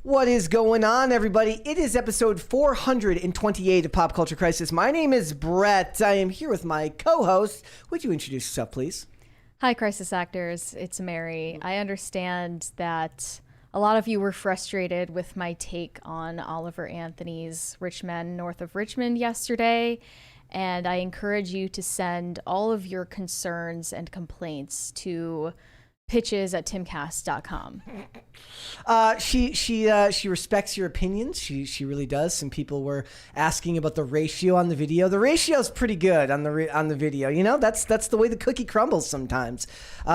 What is going on, everybody? It is episode 428 of Pop Culture Crisis. My name is Brett. I am here with my co-host. Would you introduce yourself, please? Hi, Crisis Actors. It's Mary. I understand that a lot of you were frustrated with my take on Oliver Anthony's Rich Men North of Richmond yesterday, and I encourage you to send all of your concerns and complaints to pitches@timcast.com. She respects your opinions. She really does. Some people were asking about the ratio on the video. The ratio is pretty good on the video. You know, that's the way the cookie crumbles sometimes.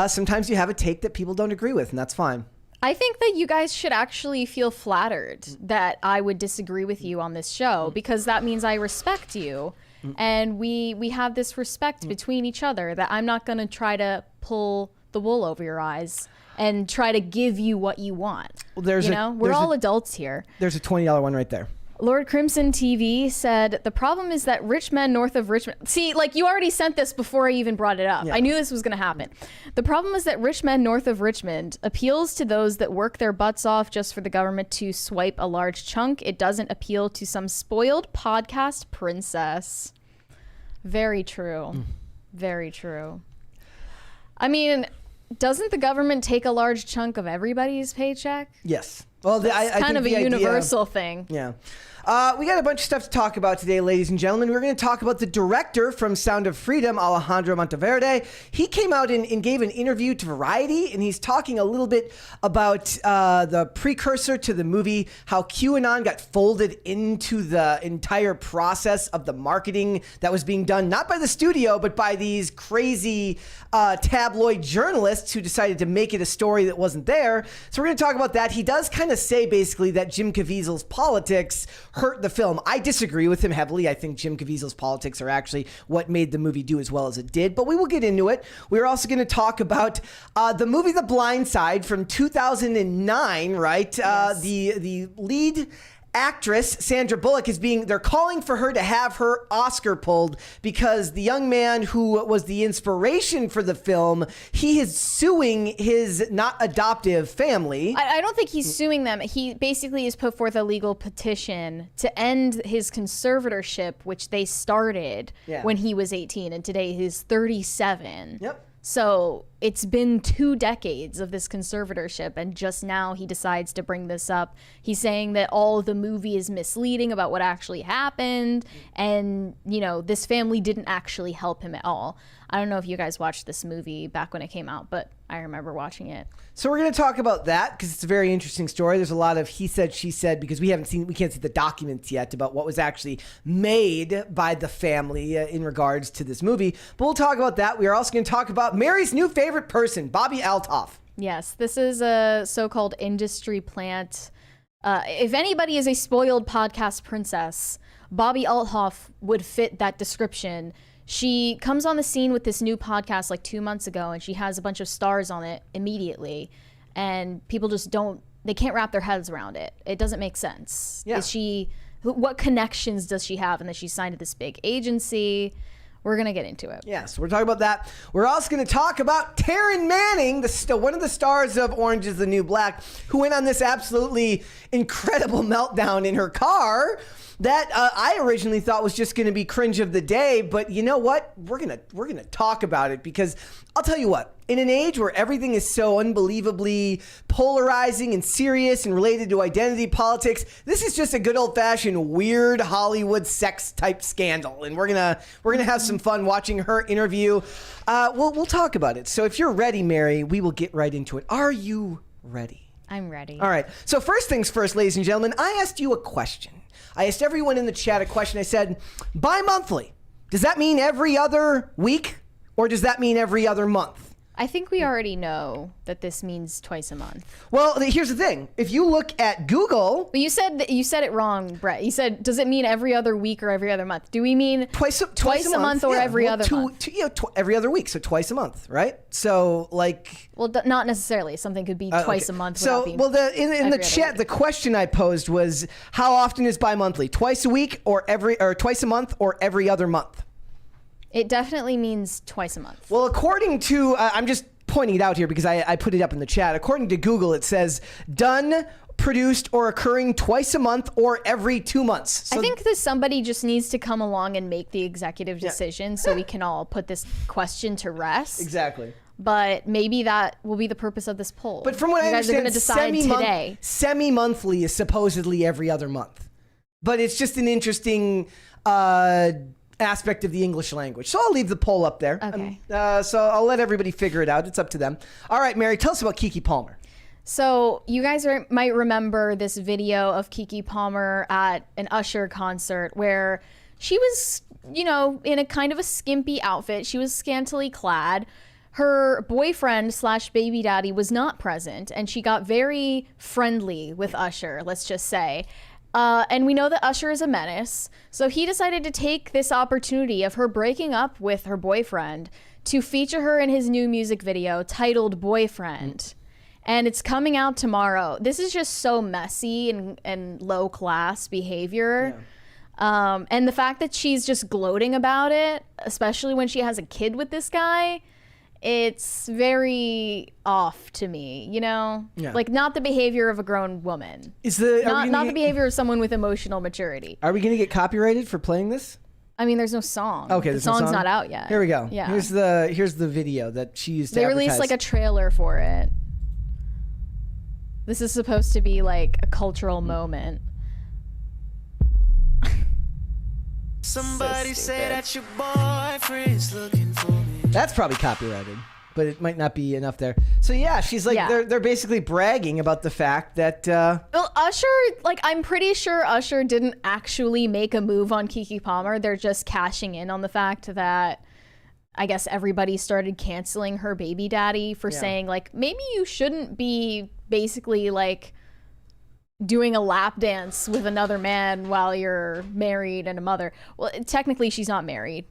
Sometimes you have a take that people don't agree with, and that's fine. I think that you guys should actually feel flattered that I would disagree with you on this show, because that means I respect you, and we have this respect between each other that I'm not going to try to pull the wool over your eyes and try to give you what you want. Well, we're all adults here. There's a $20 one right there. Lord Crimson TV said, the problem is that rich men north of Richmond... See, like, you already sent this before I even brought it up. Yeah. I knew this was going to happen. The problem is that rich men north of Richmond appeals to those that work their butts off just for the government to swipe a large chunk. It doesn't appeal to some spoiled podcast princess. Very true. Very true. I mean, doesn't the government take a large chunk of everybody's paycheck? Yes. Well, I kind of a universal thing. Yeah. We got a bunch of stuff to talk about today, ladies and gentlemen. We're going to talk about the director from Sound of Freedom, Alejandro Monteverde. He came out and gave an interview to Variety, and he's talking a little bit about the precursor to the movie, how QAnon got folded into the entire process of the marketing that was being done, not by the studio, but by these crazy tabloid journalists who decided to make it a story that wasn't there. So we're going to talk about that. He does kind of say, basically, that Jim Caviezel's politics hurt the film. I disagree with him heavily. I think Jim Caviezel's politics are actually what made the movie do as well as it did, but we will get into it. We're also going to talk about the movie The Blind Side from 2009, right? Yes. The lead actress, Sandra Bullock, they're calling for her to have her Oscar pulled because the young man who was the inspiration for the film, he is suing his not adoptive family. I don't think he's suing them. He basically has put forth a legal petition to end his conservatorship, which they started when he was 18, and today he's 37. Yep. So it's been 2 decades of this conservatorship, and just now he decides to bring this up. He's saying that all of the movie is misleading about what actually happened, and, you know, this family didn't actually help him at all. I don't know if you guys watched this movie back when it came out, but I remember watching it. So we're going to talk about that because it's a very interesting story. There's a lot of he said, she said, because we can't see the documents yet about what was actually made by the family in regards to this movie. But we'll talk about that. We are also going to talk about Mary's new favorite person, Bobby Althoff. Yes, this is a so-called industry plant. If anybody is a spoiled podcast princess, Bobby Althoff would fit that description. She comes on the scene with this new podcast like 2 months ago, and she has a bunch of stars on it immediately. And people just they can't wrap their heads around it. It doesn't make sense. Yeah. What connections does she have? And then she signed to this big agency. We're going to get into it. Yeah, so we're talking about that. We're also going to talk about Taryn Manning, one of the stars of Orange is the New Black, who went on this absolutely incredible meltdown in her car that I originally thought was just going to be cringe of the day, but you know what? We're gonna talk about it because I'll tell you what. In an age where everything is so unbelievably polarizing and serious and related to identity politics, this is just a good old-fashioned weird Hollywood sex type scandal, and we're gonna have some fun watching her interview. We'll talk about it. So if you're ready, Mary, we will get right into it. Are you ready? I'm ready. All right. So first things first, ladies and gentlemen, I asked you a question. I asked everyone in the chat a question. I said, bi-monthly, does that mean every other week or does that mean every other month? I think we already know that this means twice a month. Well, here's the thing. If you look at Google... But you said it wrong, Brett. You said, does it mean every other week or every other month? Do we mean twice a month or every other month? Every other week, so twice a month, right? So, like... Well, not necessarily. Something could be twice a month. So, well, in the chat, the question I posed was, how often is bi-monthly? Twice a week or twice a month or every other month? It definitely means twice a month. Well, according to, I'm just pointing it out here because I put it up in the chat. According to Google, it says done, produced, or occurring twice a month or every 2 months. So I think that somebody just needs to come along and make the executive decision so we can all put this question to rest. Exactly. But maybe that will be the purpose of this poll. But from what I understand, are decide today. Semi-monthly is supposedly every other month. But it's just an interesting aspect of the English language. So I'll leave the poll up there. Okay. So I'll let everybody figure it out. It's up to them. All right, Mary, tell us about Keke Palmer. So you guys might remember this video of Keke Palmer at an Usher concert where she was, you know, in a kind of a skimpy outfit. She was scantily clad. Her boyfriend / baby daddy was not present, and she got very friendly with Usher, let's just say. And we know that Usher is a menace, so he decided to take this opportunity of her breaking up with her boyfriend to feature her in his new music video titled Boyfriend. And it's coming out tomorrow. This is just so messy and low class behavior. Yeah. And the fact that she's just gloating about it, especially when she has a kid with this guy, it's very off to me, you know? Yeah. Like, not the behavior of a grown woman. Not the behavior of someone with emotional maturity. Are we going to get copyrighted for playing this? I mean, there's no song. Okay, the song's not out yet. Here we go. Yeah. Here's the video that she used to They advertise. released like a trailer for it. This is supposed to be like a cultural moment. Somebody say that your boyfriend's looking for me. That's probably copyrighted, but it might not be enough there. So yeah, she's like, they're basically bragging about the fact that well, Usher, like, I'm pretty sure Usher didn't actually make a move on Keke Palmer. They're just cashing in on the fact that I guess everybody started canceling her baby daddy for saying, like, maybe you shouldn't be basically like doing a lap dance with another man while you're married and a mother. Well, technically she's not married.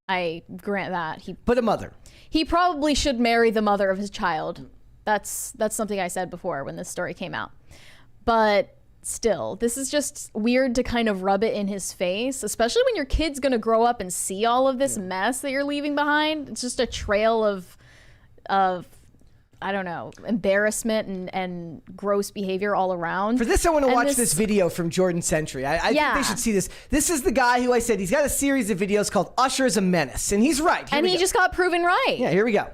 I grant that. But a mother. He probably should marry the mother of his child. That's something I said before when this story came out. But still, this is just weird to kind of rub it in his face, especially when your kid's going to grow up and see all of this mess that you're leaving behind. It's just a trail of I don't know, embarrassment and gross behavior all around. For this, I want to watch this video from Jordan Sentry. I think they should see this. This is the guy who I said he's got a series of videos called Usher is a Menace, and he's right. And he just got proven right. Yeah, here we go.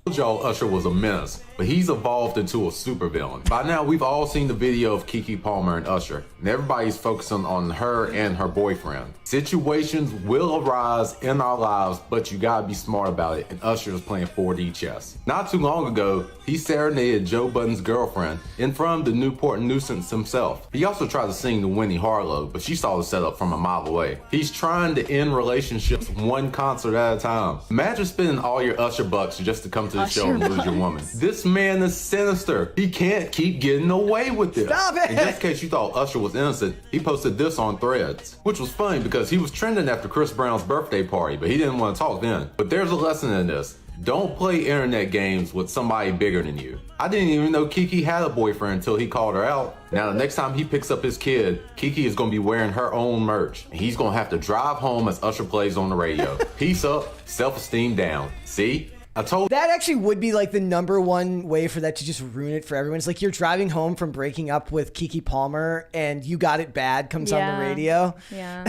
I told y'all Usher was a menace, but he's evolved into a supervillain. By now, we've all seen the video of Keke Palmer and Usher, and everybody's focusing on her and her boyfriend. Situations will arise in our lives, but you gotta be smart about it, and Usher is playing 4D chess. Not too long ago, he serenaded Joe Budden's girlfriend in front of the Newport nuisance himself. He also tried to sing to Winnie Harlow, but she saw the setup from a mile away. He's trying to end relationships one concert at a time. Imagine spending all your Usher bucks just to come to the show and lose your woman. This man is sinister. He can't keep getting away with this. Stop it! In just in case you thought Usher was innocent, he posted this on Threads, which was funny because he was trending after Chris Brown's birthday party, but he didn't want to talk then. But there's a lesson in this. Don't play internet games with somebody bigger than you. I didn't even know Keke had a boyfriend until he called her out. Now the next time he picks up his kid, Keke is gonna be wearing her own merch. And he's gonna have to drive home as Usher plays on the radio. Peace up, self-esteem down. See? I told that actually would be like the #1 way for that to just ruin it for everyone. It's like you're driving home from breaking up with Keke Palmer and You Got It Bad comes on the radio. Yeah.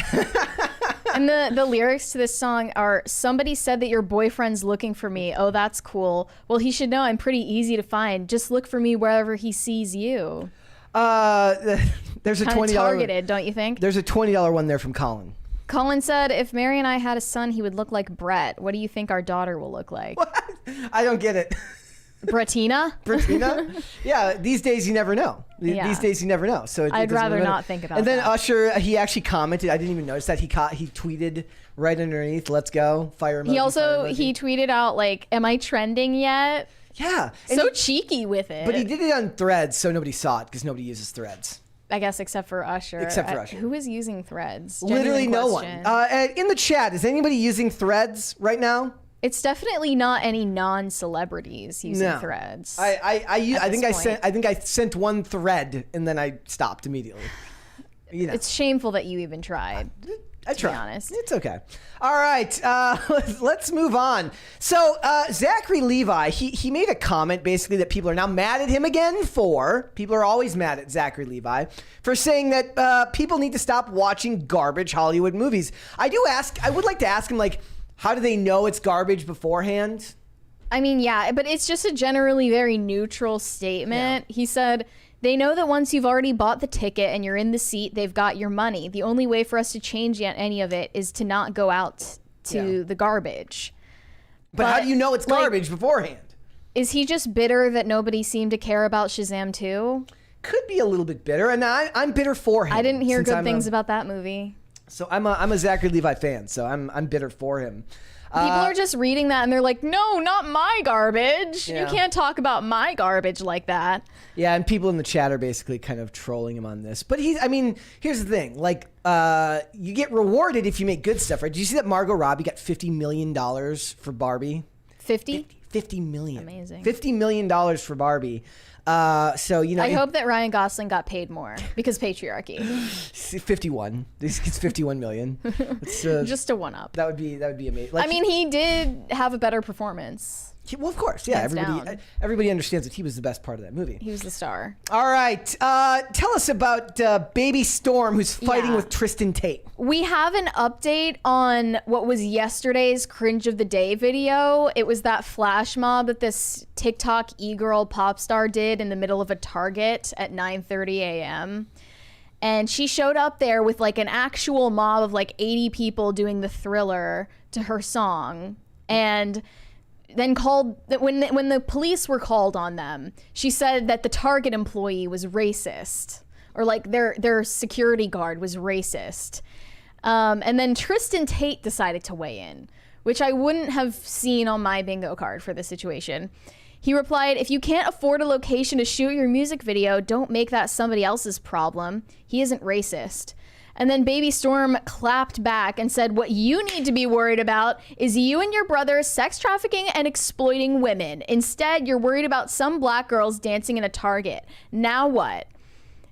And the lyrics to this song are, somebody said that your boyfriend's looking for me. Oh, that's cool. Well, he should know I'm pretty easy to find. Just look for me wherever he sees you. There's a $20 targeted, don't you think? There's a $20 one there from Colin. Colin said, if Mary and I had a son, he would look like Brett. What do you think our daughter will look like? What? I don't get it. Brettina? Brettina? Yeah, these days you never know. These days you never know. So I'd rather not think about that. And then Usher, he actually commented. I didn't even notice that. He tweeted right underneath, let's go, fire emoji. He tweeted out, like, am I trending yet? Yeah. So cheeky with it. But he did it on Threads, so nobody saw it because nobody uses Threads. I guess except for Usher. Who is using Threads? Literally no one. In the chat, is anybody using Threads right now? It's definitely not any non-celebrities using Threads. I think I sent one thread and then I stopped immediately. You know. It's shameful that you even tried. I try. be honest. It's okay. All right, let's move on. So Zachary Levi, he made a comment basically that people are now mad at him again for. People are always mad at Zachary Levi for saying that people need to stop watching garbage Hollywood movies. I would like to ask him, like, how do they know it's garbage beforehand? I mean, yeah, but it's just a generally very neutral statement. Yeah. He said, they know that once you've already bought the ticket and you're in the seat, they've got your money. The only way for us to change any of it is to not go out to the garbage. But how do you know it's garbage beforehand? Is he just bitter that nobody seemed to care about Shazam 2? Could be a little bit bitter, and I'm bitter for him. I didn't hear good things about that movie. So I'm a Zachary Levi fan, so I'm bitter for him. People are just reading that and they're like, no, not my garbage. Yeah. You can't talk about my garbage like that. Yeah, and people in the chat are basically kind of trolling him on this. But here's the thing. Like, you get rewarded if you make good stuff, right? Did you see that Margot Robbie got $50 million for Barbie? 50? $50 million. Amazing. $50 million for Barbie. So, you know. I hope that Ryan Gosling got paid more because patriarchy. 51. This gets 51 million. It's, Just a one up. That would be amazing. Like, I mean, he did have a better performance. Well, of course, yeah. Hands Everybody understands that he was the best part of that movie. He was the star. All right, tell us about Baby Storm, who's fighting with Tristan Tate. We have an update on what was yesterday's Cringe of the Day video. It was that flash mob that this TikTok e-girl pop star did in the middle of a Target at 9:30 a.m. And she showed up there with like an actual mob of like 80 people doing the Thriller to her song. And then when the police were called on them, she said that the Target employee was racist, or like their security guard was racist. And then Tristan Tate decided to weigh in, which I wouldn't have seen on my bingo card for this situation. He replied, if you can't afford a location to shoot your music video, don't make that somebody else's problem. He isn't racist. And then Baby Storm clapped back and said, what you need to be worried about is you and your brother sex trafficking and exploiting women. Instead, you're worried about some black girls dancing in a Target. Now what?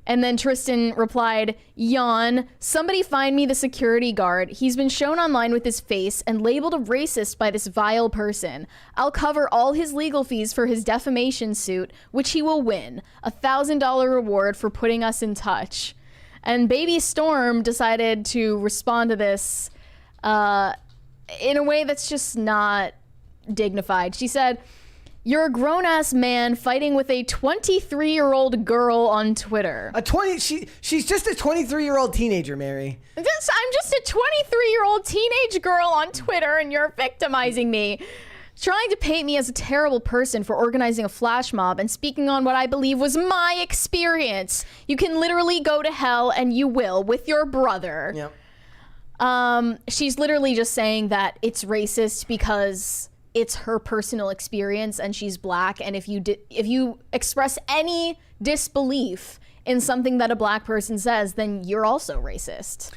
And then Tristan replied, yawn, somebody find me the security guard. He's been shown online with his face and labeled a racist by this vile person. I'll cover all his legal fees for his defamation suit, which he will win. $1,000 reward for putting us in touch. And Baby Storm decided to respond to this in a way that's just not dignified. She said, you're a grown-ass man fighting with a 23-year-old girl on Twitter. She's just a 23-year-old teenager, Mary. I'm just a 23-year-old teenage girl on Twitter, and you're victimizing me. Trying to paint me as a terrible person for organizing a flash mob and speaking on what I believe was my experience. You can literally go to hell, and you will, with your brother. Yep. She's literally just saying that it's racist because it's her personal experience and she's black, and if you express any disbelief in something that a black person says, then you're also racist.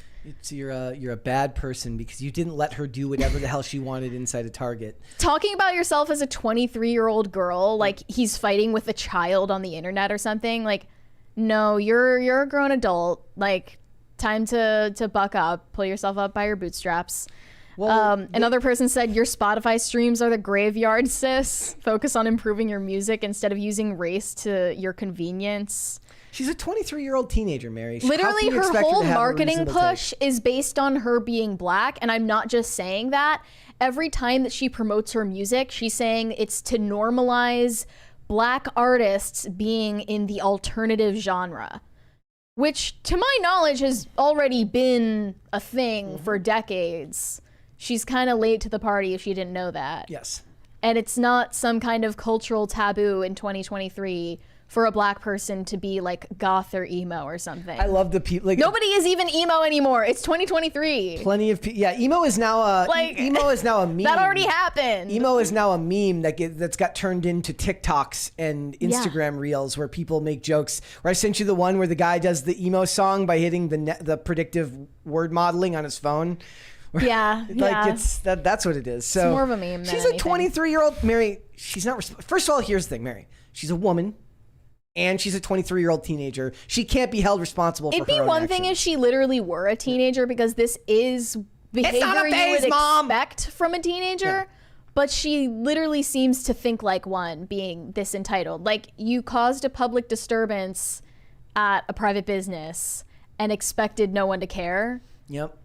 You're a bad person because you didn't let her do whatever the hell she wanted inside a Target. Talking about yourself as a 23-year-old girl, like he's fighting with a child on the internet or something, like, no, you're a grown adult. Like, time to buck up, pull yourself up by your bootstraps. Well, another person said, your Spotify streams are the graveyard, sis. Focus on improving your music instead of using race to your convenience. She's a 23-year-old teenager, Mary. Literally, her whole marketing push is based on her being black, and I'm not just saying that. Every time that she promotes her music, she's saying it's to normalize black artists being in the alternative genre, which, to my knowledge, has already been a thing for decades. She's kind of late to the party if she didn't know that. Yes. And it's not some kind of cultural taboo in 2023 for a black person to be like goth or emo or something. I love the people. Like, nobody is even emo anymore. It's 2023. Plenty of people. Yeah, emo is now a meme. That already happened. Emo is now a meme that's got turned into TikToks and Instagram reels where people make jokes. Where I sent you the one where the guy does the emo song by hitting the predictive word modeling on his phone. Yeah, that's what it is. So it's more of a meme than she's anything. a 23-year-old Mary. She's not. First of all, here's the thing, Mary. She's a woman. and she's a 23-year-old teenager. She can't be held responsible for her It'd be own one thing if actions. she literally were a teenager, because this is behavior not a you phase, would Mom. expect from a teenager. Yeah. But she literally seems to think like one, being this entitled. Like, you caused a public disturbance at a private business and expected no one to care. Yep.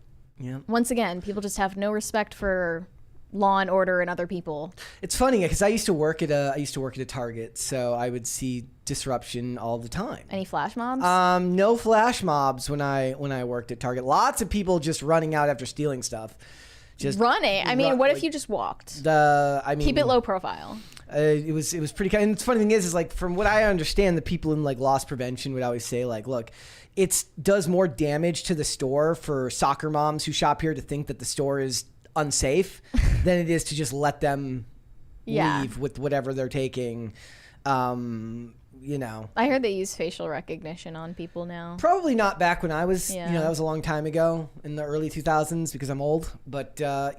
Once again, people just have no respect for law and order and other people. It's funny because I used to work at a Target, so I would see disruption all the time. Any flash mobs? No flash mobs when I worked at Target. Lots of people just running out after stealing stuff. Just Running. I mean, what if you just walked? Keep it low profile. It was pretty kind. And the funny thing is like, from what I understand, the people in like loss prevention would always say like, look, it does more damage to the store for soccer moms who shop here to think that the store is unsafe than it is to just let them leave with whatever they're taking. I heard they use facial recognition on people now. Probably not back when I was, that was a long time ago in the early 2000s because I'm old. But so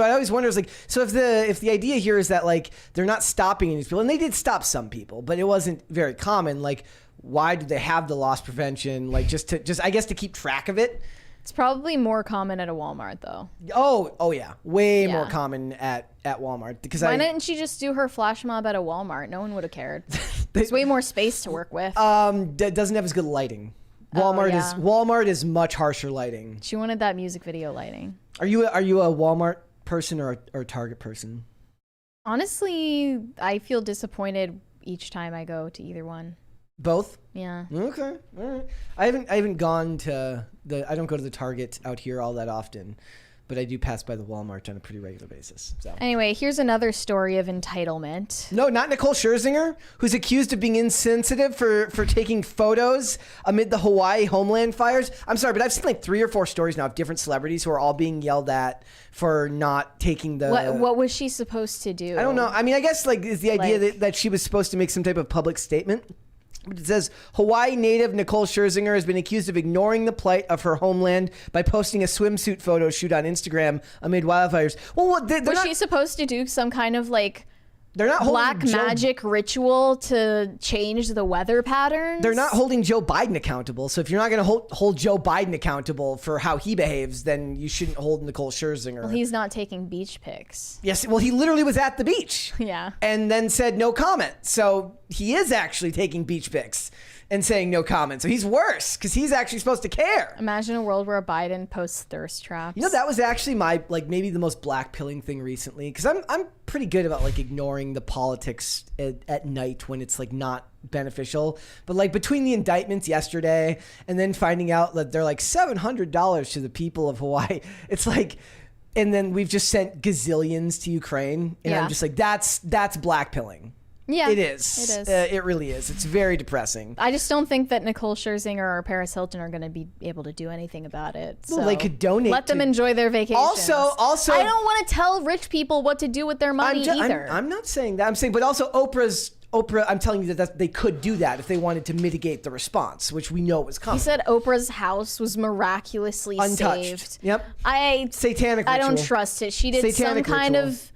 I always wonder, like, so if the idea here is that like they're not stopping these people, and they did stop some people, but it wasn't very common. Like, why do they have the loss prevention? Like, just I guess to keep track of it. It's probably more common at a Walmart, though. Oh yeah, way more common at Walmart. Because why didn't she just do her flash mob at a Walmart? No one would have cared. There's way more space to work with. Doesn't have as good lighting. Walmart is much harsher lighting. She wanted that music video lighting. Are you a Walmart person or a Target person? Honestly, I feel disappointed each time I go to either one. Both? Yeah. Okay. All right. I haven't gone to I don't go to the Target out here all that often, but I do pass by the Walmart on a pretty regular basis. So anyway, here's another story of entitlement. No, not Nicole Scherzinger, who's accused of being insensitive for taking photos amid the Hawaii homeland fires. I'm sorry, but I've seen like 3 or 4 stories now of different celebrities who are all being yelled at for not taking the... What was she supposed to do? I don't know. I mean, I guess like is the idea that she was supposed to make some type of public statement. It says Hawaii native Nicole Scherzinger has been accused of ignoring the plight of her homeland by posting a swimsuit photo shoot on Instagram amid wildfires. Well, was she supposed to do some kind of like they're not black magic ritual to change the weather patterns? They're not holding Joe Biden accountable. So if you're not going to hold Joe Biden accountable for how he behaves, then you shouldn't hold Nicole Scherzinger. Well, he's not taking beach pics. Yes. Well, he literally was at the beach. Yeah. And then said no comment. So he is actually taking beach pics and saying no comment. So he's worse because he's actually supposed to care. Imagine a world where Biden posts thirst traps. You know, that was actually my, like, maybe the most black pilling thing recently, because I'm pretty good about like ignoring the politics at night when it's like not beneficial. But like between the indictments yesterday and then finding out that they're like $700 to the people of Hawaii, it's like, and then we've just sent gazillions to Ukraine, and I'm just like, that's black pilling. Yeah, it is. It is. It really is. It's very depressing. I just don't think that Nicole Scherzinger or Paris Hilton are going to be able to do anything about it. So well, they could donate. Let them enjoy their vacations. Also, I don't want to tell rich people what to do with their money either. I'm not saying that. I'm saying, but also Oprah. I'm telling you that they could do that if they wanted to mitigate the response, which we know was coming. He said Oprah's house was miraculously untouched. Saved. Yep. Satanic. I ritual. don't trust it. She did Satanic some kind ritual. of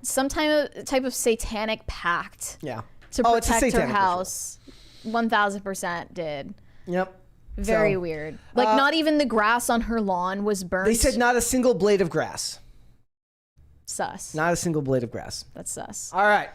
some type of satanic pact. Yeah. To protect her house. 1000% did. Yep. Very weird. Like not even the grass on her lawn was burnt. They said not a single blade of grass. Sus. Not a single blade of grass. That's sus. All right.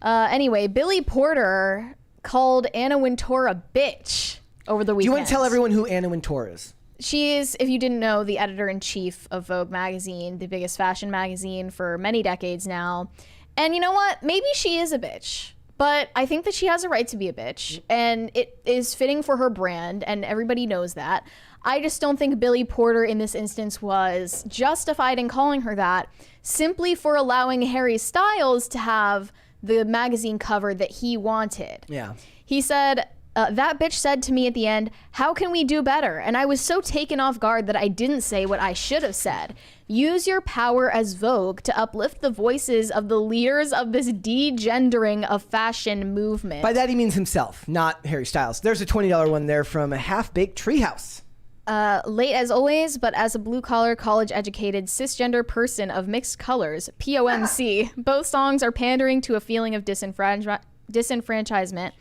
Anyway, Billy Porter called Anna Wintour a bitch over the weekend. Do you want to tell everyone who Anna Wintour is? She is, if you didn't know, the editor-in-chief of Vogue magazine, the biggest fashion magazine for many decades now. And you know what? Maybe she is a bitch. But I think that she has a right to be a bitch. And it is fitting for her brand, and everybody knows that. I just don't think Billy Porter in this instance was justified in calling her that simply for allowing Harry Styles to have the magazine cover that he wanted. Yeah. He said... that bitch said to me at the end, "How can we do better?" And I was so taken off guard that I didn't say what I should have said. Use your power as Vogue to uplift the voices of the leaders of this degendering of fashion movement. By that he means himself, not Harry Styles. There's a $20 one there from a half-baked treehouse. Late as always, but as a blue-collar, college-educated, cisgender person of mixed colors, POMC, both songs are pandering to a feeling of disenfranchisement disenfranchisement.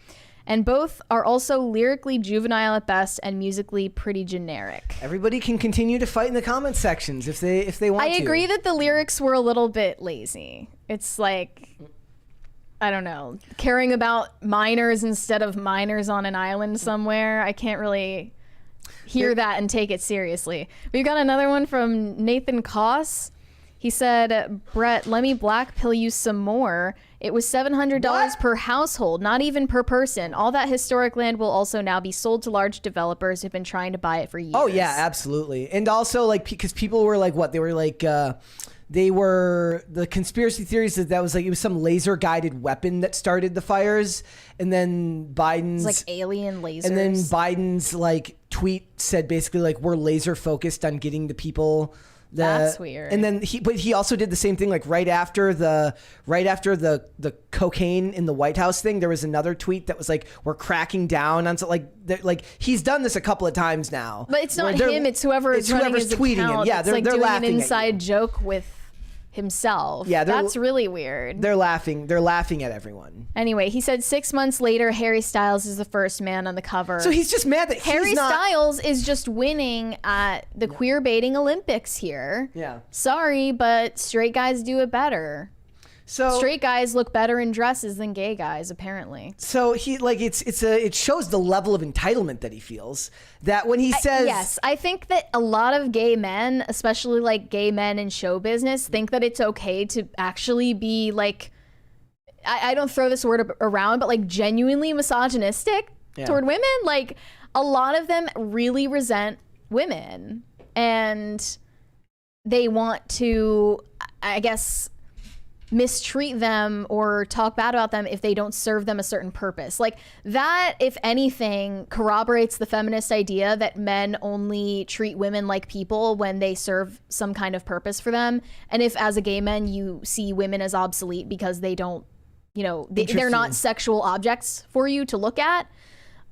And both are also lyrically juvenile at best and musically pretty generic. Everybody can continue to fight in the comment sections if they want to. I agree that the lyrics were a little bit lazy. It's like, I don't know, caring about minors instead of minors on an island somewhere. I can't really hear that and take it seriously. We've got another one from Nathan Koss. He said, Brett, let me blackpill you some more. It was $700 per household, not even per person. All that historic land will also now be sold to large developers who've been trying to buy it for years. Oh, yeah, absolutely. And also, like, because people were like, what? They were like, they were, the conspiracy theories that was like, it was some laser guided weapon that started the fires. And then Biden's. It's like alien lasers. And then Biden's, like, tweet said basically, like, we're laser focused on getting the people. That's weird. And then he also did the same thing, like right after the cocaine in the White House thing. There was another tweet that was like, "We're cracking down on," so like he's done this a couple of times now. But it's not him; it's whoever's running his tweeting account. him. Yeah, it's like they're doing laughing an inside joke with himself. Yeah, that's really weird. They're laughing. They're laughing at everyone. Anyway, he said 6 months later, Harry Styles is the first man on the cover. So he's just mad that Harry Styles is just winning at the queer baiting Olympics here. Yeah. Sorry, but straight guys do it better. So straight guys look better in dresses than gay guys, apparently. So he like it shows the level of entitlement that he feels, that when he says yes, I think that a lot of gay men, especially like gay men in show business, think that it's okay to actually be like, I don't throw this word around, but like genuinely misogynistic toward women. Like a lot of them really resent women and they want to, I guess, mistreat them or talk bad about them if they don't serve them a certain purpose. Like that, if anything, corroborates the feminist idea that men only treat women like people when they serve some kind of purpose for them. And if as a gay man you see women as obsolete because they don't, you know, they're not sexual objects for you to look at,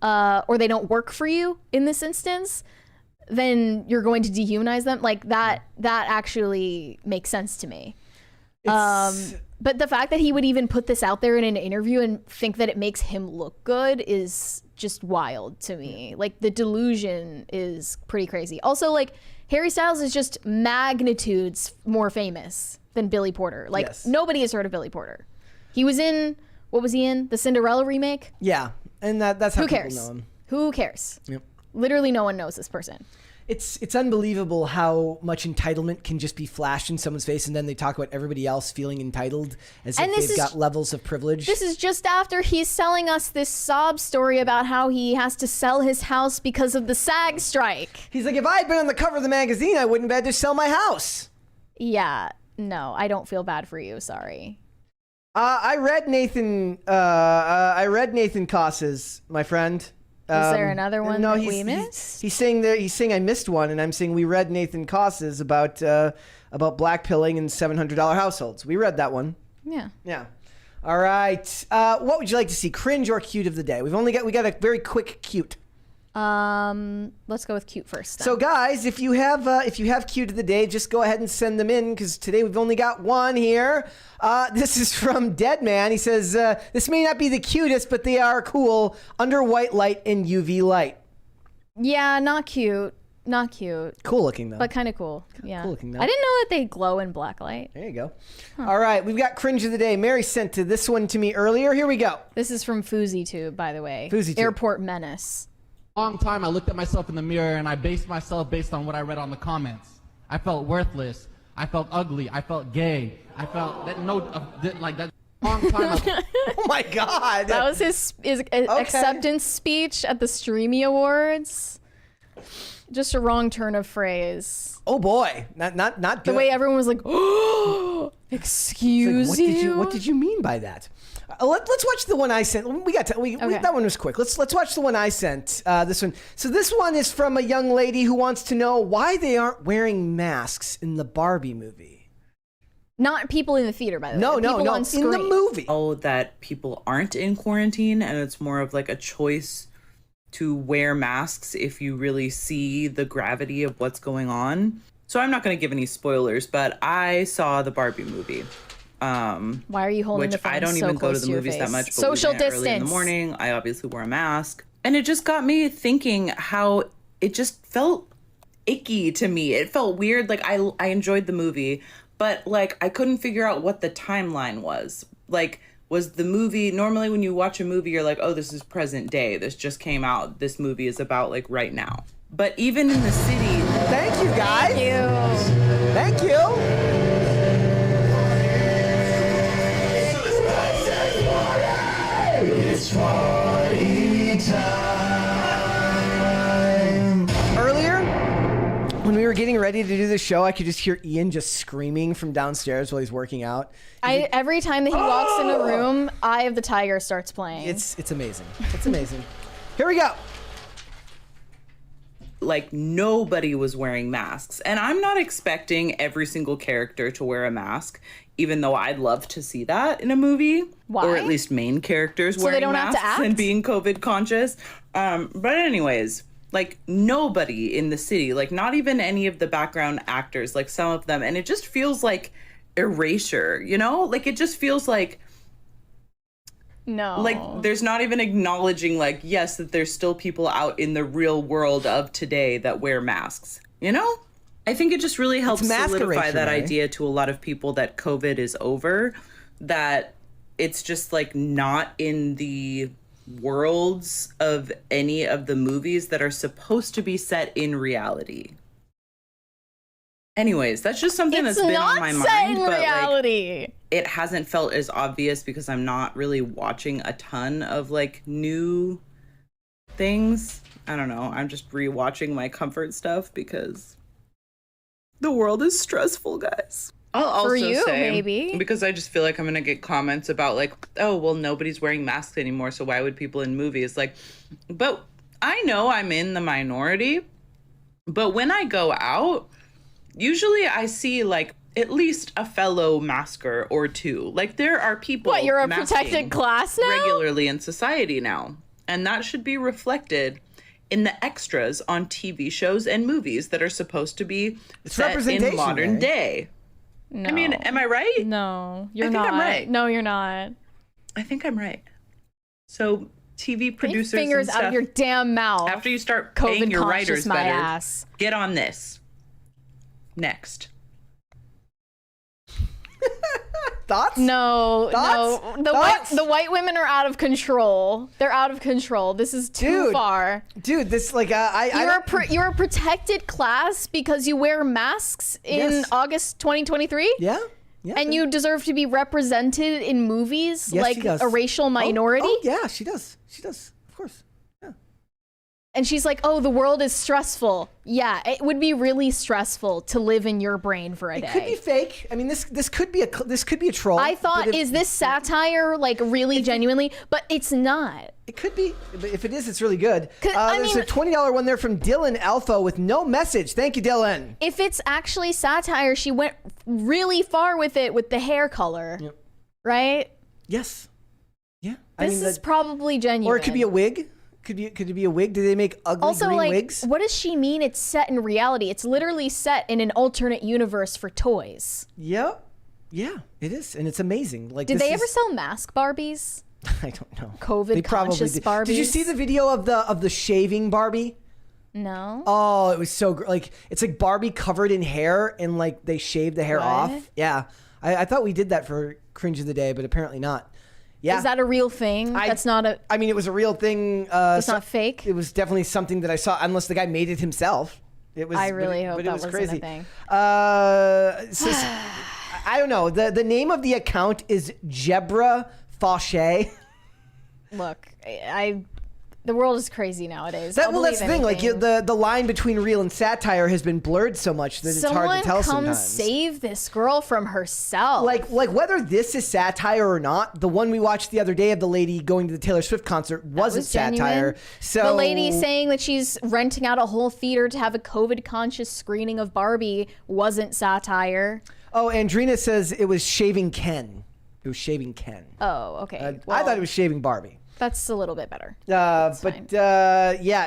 or they don't work for you in this instance, then you're going to dehumanize them. Like that actually makes sense to me. But the fact that he would even put this out there in an interview and think that it makes him look good is just wild to me. Like the delusion is pretty crazy. Also, like Harry Styles is just magnitudes more famous than Billy Porter. Like nobody has heard of Billy Porter. He was in, what was he in? The Cinderella remake? Yeah. And that's how Who cares? people know him. Who cares? Yep. Literally no one knows this person. It's unbelievable how much entitlement can just be flashed in someone's face, and then they talk about everybody else feeling entitled as if they've got levels of privilege. This is just after he's selling us this sob story about how he has to sell his house because of the SAG strike. He's like, if I had been on the cover of the magazine, I wouldn't have had to sell my house. Yeah, no, I don't feel bad for you. Sorry. I read Nathan Koss's, my friend. Is there another one that we missed? He's saying I missed one, and I'm saying we read Nathan Koss's about blackpilling and $700 households. We read that one. Yeah. Yeah. All right. What would you like to see, cringe or cute of the day? We got a very quick cute. Let's go with cute first. Then. So guys, if you have cute of the day, just go ahead and send them in because today we've only got one here. This is from Deadman. He says, this may not be the cutest, but they are cool under white light and UV light. Yeah, not cute. Not cute. Cool looking though. But kind of cool. Yeah. Cool looking though. I didn't know that they glow in black light. There you go. All right, we've got cringe of the day. Mary sent this one to me earlier. Here we go. This is from FouseyTube, by the way. FouseyTube. Airport Menace. Long time I looked at myself in the mirror and I based myself based on what I read on the comments. I felt worthless. I felt ugly. I felt gay. I felt that like that long time. Oh my God. That was his acceptance speech at the Streamy Awards. Just a wrong turn of phrase. Oh boy, not good. The way everyone was like, "Oh, excuse you." What did you mean by that? Let's watch the one I sent. That one was quick. Let's watch the one I sent. This one. So this one is from a young lady who wants to know why they aren't wearing masks in the Barbie movie. Not people in the theater, by the way. No, on screen. in the movie. Oh, that people aren't in quarantine, and it's more of like a choice to wear masks if you really see the gravity of what's going on. So I'm not going to give any spoilers, but I saw the Barbie movie. Why are you holding which the phone I don't so even go to close the your movies that face? much. But Social we went distance. early in the morning. I obviously wore a mask, and it just got me thinking how it just felt icky to me. It felt weird. Like I enjoyed the movie, but like I couldn't figure out what the timeline was. Like, was the movie, normally when you watch a movie, you're like, oh, this is present day. This just came out. This movie is about like right now. But even in the city. Thank you, guys. Thank you. Thank you. It's party time. Earlier, when we were getting ready to do the show, I could just hear Ian just screaming from downstairs while he's working out. Every time that he walks in a room, Eye of the Tiger starts playing. It's amazing. It's amazing. Here we go. Like, nobody was wearing masks. And I'm not expecting every single character to wear a mask, even though I'd love to see that in a movie. Why? Or at least main characters So wearing they don't have to masks and act? being COVID conscious. But anyways, like, nobody in the city, like not even any of the background actors, like some of them. And it just feels like erasure, you know? Like, it just feels like No. like there's not even acknowledging like, yes, that there's still people out in the real world of today that wear masks, you know? I think it just really helps solidify that idea to a lot of people that COVID is over, that it's just like not in the worlds of any of the movies that are supposed to be set in reality. Anyways, that's just something it's that's been on not my set mind, in but like reality. it hasn't felt as obvious because I'm not really watching a ton of like new things. I don't know. I'm just rewatching my comfort stuff because the world is stressful, guys. I'll also For you, say, maybe. because I just feel like I'm gonna get comments about like, oh, well, nobody's wearing masks anymore, so why would people in movies? Like, but I know I'm in the minority, but when I go out, usually I see like at least a fellow masker or two. Like, there are people. What, you're a masking protected class now? regularly in society now, and that should be reflected in the extras on TV shows and movies that are supposed to be set in representation, modern right? day. No. I mean, am I right? No, you're I think not. I'm right. No, you're not. I think I'm right. So TV Get producers your fingers and stuff, out of your damn mouth. after you start paying COVID your conscious writers my better, ass. get on this. Next. Thoughts? No, Thoughts? no. Thoughts? The white women are out of control. They're out of control. This is too Dude. far. Dude, this like You're a protected class because you wear masks in Yes. August 2023. yeah. Yeah. And you deserve to be represented in movies Yes, like she does. a racial minority. Oh, yeah, she does. She does. Of course. And she's like, "Oh, the world is stressful." Yeah, it would be really stressful to live in your brain for a day. It could be fake. I mean, this could be a troll. I thought, but is this satire, like really genuinely? But it's not. It could be, but if it is, it's really good. 'Cause, I There's mean- a $20 one there from Dylan Alpha with no message. Thank you, Dylan. If it's actually satire, she went really far with it with the hair color, Yep. right? Yes. Yeah. This is probably genuine. or it could be a wig. Could it be a wig? Do they make ugly also, green like, wigs? what does she mean it's set in reality? It's literally set in an alternate universe for toys. Yep. Yeah, it is, and it's amazing. Like, Did this they ever is- sell mask Barbies? I don't know. COVID They probably conscious did. Barbies? Did you see the video of the shaving Barbie? No. Oh, it was so like it's like Barbie covered in hair and like they shaved the hair What? off. Yeah, I thought we did that for Cringe of the Day, but apparently not. Yeah, Is that a real thing? That's not a. I mean, it was a real thing. It's not fake. It was definitely something that I saw, unless the guy made it himself. It was. I really hope but it that was wasn't a crazy. thing. I don't know. The name of the account is Jebra Fauché. Look, the world is crazy nowadays. That's I'll the thing. Like believe the line between real and satire has been blurred so much that it's Someone hard to tell come sometimes. save this girl from herself. Like whether this is satire or not, the one we watched the other day of the lady going to the Taylor Swift concert wasn't was genuine. satire. So the lady saying that she's renting out a whole theater to have a COVID conscious screening of Barbie wasn't satire. Oh, Andrina says it was shaving Ken. It was shaving Ken. Oh, okay. I thought it was shaving Barbie. That's a little bit better. Yeah,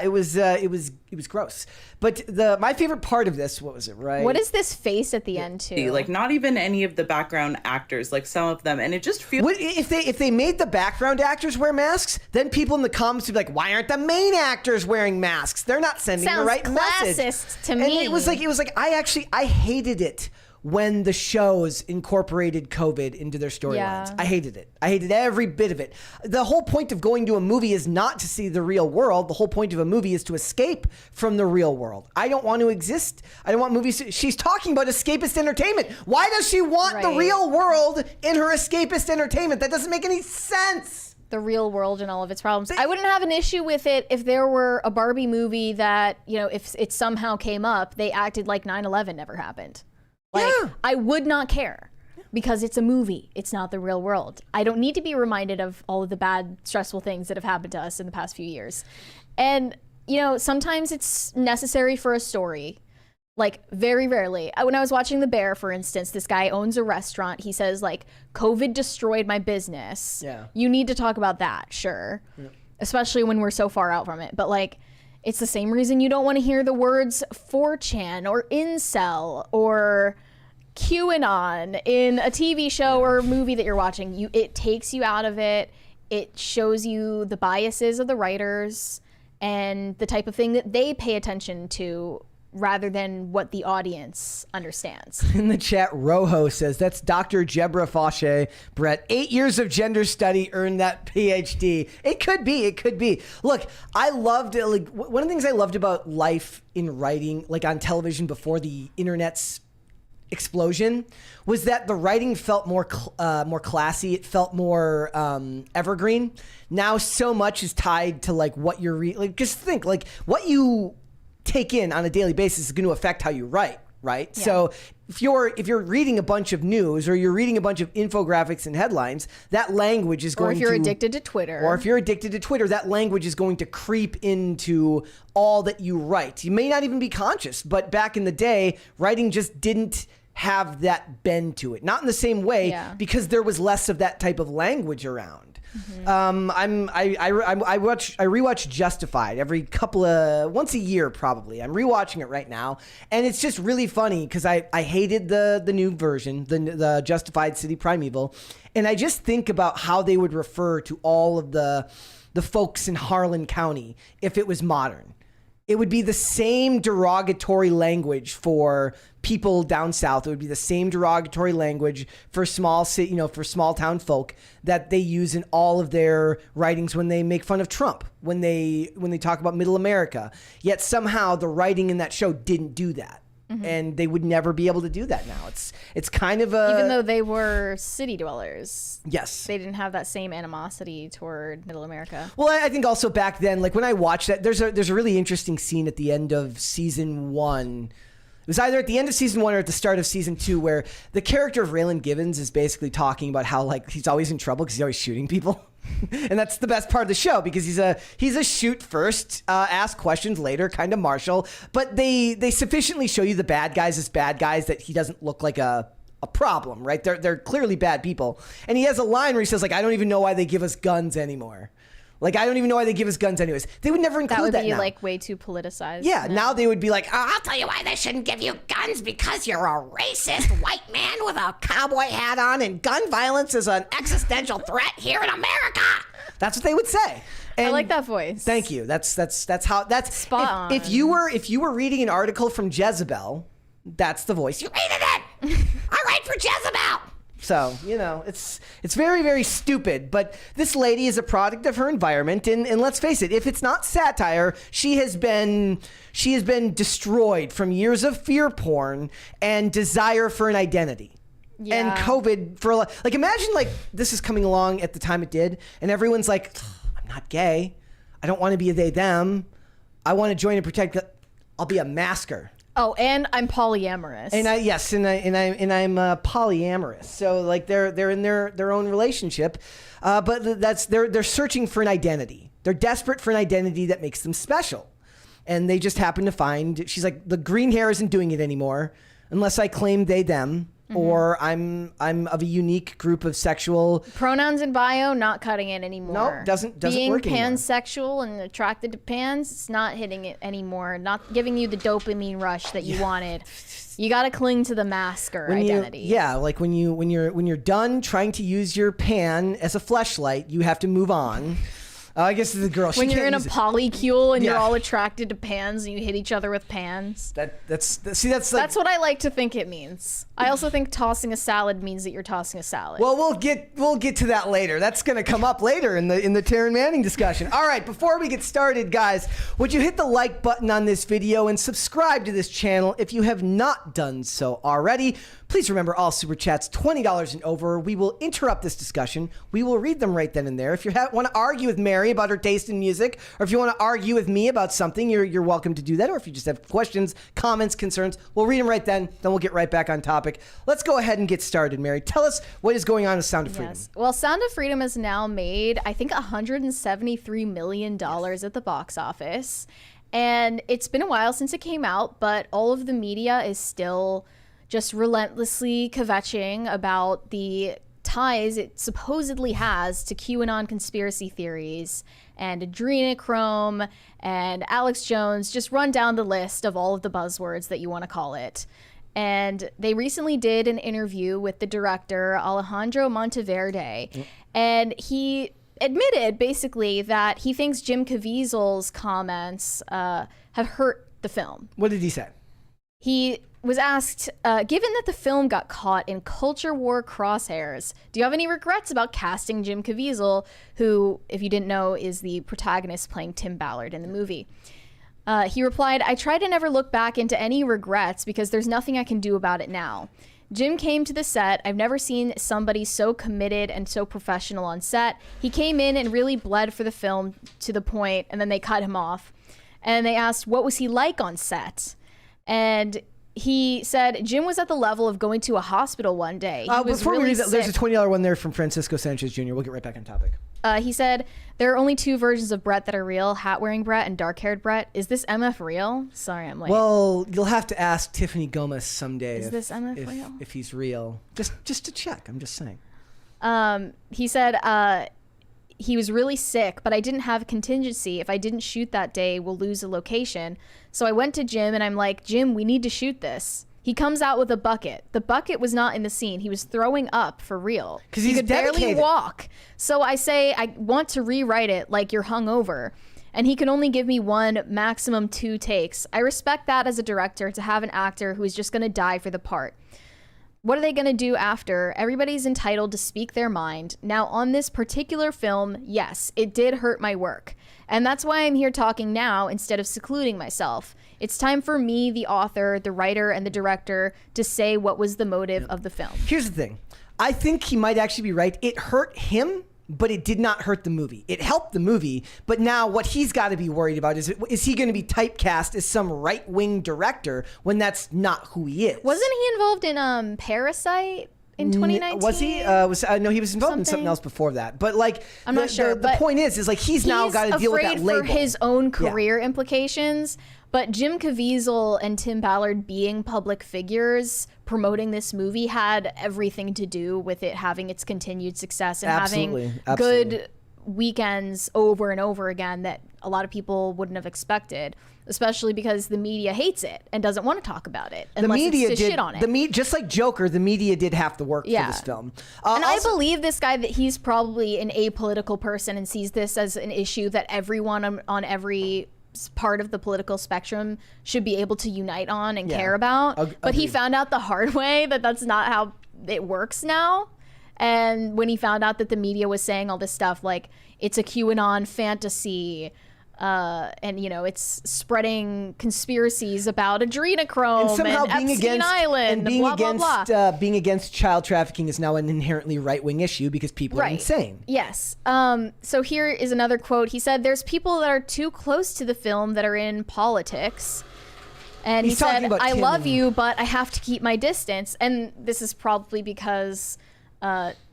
it was gross. But my favorite part of this, what was it, right? What is this face at the end too? Like not even any of the background actors, like some of them, and it just feels. If they made the background actors wear masks, then people in the comments would be like, "Why aren't the main actors wearing masks? They're not sending the right message." Classist to and me. it was like I hated it when the shows incorporated COVID into their storylines. Yeah. I hated it. I hated every bit of it. The whole point of going to a movie is not to see the real world. The whole point of a movie is to escape from the real world. I don't want to exist. I don't want movies. She's talking about escapist entertainment. Why does she want the real world in her escapist entertainment? That doesn't make any sense. The real world and all of its problems. I wouldn't have an issue with it if there were a Barbie movie that, if it somehow came up, they acted like 9/11 never happened. I would not care because it's a movie. It's not the real world. I don't need to be reminded of all of the bad, stressful things that have happened to us in the past few years. And, sometimes it's necessary for a story. Like, very rarely. When I was watching The Bear, for instance, this guy owns a restaurant. He says, COVID destroyed my business. Yeah. You need to talk about that, sure. Yeah. Especially when we're so far out from it. But, it's the same reason you don't want to hear the words 4chan or incel or QAnon in a TV show or movie that you're watching. It takes you out of it. It shows you the biases of the writers and the type of thing that they pay attention to rather than what the audience understands. In the chat, Rojo says, that's Dr. Jebra Fauché, Brett. 8 years of gender study earned that PhD. It could be. Look, I loved it. One of the things I loved about life in writing, on television before the internet's explosion, was that the writing felt more classy. It felt more evergreen. Now so much is tied to what you're reading. Just think, what you take in on a daily basis is going to affect how you write, right? Yeah. So if you're reading a bunch of news or you're reading a bunch of infographics and headlines, that language is going to... Or if you're addicted to Twitter. That language is going to creep into all that you write. You may not even be conscious, but back in the day, writing just didn't have that bend to it. Not in the same way, because there was less of that type of language around. Mm-hmm. I rewatch Justified once a year probably. I'm rewatching it right now, and it's just really funny because I hated the new version, the Justified City Primeval, and I just think about how they would refer to all of the folks in Harlan County if it was modern. It would be the same derogatory language for people down south. It would be the same derogatory language for small city, for small town folk that they use in all of their writings when they make fun of Trump, when they talk about Middle America. Yet somehow the writing in that show didn't do that. Mm-hmm. And they would never be able to do that now. It's kind of a... Even though they were city dwellers. Yes. They didn't have that same animosity toward Middle America. Well, I think also back then, when I watched that, there's a really interesting scene at the end of season 1. It was either at the end of season 1 or at the start of season 2 where the character of Raylan Givens is basically talking about how he's always in trouble because he's always shooting people. And that's the best part of the show because he's a shoot first, ask questions later kind of Marshall. But they sufficiently show you the bad guys as bad guys that he doesn't look like a problem, right? They're clearly bad people. And he has a line where he says I don't even know why they give us guns anymore. I don't even know why they give us guns anyways. They would never include that now. That would be way too politicized. Yeah, now they would be I'll tell you why they shouldn't give you guns because you're a racist white man with a cowboy hat on and gun violence is an existential threat here in America. That's what they would say. And I like that voice. Thank you. That's spot on. If you were reading an article from Jezebel, that's the voice you're reading it. I write for Jezebel. So, it's very, very stupid. But this lady is a product of her environment. And let's face it, if it's not satire, she has been destroyed from years of fear porn and desire for an identity. Yeah. And COVID imagine this is coming along at the time it did. And everyone's like, I'm not gay. I don't want to be a they, them. I want to join and protect. I'll be a masker. Oh, and I'm polyamorous. And I'm polyamorous. So they're in their own relationship, but they're searching for an identity. They're desperate for an identity that makes them special, and they just happen to find. She's like, the green hair isn't doing it anymore, unless I claim they them. or I'm of a unique group of sexual pronouns in bio, not cutting it anymore. No, doesn't Being work anymore. pansexual and attracted to pans, it's not hitting it anymore. Not giving you the dopamine rush that you wanted. You got to cling to the masker identity. Like when you're done trying to use your pan as a fleshlight, you have to move on. I guess the girl. When you're in a polycule and you're Yeah. all attracted to pans and you hit each other with pans. That's like, That's what I like to think it means. I also think tossing a salad means that you're tossing a salad. Well, we'll get to that later. That's going to come up later in the Taryn Manning discussion. All right, before we get started, guys, would you hit the like button on this video and subscribe to this channel if you have not done so already? Please remember, all Super Chats, $20 and over. We will interrupt this discussion. We will read them right then and there. If you want to argue with Mary about her taste in music, or if you want to argue with me about something, you're welcome to do that. Or if you just have questions, comments, concerns, we'll read them right then. Then we'll get right back on topic. Let's go ahead and get started, Mary. Tell us what is going on with Sound of Freedom. Yes. Well, Sound of Freedom has now made, I think, $173 million at the box office. And it's been a while since it came out, but all of the media is still just relentlessly kvetching about the ties it supposedly has to QAnon conspiracy theories and adrenochrome and Alex Jones. Just run down the list of all of the buzzwords that you want to call it. And they recently did an interview with the director, Alejandro Monteverde, and he admitted basically that he thinks Jim Caviezel's comments have hurt the film. What did he say? He was asked, given that the film got caught in culture war crosshairs, do you have any regrets about casting Jim Caviezel, who, if you didn't know, is the protagonist playing Tim Ballard in the movie? He replied, I try to never look back into any regrets because there's nothing I can do about it now. Jim came to the set. I've never seen somebody so committed and so professional on set. He came in and really bled for the film to the point, and then they cut him off. And they asked, what was he like on set? And he said Jim was at the level of going to a hospital one day. He was before really we read that, there's a sick. $20 one there from Francisco Sanchez Jr. We'll get right back on topic. He said, there are only two versions of Brett that are real, hat-wearing Brett and dark-haired Brett. Is this MF real? Sorry, I'm late. Well, you'll have to ask Tiffany Gomez someday. Is this MF real? If he's real. Just to check. I'm just saying. He said he was really sick, but I didn't have a contingency. If I didn't shoot that day, we'll lose a location. So I went to Jim and I'm like, Jim, we need to shoot this. He comes out with a bucket. The bucket was not in the scene. He was throwing up for real. Because he he's could barely dedicated. walk. So I say, I want to rewrite it like you're hungover. And he could only give me one, maximum 2 takes. I respect that as a director, to have an actor who is just going to die for the part. What are they going to do after? Everybody's entitled to speak their mind. Now, on this particular film, yes, it did hurt my work. And that's why I'm here talking now instead of secluding myself. It's time for me, the author, the writer, and the director to say what was the motive of the film. Here's the thing. I think he might actually be right. It hurt him, but it did not hurt the movie. It helped the movie, but now what he's got to be worried about is he going to be typecast as some right-wing director when that's not who he is? Wasn't he involved in Parasite in 2019? Was he? No, he was involved in something else before that. But like, I'm not sure. The but point is like he's now got to deal with that afraid label for his own career implications. But Jim Caviezel and Tim Ballard being public figures promoting this movie had everything to do with it having its continued success and having good weekends over and over again that a lot of people wouldn't have expected, especially because the media hates it and doesn't want to talk about it unless it's to shit on it. Just like Joker, the media did have to work for this film. And I believe this guy that he's probably an apolitical person and sees this as an issue that everyone on every part of the political spectrum should be able to unite on and care about. But he found out the hard way that that's not how it works now. And when he found out that the media was saying all this stuff like it's a QAnon fantasy, and you know it's spreading conspiracies about adrenochrome and Epstein Island, and being against child trafficking is now an inherently right-wing issue because people are insane. Yes. So here is another quote. He said, "There's people that are too close to the film that are in politics." And he said, "I love you, but I have to keep my distance." And this is probably because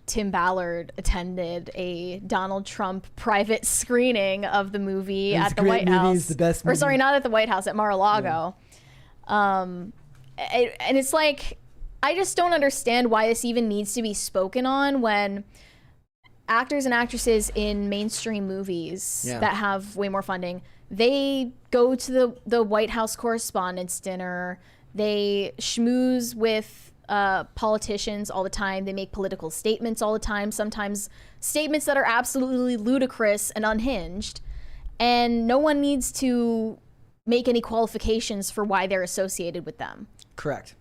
Tim Ballard attended a Donald Trump private screening of the movie at the White House. The best movie. Or sorry, not at the White House, at Mar-a-Lago. And it's like, I just don't understand why this even needs to be spoken on when actors and actresses in mainstream movies that have way more funding, they go to the White House Correspondents' Dinner, they schmooze with politicians all the time, they make political statements all the time, sometimes statements that are absolutely ludicrous and unhinged, and no one needs to make any qualifications for why they're associated with them. Correct.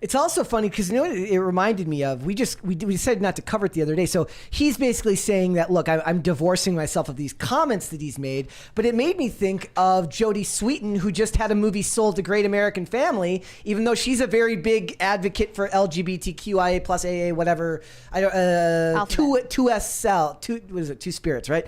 It's also funny because, you know what it reminded me of? We decided not to cover it the other day. So he's basically saying that, look, I'm divorcing myself of these comments that he's made. But it made me think of Jodie Sweetin, who just had a movie sold to Great American Family, even though she's a very big advocate for LGBTQIA plus AA, whatever. I don't, two spirits, right?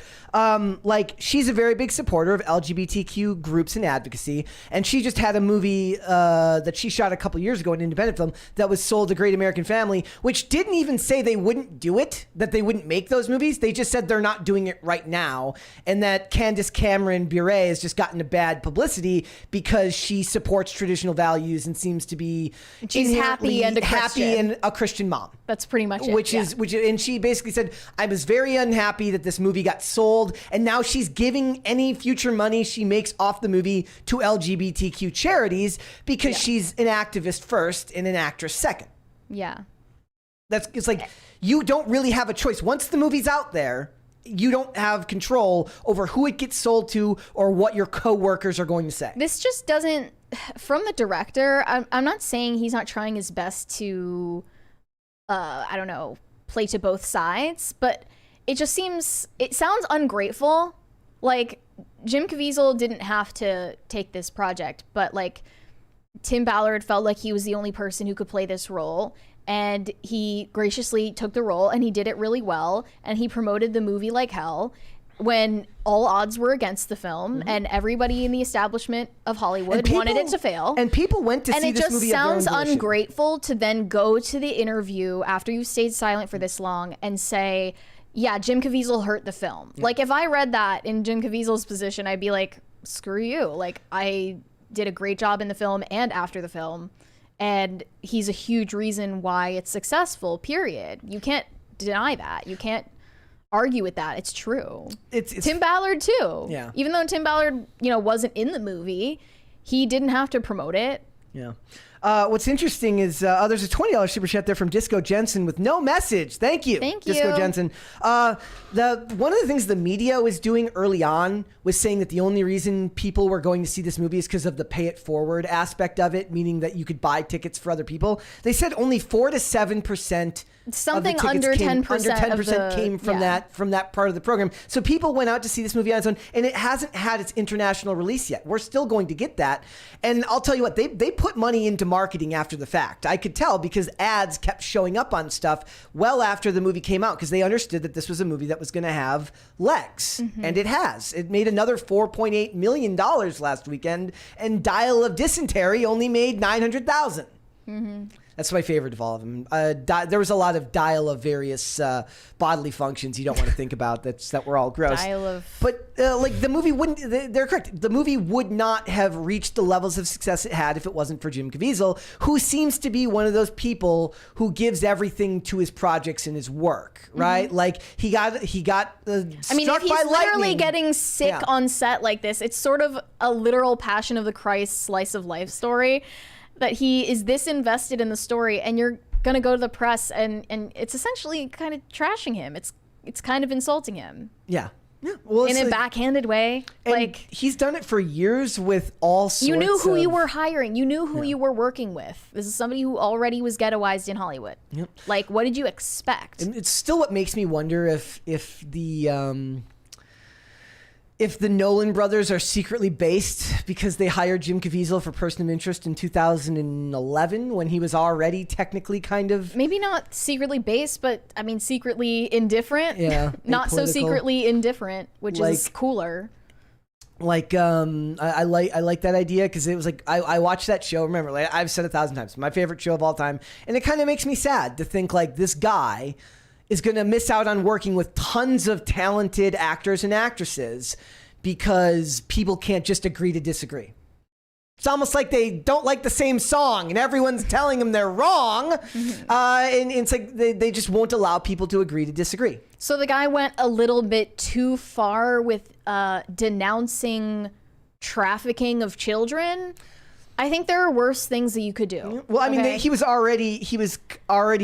Like, she's a very big supporter of LGBTQ groups and advocacy. And she just had a movie that she shot a couple years ago, an independent film, that was sold to Great American Family, which didn't even say they wouldn't do it, that they wouldn't make those movies. They just said they're not doing it right now, and that Candace Cameron Bure has just gotten a bad publicity because she supports traditional values and seems to be she's happy and a Christian mom. That's pretty much it. And she basically said, I was very unhappy that this movie got sold, and now she's giving any future money she makes off the movie to LGBTQ charities because she's an activist first and an actress second. Yeah. It's like, you don't really have a choice. Once the movie's out there, you don't have control over who it gets sold to or what your coworkers are going to say. This just doesn't, from the director, I'm not saying he's not trying his best to, I don't know, play to both sides, but it sounds ungrateful. Like, Jim Caviezel didn't have to take this project, but like, Tim Ballard felt like he was the only person who could play this role, and he graciously took the role and he did it really well, and he promoted the movie like hell when all odds were against the film, and everybody in the establishment of Hollywood wanted it to fail. And people went to see this movie. And it just sounds ungrateful to then go to the interview after you've stayed silent for this long and say, yeah, Jim Caviezel hurt the film. Yeah. Like, if I read that in Jim Caviezel's position, I'd be like, screw you. Like, I did a great job in the film and after the film, and he's a huge reason why it's successful, period. You can't deny that. You can't argue with that. It's true. It's Tim Ballard too. Yeah. Even though Tim Ballard, wasn't in the movie, he didn't have to promote it. Yeah. What's interesting is there's a $20 super chat there from Disco Jensen with no message. Thank you. Disco Jensen. One of the things the media was doing early on was saying that the only reason people were going to see this movie is because of the pay it forward aspect of it, meaning that you could buy tickets for other people. They said only 4 to 7% something under 10% came from that part of the program. So people went out to see this movie on its own, and it hasn't had its international release yet. We're still going to get that. And I'll tell you what, they put money into marketing after the fact. I could tell because ads kept showing up on stuff well after the movie came out, because they understood that this was a movie that was going to have legs. And it has. It made another $4.8 million last weekend, and Dial of Dysentery only made $900,000. That's my favorite of all of them. There was a lot of dial of various bodily functions you don't want to think about that were all gross. But like, the movie wouldn't, they're correct. The movie would not have reached the levels of success it had if it wasn't for Jim Caviezel, who seems to be one of those people who gives everything to his projects and his work, right? Like, he got I mean, if he's literally getting sick on set like this, it's sort of a literal Passion of the Christ slice of life story. That he is this invested in the story, and you're gonna go to the press and it's essentially kind of trashing him. It's kind of insulting him. Yeah. Well, in a backhanded way. Like, he's done it for years with all sorts of... You knew who you were hiring. You knew who you were working with. This is somebody who already was ghettoized in Hollywood. Yep. Like, what did you expect? And it's still what makes me wonder if the Nolan brothers are secretly based because they hired Jim Caviezel for Person of Interest in 2011 when he was already technically kind of... Maybe not secretly based, but I mean secretly indifferent. Yeah. Not so secretly indifferent, which is cooler. Like, I like that idea because it was like, I watched that show. Remember, like, I've said 1,000 times, my favorite show of all time. And it kind of makes me sad to think like this guy is going to miss out on working with tons of talented actors and actresses because people can't just agree to disagree. It's almost like they don't like the same song and everyone's telling them they're wrong. And it's like they just won't allow people to agree to disagree. So the guy went a little bit too far with denouncing trafficking of children. I think there are worse things that you could do. Well, I mean, he was already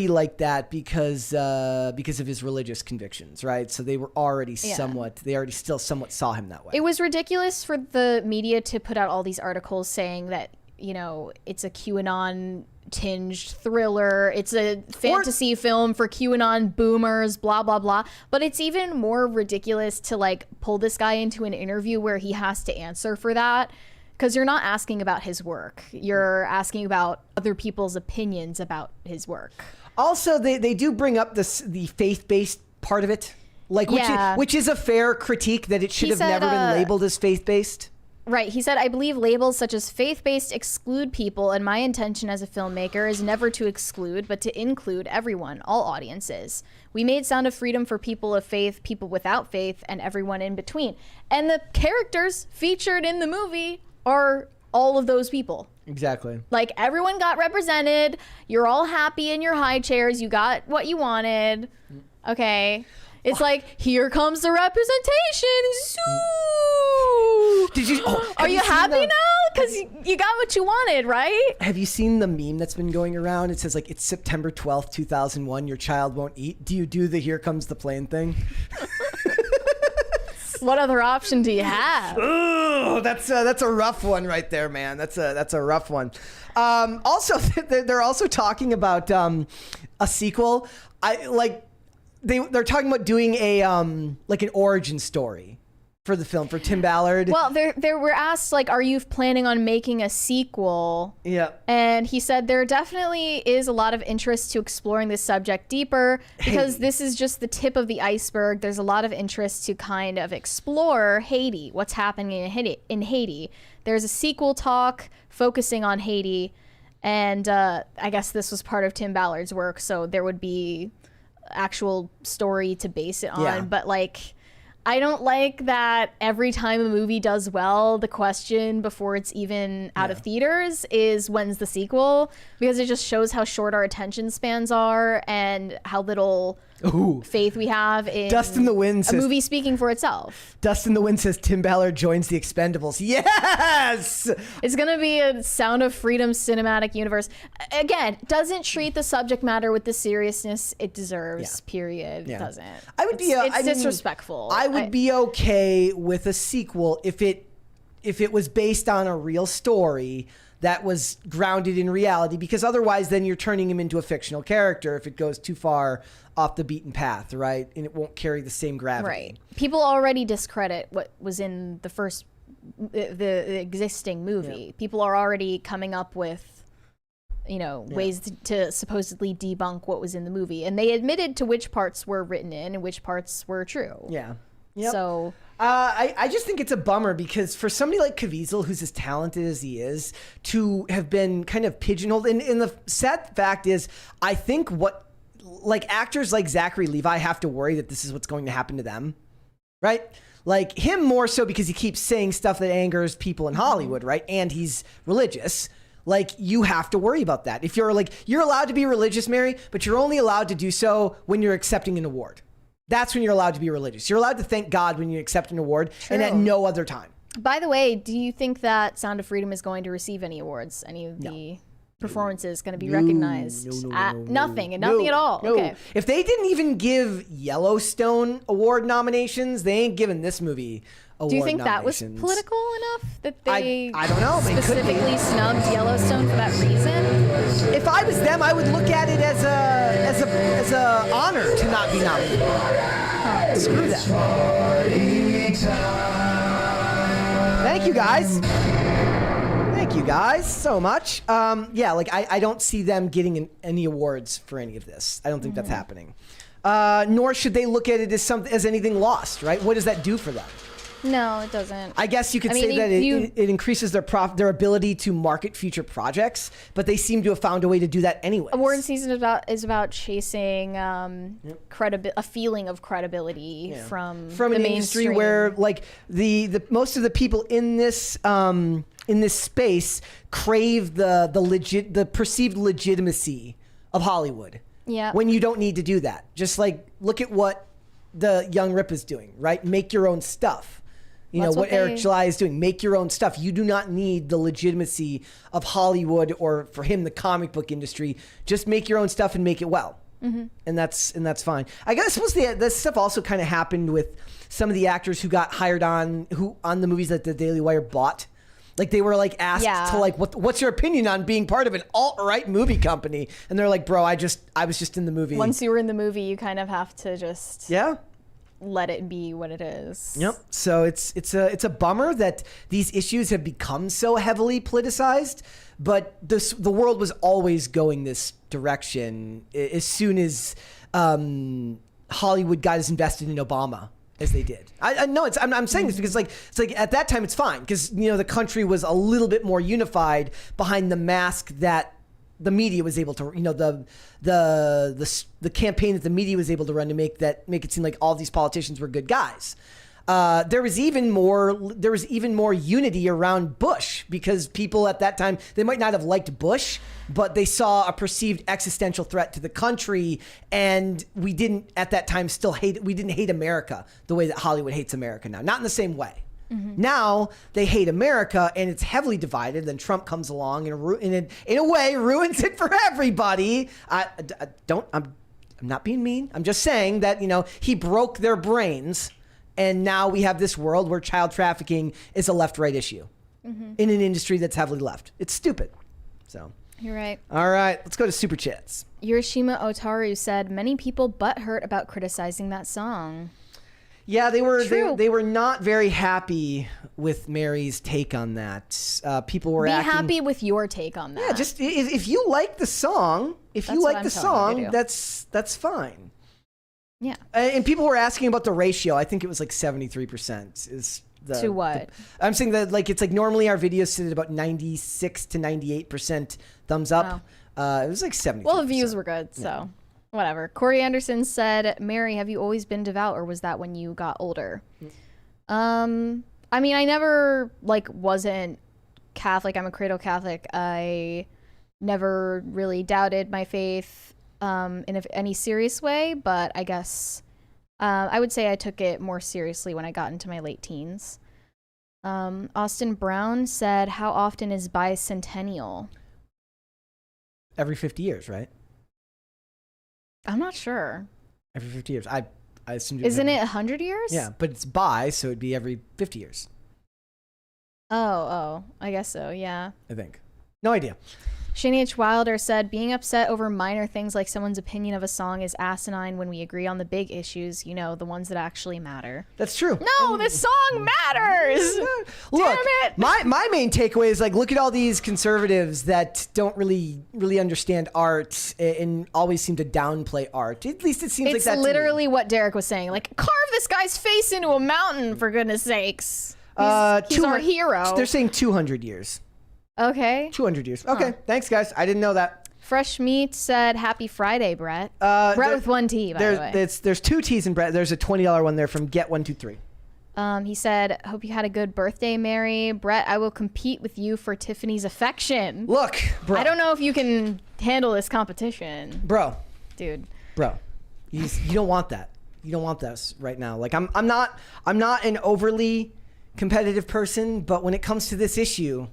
like that because of his religious convictions, right? So they were already still somewhat saw him that way. It was ridiculous for the media to put out all these articles saying that, you know, it's a QAnon tinged thriller, it's a fantasy film for QAnon boomers, blah blah blah. But it's even more ridiculous to like pull this guy into an interview where he has to answer for that. Because you're not asking about his work. You're asking about other people's opinions about his work. Also, they do bring up the faith-based part of it, like which is a fair critique that it should have never been labeled as faith-based. Right. He said, I believe labels such as faith-based exclude people, and my intention as a filmmaker is never to exclude, but to include everyone, all audiences. We made Sound of Freedom for people of faith, people without faith, and everyone in between. And the characters featured in the movie are all of those people. Exactly. Like everyone got represented. You're all happy in your high chairs. You got what you wanted. Okay. It's like, here comes the representation. Did you? Are you happy now? Because you got what you wanted, right? Have you seen the meme that's been going around? It says like, it's September 12th, 2001. Your child won't eat. Do you do the here comes the plane thing? What other option do you have? Ooh, that's a rough one right there, man. That's a rough one. Also, they're also talking about a sequel. They're talking about doing an origin story for the film for Tim Ballard. Well, they were asked like, are you planning on making a sequel? Yeah. And he said there definitely is a lot of interest to exploring this subject deeper because this is just the tip of the iceberg. There's a lot of interest to kind of explore Haiti, what's happening in Haiti. There's a sequel talk focusing on Haiti, and I guess this was part of Tim Ballard's work, so there would be actual story to base it on. Yeah. But like, I don't like that every time a movie does well, the question before it's even out of theaters is when's the sequel, because it just shows how short our attention spans are and how little faith we have in Dust in the Wind a movie speaking for itself. Dust in the Wind says Tim Ballard joins the Expendables. Yes! It's going to be a Sound of Freedom cinematic universe. Again, doesn't treat the subject matter with the seriousness it deserves, period. Yeah. Doesn't. It's disrespectful. I would be okay with a sequel if it was based on a real story that was grounded in reality, because otherwise then you're turning him into a fictional character if it goes too far off the beaten path, right? And it won't carry the same gravity. Right. People already discredit what was in the existing movie. Yeah. People are already coming up with, ways to supposedly debunk what was in the movie. And they admitted to which parts were written in and which parts were true. Yeah. Yep. So I just think it's a bummer because for somebody like Caviezel, who's as talented as he is, to have been kind of pigeonholed. And the sad fact is, I think actors like Zachary Levi have to worry that this is what's going to happen to them, right? Like him more so because he keeps saying stuff that angers people in Hollywood, right? And he's religious. Like, you have to worry about that. If you're allowed to be religious, Mary, but you're only allowed to do so when you're accepting an award. That's when you're allowed to be religious. You're allowed to thank God when you accept an award, and at no other time. by the way, do you think that Sound of Freedom is going to receive any awards? Any of the performances going to be recognized? Nothing at all. No. Okay. If they didn't even give Yellowstone award nominations, they ain't giving this movie award nominations. Do you think that was political enough that they I don't know. specifically snubbed Yellowstone for that reason? If I was them, I would look at it as a honor to not be nominated. Screw that. Thank you guys so much. I don't see them getting any awards for any of this. I don't think that's happening. Nor should they look at it as anything lost, right? What does that do for them? No, it doesn't. I guess you could say that it increases their ability to market future projects, but they seem to have found a way to do that anyway. Award season is about chasing a feeling of credibility from an industry where like the most of the people in this in this space crave the perceived legitimacy of Hollywood. Yeah. When you don't need to do that. Just like look at what the young Rip is doing, right? Make your own stuff. You know what Eric July is doing. Make your own stuff. You do not need the legitimacy of Hollywood or for him the comic book industry. Just make your own stuff and make it well. And that's fine. I suppose this stuff also kind of happened with some of the actors who got hired on the movies that the Daily Wire bought. Like they were like asked to like what's your opinion on being part of an alt-right movie company? And they're like, bro, I was just in the movie. Once you were in the movie, you kind of have to just let it be what it is. Yep. So it's a bummer that these issues have become so heavily politicized, but the world was always going this direction as soon as Hollywood got as invested in Obama as they did. I know I'm saying this because it's like at that time it's fine because the country was a little bit more unified behind the mask that the media was able to, the campaign that the media was able to run to make it seem like all these politicians were good guys. There was even more unity around Bush because people at that time, they might not have liked Bush, but they saw a perceived existential threat to the country. And we didn't at that time we didn't hate America the way that Hollywood hates America now. Not in the same way. Now they hate America and it's heavily divided. Then Trump comes along and in a way ruins it for everybody. I'm not being mean. I'm just saying that, he broke their brains. And now we have this world where child trafficking is a left-right issue in an industry that's heavily left. It's stupid. So you're right. All right, let's go to Super Chats. Hiroshima Otaru said, many people butthurt about criticizing that song. Yeah, they were not very happy with Mary's take on that. People were happy with your take on that. Yeah, just if you like the song, that's fine. Yeah. And people were asking about the ratio. I think it was like 73% is to what? I'm saying that it's like normally our videos sit at about 96 to 98% thumbs up. It was like 70. Well, the views were good, so whatever. Corey Anderson said, Mary, have you always been devout or was that when you got older? I mean, I never wasn't Catholic. I'm a cradle Catholic. I never really doubted my faith in any serious way, but I guess I would say I took it more seriously when I got into my late teens. Austin Brown said, how often is bicentennial? Every 50 years, right? I'm not sure. Every 50 years. I assume. Isn't it 100 years? Yeah, but it's bi, so it'd be every 50 years. Oh, I guess so, yeah. I think. No idea. Shani H. Wilder said, being upset over minor things like someone's opinion of a song is asinine when we agree on the big issues, the ones that actually matter. That's true. No, this song matters! Look, damn it! My main takeaway is look at all these conservatives that don't really understand art and always seem to downplay art. At least it seems like that's literally what Derek was saying. Carve this guy's face into a mountain, for goodness sakes. He's our hero. They're saying 200 years. Okay. 200 years. Okay, Thanks, guys. I didn't know that. Fresh Meat said, happy Friday, Brett. Brett with one T, by the way. There's two T's in Brett. There's a $20 one there from Get123. He said, hope you had a good birthday, Mary. Brett, I will compete with you for Tiffany's affection. Look, bro. I don't know if you can handle this competition. Bro. Dude. Bro. You don't want that. You don't want this right now. I'm not an overly competitive person, but when it comes to this issue,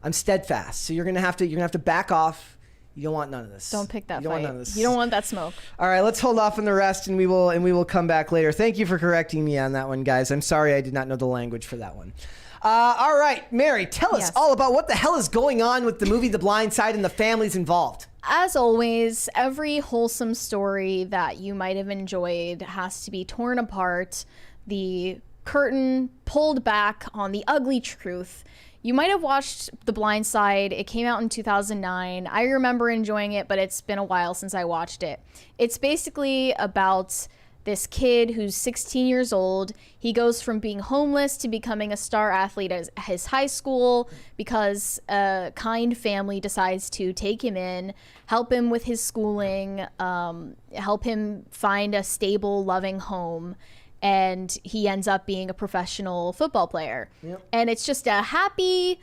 I'm steadfast. So you're gonna have to back off. You don't want none of this. Don't pick that fight. You don't want none of this. You don't want that smoke. All right, let's hold off on the rest, and we will come back later. Thank you for correcting me on that one, guys. I'm sorry I did not know the language for that one. All right, Mary, tell us all about what the hell is going on with the movie The Blind Side and the families involved. As always, every wholesome story that you might have enjoyed has to be torn apart, the curtain pulled back on the ugly truth. You might have watched The Blind Side. It came out in 2009. I remember enjoying it, but it's been a while since I watched it. It's basically about this kid who's 16 years old. He goes from being homeless to becoming a star athlete at his high school because a kind family decides to take him in, help him with his schooling, help him find a stable, loving home. And he ends up being a professional football player. Yep. And it's just a happy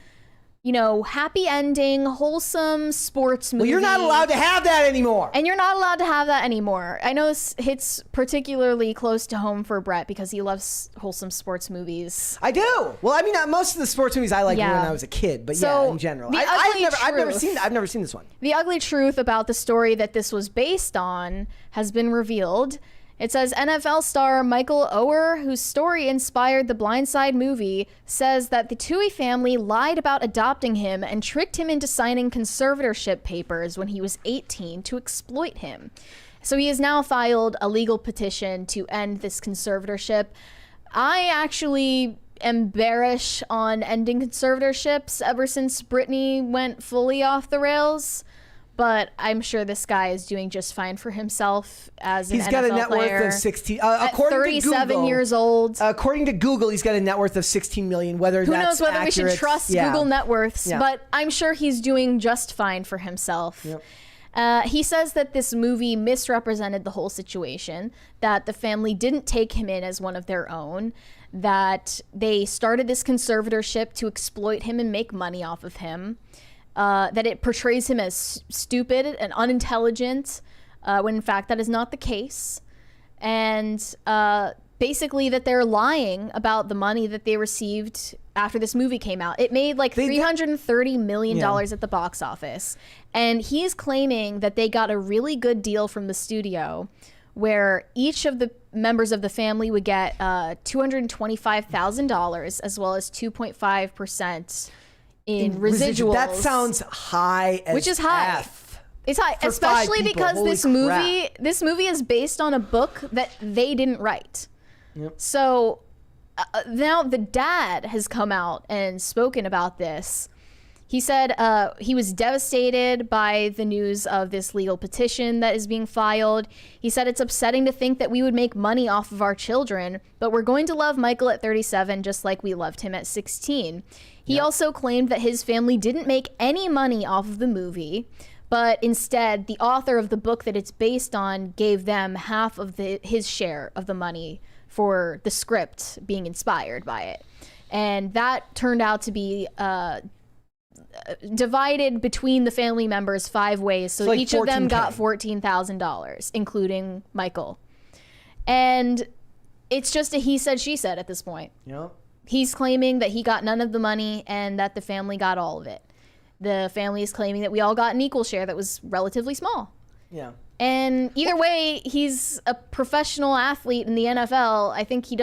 happy ending, wholesome sports movie. Well, you're not allowed to have that anymore. And you're not allowed to have that anymore. I know this hits particularly close to home for Brett because he loves wholesome sports movies. I do. Well, I mean, most of the sports movies I liked when I was a kid, but so in general. I've never seen this one. The ugly truth about the story that this was based on has been revealed. It says NFL star Michael Oher, whose story inspired the Blind Side movie, says that the Toohey family lied about adopting him and tricked him into signing conservatorship papers when he was 18 to exploit him. So he has now filed a legal petition to end this conservatorship. I actually am bearish on ending conservatorships ever since Britney went fully off the rails. But I'm sure this guy is doing just fine for himself as an NFL player. He's got a net worth of 16. At 37 years old. According to Google, he's got a net worth of 16 million. Who knows whether we should trust Google net worths? Yeah. But I'm sure he's doing just fine for himself. Yep. He says that this movie misrepresented the whole situation, that the family didn't take him in as one of their own, that they started this conservatorship to exploit him and make money off of him. That it portrays him as stupid and unintelligent, when in fact that is not the case. And basically that they're lying about the money that they received after this movie came out. It made like $330 million at the box office. And he's claiming that they got a really good deal from the studio where each of the members of the family would get $225,000 as well as 2.5% in residuals. That sounds high as which is high. F. It's high, especially because this movie is based on a book that they didn't write. Yep. So now the dad has come out and spoken about this. He said he was devastated by the news of this legal petition that is being filed. He said it's upsetting to think that we would make money off of our children, but we're going to love Michael at 37 just like we loved him at 16. He also claimed that his family didn't make any money off of the movie, but instead the author of the book that it's based on gave them half of his share of the money for the script being inspired by it. And that turned out to be divided between the family members 5 ways. So like each of them got $14,000, including Michael. And it's just a he said, she said at this point. Yep. He's claiming that he got none of the money and that the family got all of it. The family is claiming that we all got an equal share that was relatively small. Yeah. And either way, he's a professional athlete in the NFL. I think he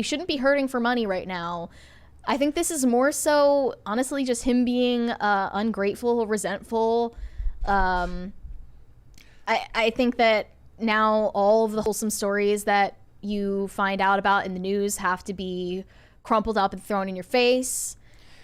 shouldn't be hurting for money right now. I think this is more so, honestly, just him being ungrateful, resentful. I think that now all of the wholesome stories that you find out about in the news have to be crumpled up and thrown in your face.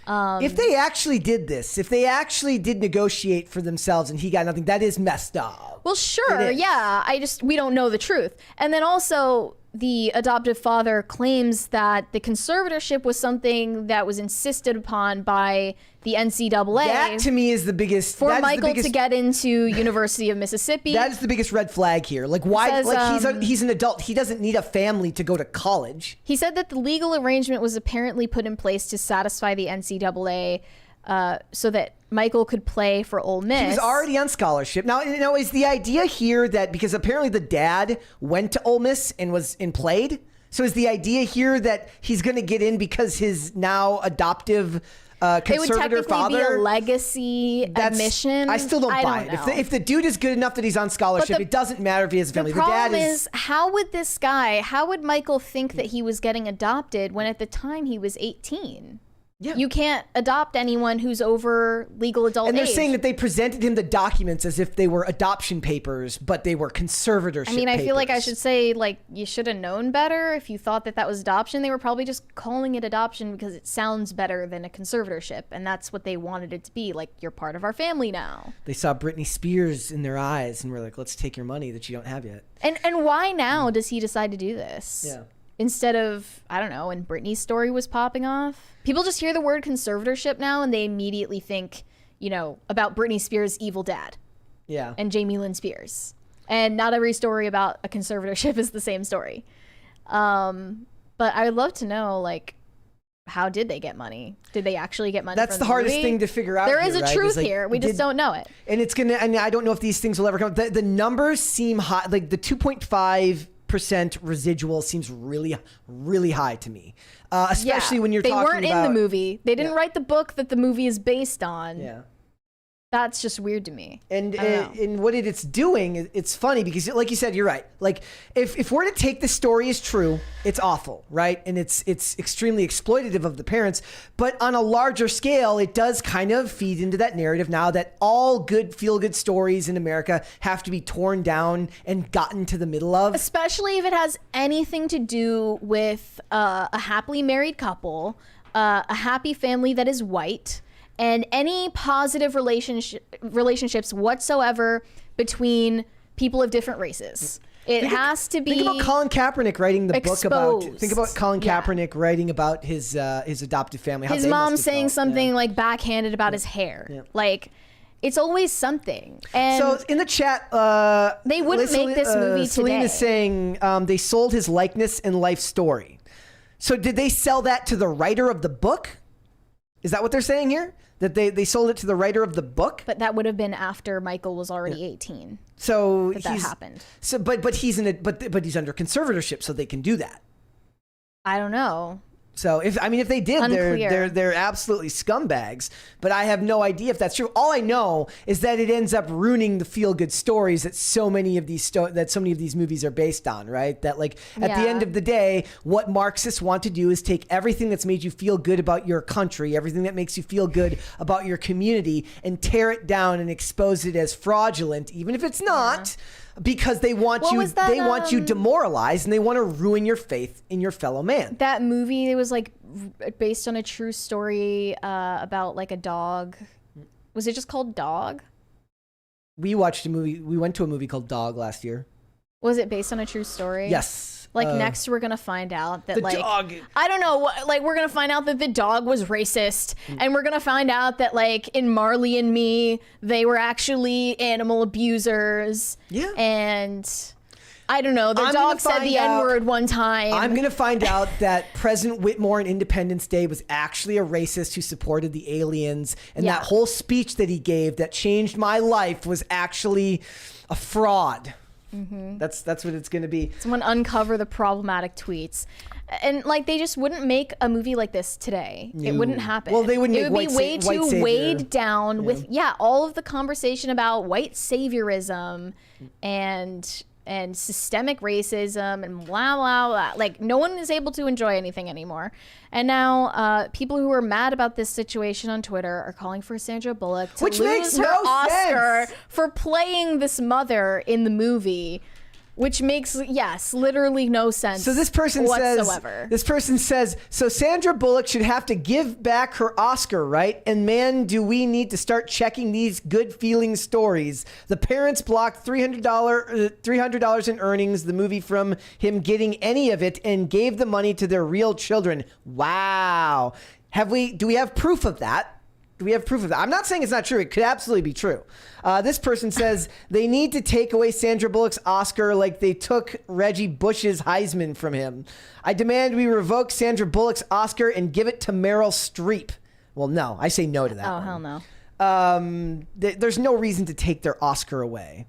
If they actually did this, if they actually did negotiate for themselves and he got nothing, that is messed up. Well, sure, yeah. We don't know the truth. And then also, the adoptive father claims that the conservatorship was something that was insisted upon by the NCAA. That to me is the biggest for Michael to get into University of Mississippi. That is the biggest red flag here. Like why? Says, he's an adult. He doesn't need a family to go to college. He said that the legal arrangement was apparently put in place to satisfy the NCAA, so that Michael could play for Ole Miss. He was already on scholarship. Now, is the idea here that because apparently the dad went to Ole Miss and played? So is the idea here that he's going to get in because his now adoptive conservator it would technically father? Be a legacy admission. I still don't buy it. If the dude is good enough that he's on scholarship, it doesn't matter if he has a family. The problem is, how would Michael think that he was getting adopted when at the time he was 18? Yeah. You can't adopt anyone who's over legal adult age. And they're saying that they presented him the documents as if they were adoption papers, but they were conservatorship papers. I mean, I feel like I should say, like, you should have known better if you thought that was adoption. They were probably just calling it adoption because it sounds better than a conservatorship, and that's what they wanted it to be. Like, you're part of our family now. They saw Britney Spears in their eyes and were like, let's take your money that you don't have yet. And why now does he decide to do this? Yeah. Instead of, I don't know, when Britney's story was popping off. People just hear the word conservatorship now and they immediately think, about Britney Spears' evil dad. Yeah. And Jamie Lynn Spears. And not every story about a conservatorship is the same story. But I would love to know, like, how did they get money? Did they actually get money? That's from the hardest movie? thing to figure out. There is here, a right? truth Like, here. We just don't know it. And it's gonna. And I don't know if these things will ever come. The numbers seem high. Like the 2.5% residual seems really, really high to me. Especially when you're they talking weren't about in the movie. They didn't write the book that the movie is based on. Yeah. That's just weird to me. And what it's doing, it's funny because, like you said, you're right. Like if we're to take the story as true, it's awful, right? And it's extremely exploitative of the parents. But on a larger scale, it does kind of feed into that narrative now that all good feel-good stories in America have to be torn down and gotten to the middle of. Especially if it has anything to do with a happily married couple, a happy family that is white, and any positive relationships whatsoever between people of different races. It has to be. Think about Colin Kaepernick writing the book about. exposed. Think about Colin Kaepernick writing about his adoptive family. How his they mom must have saying felt. something like backhanded about his hair. Like, it's always something. And so in the chat, they wouldn't make this movie Celine today. is saying they sold his likeness and life story. So did they sell that to the writer of the book? Is that what they're saying here? That they sold it to the writer of the book? But that would have been after Michael was already 18. So that happened. So but he's but he's under conservatorship, so they can do that. I don't know. So if they did, Unclear. they're absolutely scumbags. But I have no idea if that's true. All I know is that it ends up ruining the feel good stories that so many of these movies are based on. Right? That like at the end of the day, what Marxists want to do is take everything that's made you feel good about your country, everything that makes you feel good about your community, and tear it down and expose it as fraudulent, even if it's not. Because they want want you demoralized and they want to ruin your faith in your fellow man. That movie, it was like based on a true story about like a dog. Was it just called Dog? We watched a movie. We went to a movie called Dog last year. Was it based on a true story? Yes. Like next we're going to find out that the like dog. I don't know, like we're going to find out that the dog was racist and we're going to find out that like in Marley and Me they were actually animal abusers. Yeah. And I don't know, their dog said the N-word one time. I'm going to find out that President Whitmore on Independence Day was actually a racist who supported the aliens, and that whole speech that he gave that changed my life was actually a fraud. Mm-hmm. That's what it's going to be. Someone uncover the problematic tweets. And like they just wouldn't make a movie like this today. No. It wouldn't happen. Well, they wouldn't. It would be way too weighed down with all of the conversation about white saviorism and systemic racism and blah blah blah. Like no one is able to enjoy anything anymore. And now people who are mad about this situation on Twitter are calling for Sandra Bullock to lose her Oscar for playing this mother in the movie. Which makes, literally no sense. So this person says, so Sandra Bullock should have to give back her Oscar, right? And man, do we need to start checking these good feeling stories. The parents blocked $300 in earnings, the movie from him getting any of it, and gave the money to their real children. Wow. Do we have proof of that? Do we have proof of that? I'm not saying it's not true. It could absolutely be true. This person says they need to take away Sandra Bullock's Oscar like they took Reggie Bush's Heisman from him. I demand we revoke Sandra Bullock's Oscar and give it to Meryl Streep. Well, no. I say no to that. Oh, hell no. There's no reason to take their Oscar away.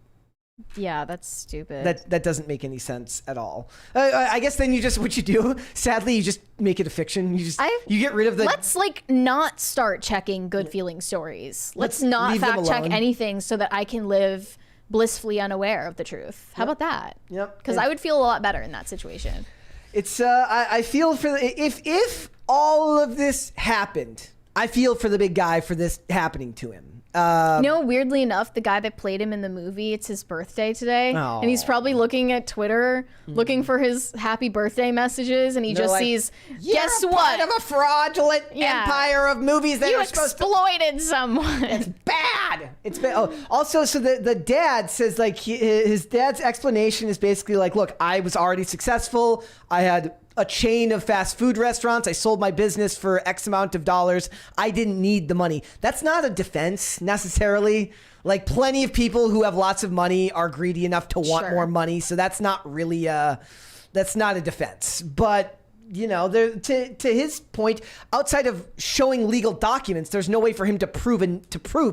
Yeah, that's stupid. That doesn't make any sense at all. I guess then what you do, sadly, you just make it a fiction. You get rid of the... Let's not start checking good feeling stories. Let's not fact check anything so that I can live blissfully unaware of the truth. How about that? Yep. Because I would feel a lot better in that situation. It's I feel for if all of this happened, I feel for the big guy for this happening to him. Weirdly enough, the guy that played him in the movie, it's his birthday today. Oh. And he's probably looking at Twitter, looking for his happy birthday messages, and he just sees, guess what? Part of a fraudulent empire of movies that you are supposed to... exploited someone. It's bad. It's bad. Oh, also, so the dad says, like, his dad's explanation is basically like, look, I was already successful. I had a chain of fast food restaurants. I sold my business for X amount of dollars. I didn't need the money. That's not a defense necessarily. Like plenty of people who have lots of money are greedy enough to want more money. So that's not really that's not a defense. But to his point, outside of showing legal documents, there's no way for him to prove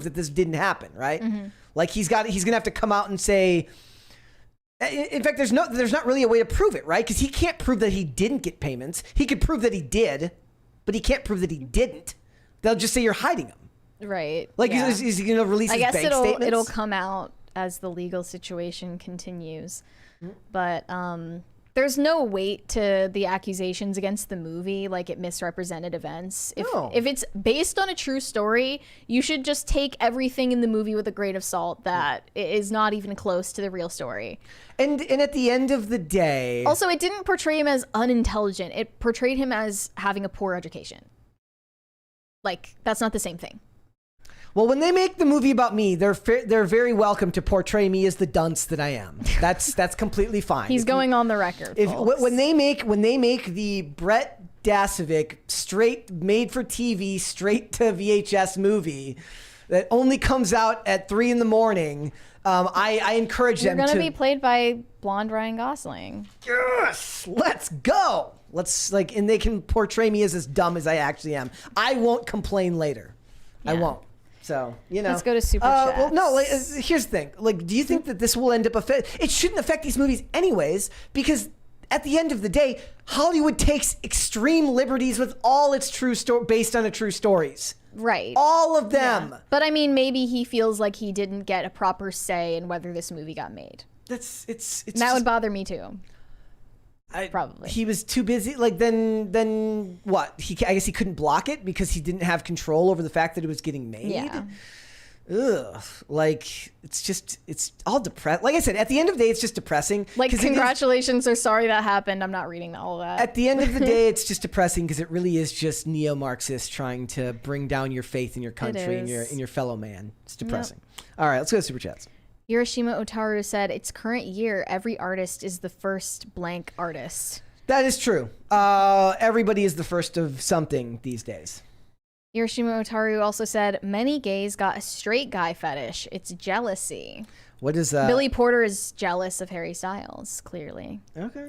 that this didn't happen, right? Mm-hmm. Like he's gonna have to come out and say. In fact, there's not really a way to prove it, right? Because he can't prove that he didn't get payments. He could prove that he did, but he can't prove that he didn't. They'll just say you're hiding him, right? Like is he going to release his bank statements? It'll come out as the legal situation continues, but there's no weight to the accusations against the movie, like it misrepresented events. If it's based on a true story, you should just take everything in the movie with a grain of salt that is not even close to the real story. And at the end of the day... Also, it didn't portray him as unintelligent. It portrayed him as having a poor education. Like, that's not the same thing. Well, when they make the movie about me, they're very welcome to portray me as the dunce that I am. That's completely fine. He's going on the record. When they make the Brett Dasovic straight made for TV, straight to VHS movie that only comes out at 3 a.m, I encourage them to. You're going to be played by blonde Ryan Gosling. Yes, let's go. And they can portray me as dumb as I actually am. I won't complain later. Yeah. I won't. So, let's go to Superchats. Well, no, here's the thing. Like, do you think that this will end up it shouldn't affect these movies anyways, because at the end of the day, Hollywood takes extreme liberties with all its based on true stories. Right. All of them. Yeah. But I mean, maybe he feels like he didn't get a proper say in whether this movie got made. That would bother me too. Probably. He was too busy. Like then what? I guess he couldn't block it because he didn't have control over the fact that it was getting made. Yeah. Ugh. Like it's all depressed. Like I said, at the end of the day, it's just depressing. Like congratulations or sorry that happened. I'm not reading all that. At the end of the day, it's just depressing because it really is just neo-Marxists trying to bring down your faith in your country and your fellow man. It's depressing. Yep. All right, let's go to Super Chats. Hiroshima Otaru said, "Its current year, every artist is the first blank artist." That is true. Everybody is the first of something these days. Hiroshima Otaru also said, "Many gays got a straight guy fetish. It's jealousy." What is that? Billy Porter is jealous of Harry Styles, clearly. Okay.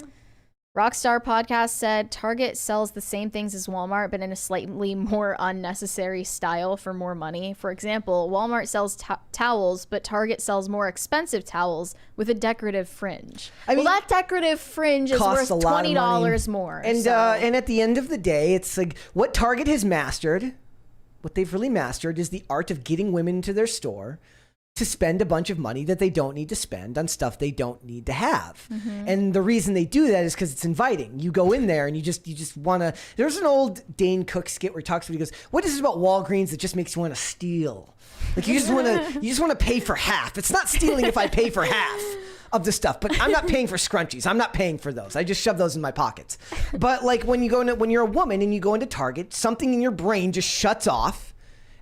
Rockstar Podcast said, "Target sells the same things as Walmart, but in a slightly more unnecessary style for more money. For example, Walmart sells towels, but Target sells more expensive towels with a decorative fringe." That decorative fringe is worth $20 more. And at the end of the day, it's like what Target has mastered, what they've really mastered is the art of getting women into their store to spend a bunch of money that they don't need to spend on stuff they don't need to have. Mm-hmm. And the reason they do that is because it's inviting. You go in there and you just want to... There's an old Dane Cook skit where he talks about, he goes, "What is it about Walgreens that just makes you want to steal?" Like you just want to pay for half. It's not stealing if I pay for half of the stuff, but I'm not paying for scrunchies. I'm not paying for those. I just shove those in my pockets. But like when you're a woman and you go into Target, something in your brain just shuts off.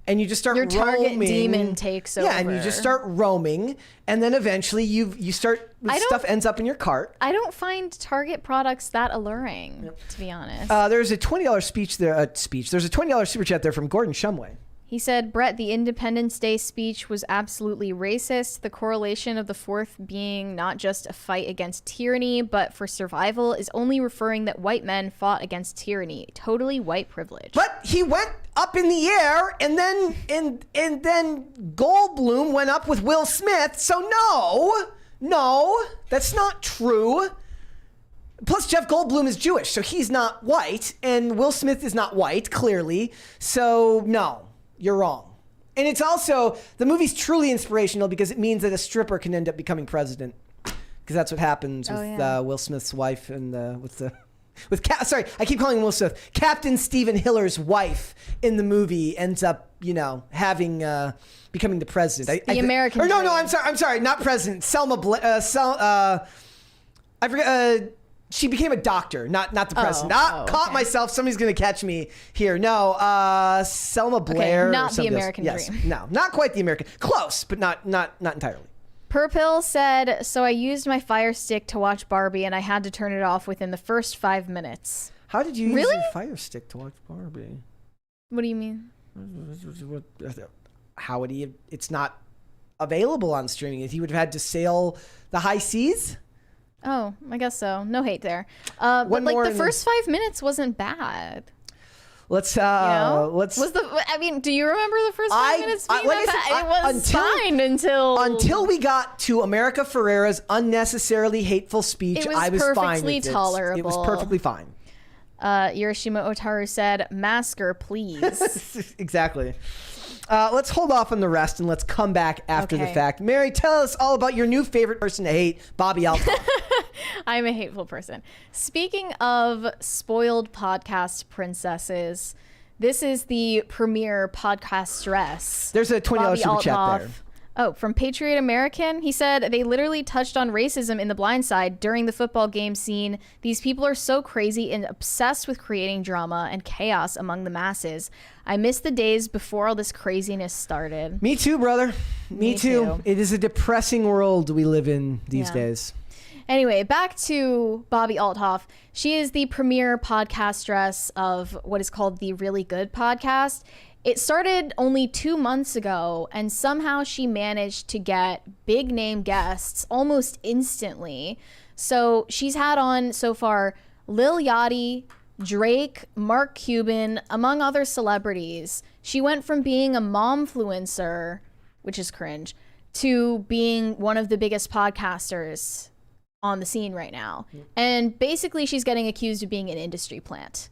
And you just start roaming. Your Target demon takes over. Yeah, and you just start roaming, and then eventually you start. Stuff ends up in your cart. I don't find Target products that alluring, to be honest. There's a $20 speech there. There's a $20 super chat there from Gordon Shumway. He said, "Brett, the Independence Day speech was absolutely racist. The correlation of the 4th being not just a fight against tyranny, but for survival is only referring that white men fought against tyranny. Totally white privilege." But he went up in the air, and then Goldblum went up with Will Smith. So no, that's not true. Plus, Jeff Goldblum is Jewish, so he's not white, and Will Smith is not white, clearly. So no. You're wrong. And it's also, the movie's truly inspirational because it means that a stripper can end up becoming president. Because that's what happens with Will Smith's wife and sorry, I keep calling him Will Smith. Captain Stephen Hiller's wife in the movie ends up, having, becoming the president. American dream. No, I'm sorry, not president. I forget, she became a doctor, not the president. Caught myself. Somebody's going to catch me here. No, Selma Blair. Okay, not the American dream. No, not quite the American. Close, but not entirely. Purpill said, "So I used my Fire Stick to watch Barbie, and I had to turn it off within the first 5 minutes." How did you use your Fire Stick to watch Barbie? What do you mean? How would he? It's not available on streaming. He would have had to sail the high seas. Oh, I guess so. No hate there. But like the first 5 minutes wasn't bad. Let's I mean, do you remember the first 5 minutes being that bad? It was fine until we got to America Ferrera's unnecessarily hateful speech. I was fine with it. Tolerable. It was perfectly fine. Hiroshima Otaru said, "Masker, please." Exactly. Let's hold off on the rest and let's come back after the fact. Mary, tell us all about your new favorite person to hate, Bobby Althoff. I'm a hateful person. Speaking of spoiled podcast princesses, this is the premier podcastress. There's a $20 super chat there. Oh, from Patriot American. He said they literally touched on racism in The Blind Side during the football game scene. These people are so crazy and obsessed with creating drama and chaos among the masses. I miss the days before all this craziness started. Me too, brother. Me too. It is a depressing world we live in these days. Anyway, back to Bobby Althoff. She is the premier podcastress of what is called the Really Good Podcast. It started only 2 months ago, and somehow she managed to get big name guests almost instantly. So she's had on so far Lil Yachty, Drake, Mark Cuban, among other celebrities. She went from being a momfluencer, which is cringe, to being one of the biggest podcasters on the scene right now. And basically she's getting accused of being an industry plant.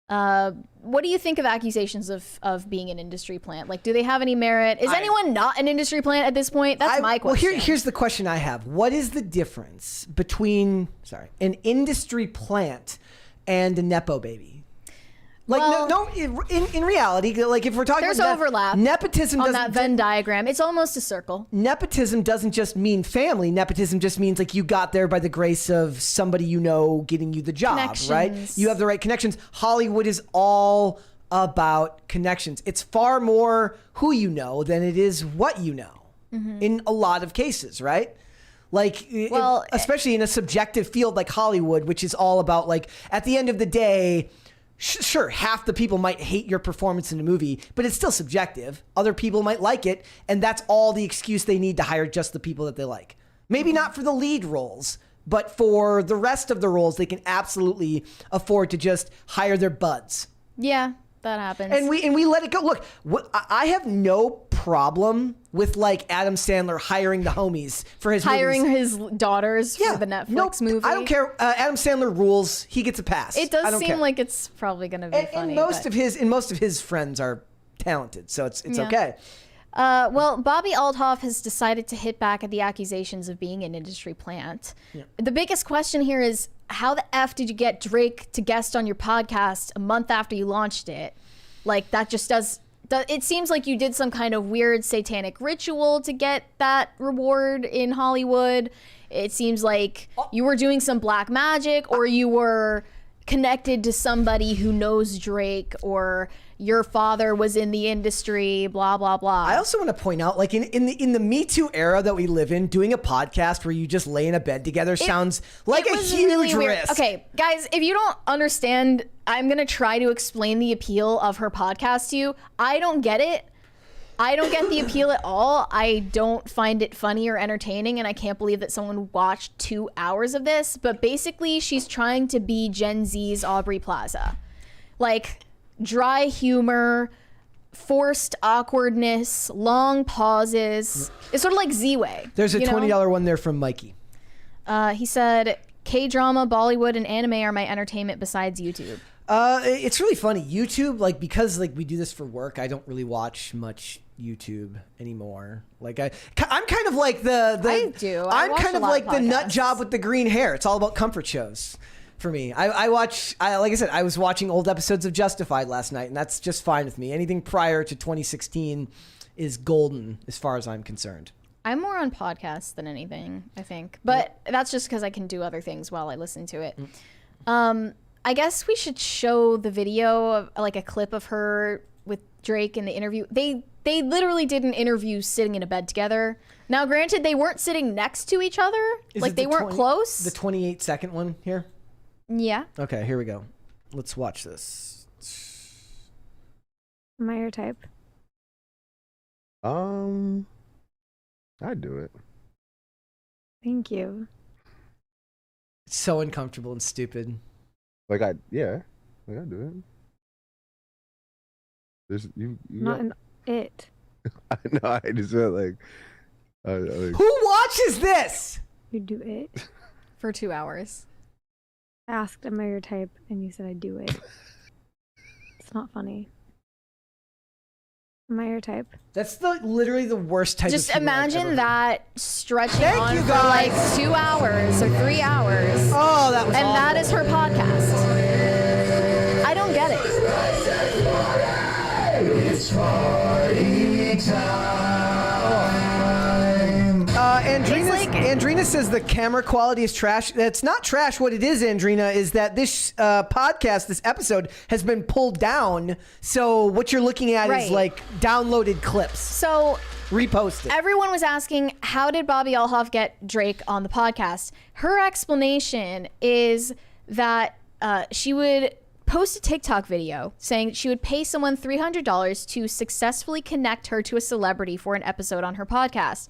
What do you think of accusations of being an industry plant? Like, do they have any merit? Is anyone not an industry plant at this point? That's my question. Well, here's the question I have. What is the difference between, an industry plant and a Nepo baby? Like, well, in reality, like if we're talking there's about overlap nepotism on that Venn diagram. It's almost a circle. Nepotism doesn't just mean family. Nepotism just means like you got there by the grace of somebody you know getting you the job, right? You have the right connections. Hollywood is all about connections. It's far more who you know than it is what you know in a lot of cases, right? Like, especially in a subjective field like Hollywood, which is all about like, at the end of the day, sure, half the people might hate your performance in a movie, but it's still subjective. Other people might like it, and that's all the excuse they need to hire just the people that they like. Maybe not for the lead roles, but for the rest of the roles, they can absolutely afford to just hire their buds. Yeah, that happens. And we let it go. Look, I have no problem with like Adam Sandler hiring the homies for his hiring movies. his daughters for the Netflix movie. I don't care. Adam Sandler rules. He gets a pass. It does seem like it's probably going to be funny. And most of his friends are talented, so it's okay. Well, Bobby Althoff has decided to hit back at the accusations of being an industry plant. Yeah. The biggest question here is, how the F did you get Drake to guest on your podcast a month after you launched it? Like, that just does... It seems like you did some kind of weird satanic ritual to get that reward in Hollywood. It seems like you were doing some black magic, or you were connected to somebody who knows Drake, or your father was in the industry, blah, blah, blah. I also want to point out, like in the Me Too era that we live in, doing a podcast where you just lay in a bed together sounds like a huge risk. Okay, guys, if you don't understand, I'm going to try to explain the appeal of her podcast to you. I don't get it. I don't get the appeal at all. I don't find it funny or entertaining, and I can't believe that someone watched 2 hours of this. But basically, she's trying to be Gen Z's Aubrey Plaza. Like, dry humor, forced awkwardness, long pauses. It's sort of like Z-Way. There's a $20 one there from Mikey. He said, K-drama, Bollywood, and anime are my entertainment besides YouTube. It's really funny. YouTube, like, because like we do this for work, I don't really watch much YouTube anymore. Like I'm kind of like I do. I'm kind of like the nut job with the green hair. It's all about comfort shows for me. I watch, like I said, I was watching old episodes of Justified last night, and that's just fine with me. Anything prior to 2016 is golden as far as I'm concerned. I'm more on podcasts than anything, I think. But that's just because I can do other things while I listen to it. I guess we should show the video of like a clip of her with Drake in the interview. They literally did an interview sitting in a bed together. Now, granted, they weren't sitting next to each other. Like, they weren't close. The 28-second one here? Yeah. Okay, here we go. Let's watch this. Am I your type? I'd do it. Thank you. so uncomfortable and stupid. Like I do it. There's you Not an it. I know. I just felt like. Who watches this? You do it. For 2 hours. I asked, am I your type? And you said I do it. It's not funny. Am I your type? That's literally the worst type Just of humor I've imagine ever that stretching Thank on you, for guys. like 2 hours or 3 hours. Oh, that was And awful. that is her podcast. I don't get it. It's party time. Andrina says the camera quality is trash. That's not trash. What it is, Andrina, is that this podcast, this episode, has been pulled down. So what you're looking at is Right. like downloaded clips. So reposted. everyone was asking, how did Bobby Alhoff get Drake on the podcast? Her explanation is that she would post a TikTok video saying she would pay someone $300 to successfully connect her to a celebrity for an episode on her podcast.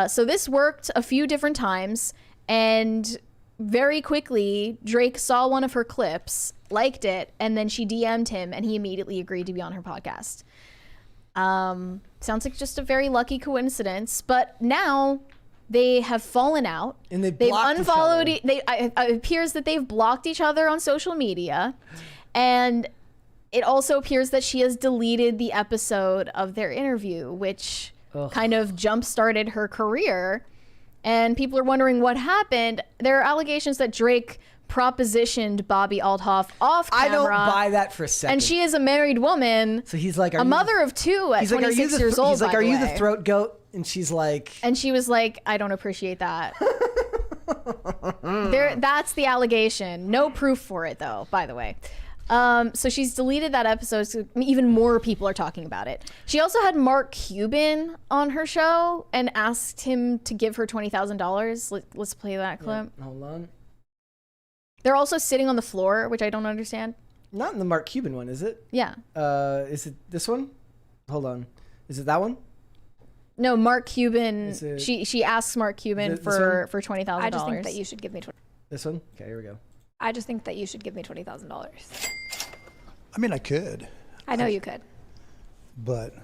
So this worked a few different times, and very quickly Drake saw one of her clips, liked it, and then she DM'd him, and he immediately agreed to be on her podcast. Sounds like just a very lucky coincidence, but now they have fallen out, and they've unfollowed. It appears that they've blocked each other on social media, and it also appears that she has deleted the episode of their interview, which kind of jump-started her career. And people are wondering what happened. There are allegations that Drake propositioned Bobby Alhoff off camera. I don't buy that for a second. And she is a married woman. So he's like, a mother of two at 26 years old. He's like, by are the you way. the throat goat? And she's like, And she was like, I don't appreciate that. That's the allegation. No proof for it, though, by the way. So she's deleted that episode, so even more people are talking about it. She also had Mark Cuban on her show and asked him to give her $20,000. Let's play that clip. Yeah, hold on. They're also sitting on the floor, which I don't understand. Not in the Mark Cuban one, is it? Yeah. Is it this one? Hold on. Is it that one? No, Mark Cuban. She asks Mark Cuban for $20,000. I just think that you should give me This one? Okay, here we go. I just think that you should give me $20,000. I mean, I could. I know you could. But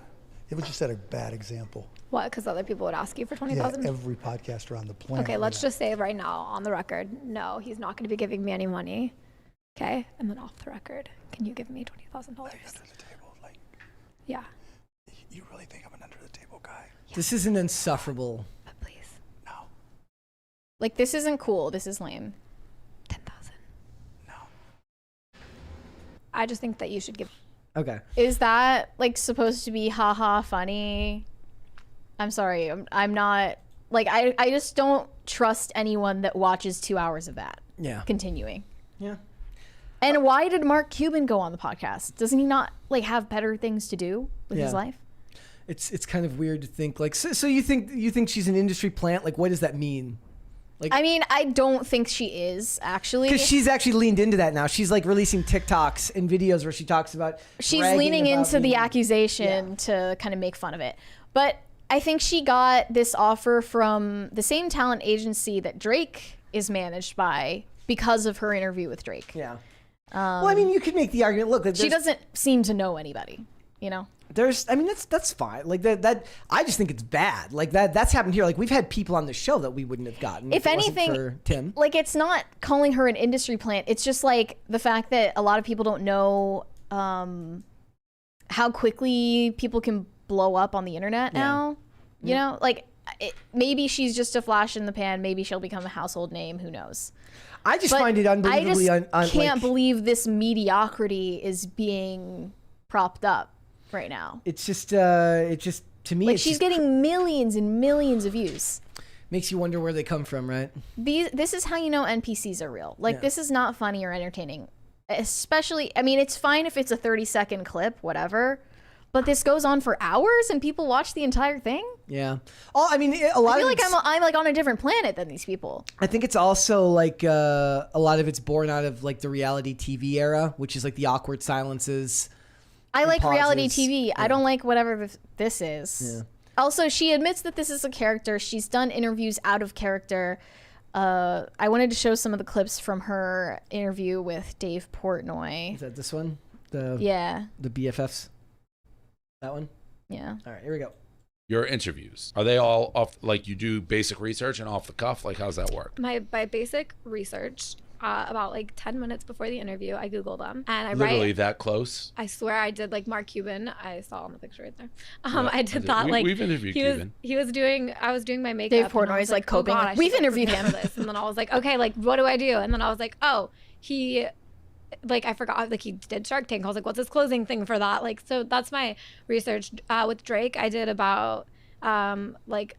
it was just at a bad example. What? Because other people would ask you for $20,000? Yeah, every podcaster on the planet. Okay, let's just say right now on the record, no, he's not going to be giving me any money. Okay? And then off the record, can you give me $20,000? Like under the table, like. Yeah. You really think I'm an under the table guy? Yeah. This is an insufferable. But please. No. Like, this isn't cool. This is lame. 10,000. No. I just think that you should give. Okay. Is that like supposed to be haha funny? I'm sorry. I'm not like I just don't trust anyone that watches 2 hours of that. Yeah. Continuing. Yeah. And why did Mark Cuban go on the podcast? Doesn't he not like have better things to do with his life? It's kind of weird to think like so you think she's an industry plant? Like what does that mean? Like, I mean, I don't think she is actually, because she's actually leaned into that now. She's like releasing TikToks and videos where she talks about. She's bragging leaning about into the being- accusation to kind of make fun of it. But I think she got this offer from the same talent agency that Drake is managed by because of her interview with Drake. Yeah. Well, I mean, you could make the argument. Look, She doesn't seem to know anybody, you know? I mean, that's fine. Like that I just think it's bad. Like that's happened here. Like we've had people on the show that we wouldn't have gotten If it wasn't anything, for Tim. Like it's not calling her an industry plant. It's just like the fact that a lot of people don't know how quickly people can blow up on the internet now. You know, like maybe she's just a flash in the pan. Maybe she'll become a household name. Who knows? I just find it unbelievably. I just can't believe this mediocrity is being propped up right now. It's just to me. Like it's she's just getting millions and millions of views. makes you wonder where they come from, right? This is how you know NPCs are real. Like this is not funny or entertaining. Especially, I mean, it's fine if it's a 30-second clip, whatever. But this goes on for hours and people watch the entire thing? Yeah. Oh, I mean, a lot I feel of like I'm like on a different planet than these people. I think it's also like a lot of it's born out of like the reality TV era, which is like the awkward silences. I like reality pauses. TV. I don't like whatever this is. Yeah. Also, she admits that this is a character. She's done interviews out of character. I wanted to show some of the clips from her interview with Dave Portnoy. Is that this one? Yeah. The BFFs? That one? Yeah. All right, here we go. Your interviews, are they all off, like you do basic research and off the cuff? Like, how's that work? My basic research, about like 10 minutes before the interview, I Google them and I Literally write. that close? I swear I did like Mark Cuban. I saw on the picture right there. Yeah, I did that. Like we've interviewed Cuban. I was doing my makeup. Dave and I Portnoy was is like oh coping. God, I Like, we've should interviewed prepare him. for this. And then I was like, okay, like what do I do? And then I was like, oh, he. Like I forgot, like he did Shark Tank. I was like, what's his closing thing for that? Like, so that's my research. With Drake, I did about like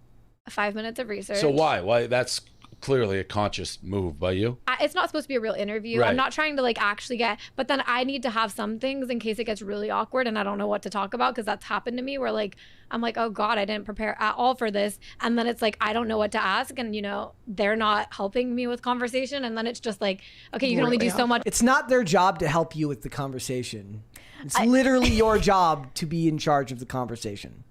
5 minutes of research. So why? That's clearly a conscious move by you. It's not supposed to be a real interview. Right. I'm not trying to like actually get, but then I need to have some things in case it gets really awkward and I don't know what to talk about, because that's happened to me where like I'm like, oh God, I didn't prepare at all for this, and then it's like I don't know what to ask, and you know they're not helping me with conversation, and then it's just like, okay, you can only do so much. It's not their job to help you with the conversation. It's literally your job to be in charge of the conversation.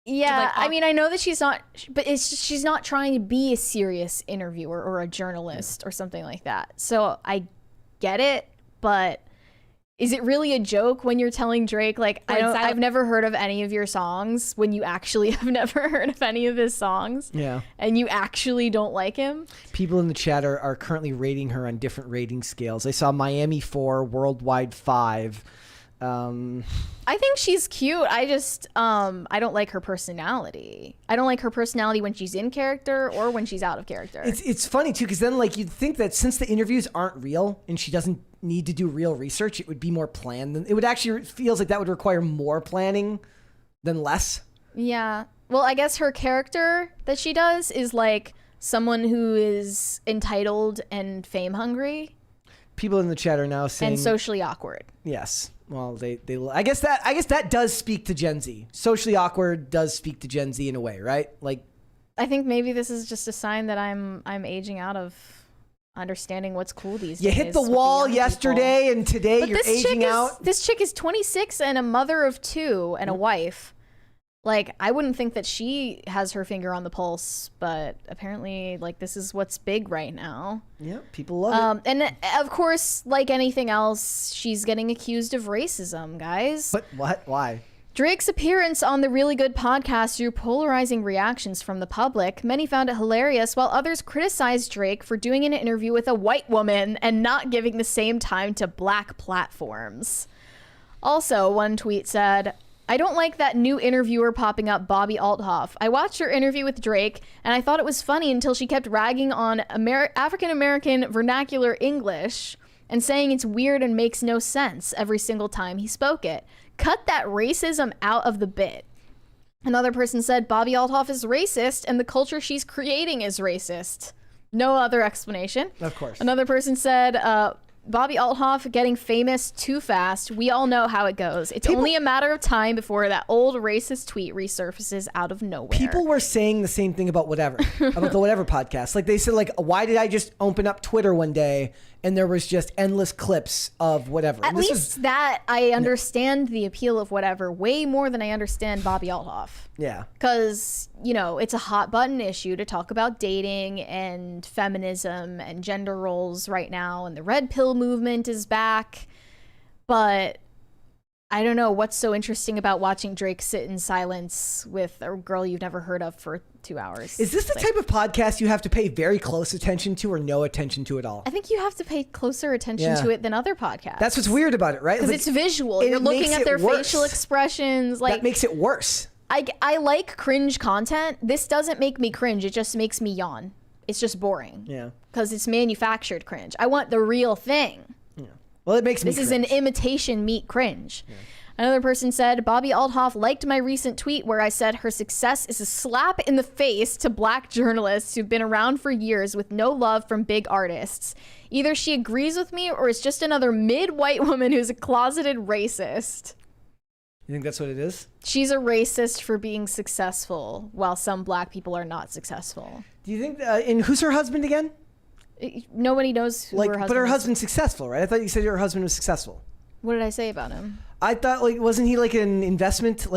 Yeah, like, I mean, I know that she's not, but it's just, she's not trying to be a serious interviewer or a journalist or something like that. So I get it, but is it really a joke when you're telling Drake, like, I've never heard of any of your songs, when you actually have never heard of any of his songs? Yeah. And you actually don't like him? People in the chat are currently rating her on different rating scales. I saw Miami 4, Worldwide 5. I think she's cute. I just I don't like her personality. I don't like her personality when she's in character or when she's out of character. It's funny too, because then like you'd think that since the interviews aren't real and she doesn't need to do real research, it would be more planned. It would actually feels like that would require more planning than less. Yeah. Well, I guess her character that she does is like someone who is entitled and fame hungry. People in the chat are now saying and socially awkward. Yes. Well, they I guess that does speak to Gen Z. Socially awkward does speak to Gen Z in a way, right? Like, I think maybe this is just a sign that I'm aging out of understanding what's cool these days. You hit the wall yesterday and today you're aging out. This chick is 26 and a mother of 2 and a wife. Like, I wouldn't think that she has her finger on the pulse, but apparently, like, this is what's big right now. Yeah, people love it. And of course, like anything else, she's getting accused of racism, guys. But what? Why? Drake's appearance on the Really Good podcast drew polarizing reactions from the public. Many found it hilarious, while others criticized Drake for doing an interview with a white woman and not giving the same time to black platforms. Also, one tweet said, I don't like that new interviewer popping up, Bobby Althoff. I watched her interview with Drake, and I thought it was funny until she kept ragging on African-American vernacular English and saying it's weird and makes no sense every single time he spoke it. Cut that racism out of the bit. Another person said Bobby Althoff is racist, and the culture she's creating is racist. No other explanation. Of course. Another person said, Bobby Althoff getting famous too fast. We all know how it goes. It's only a matter of time before that old racist tweet resurfaces out of nowhere. People were saying the same thing about Whatever, about the Whatever podcast. Like they said, like, why did I just open up Twitter one day and there was just endless clips of Whatever? At least that I understand the appeal of Whatever way more than I understand Bobby Althoff. Yeah. Because, you know, it's a hot button issue to talk about dating and feminism and gender roles right now. And the red pill movement is back. But I don't know what's so interesting about watching Drake sit in silence with a girl you've never heard of for 2 hours. Is this the type of podcast you have to pay very close attention to or no attention to at all? I think you have to pay closer attention to it than other podcasts. That's what's weird about it, right? Because it's visual. You're looking at their facial expressions. Like, that makes it worse. I like cringe content. This doesn't make me cringe. It just makes me yawn. It's just boring. Yeah. Because it's manufactured cringe. I want the real thing. Yeah. Well, it makes me This is an imitation meat cringe. Yeah. Another person said, Bobby Althoff liked my recent tweet where I said her success is a slap in the face to black journalists who've been around for years with no love from big artists. Either she agrees with me or it's just another mid-white woman who's a closeted racist. You think that's what it is? She's a racist for being successful while some black people are not successful. Do you think, and who's her husband again? Nobody knows who her husband is. But her husband's successful, right? I thought you said her husband was successful. What did I say about him? I thought, like, wasn't he like an investment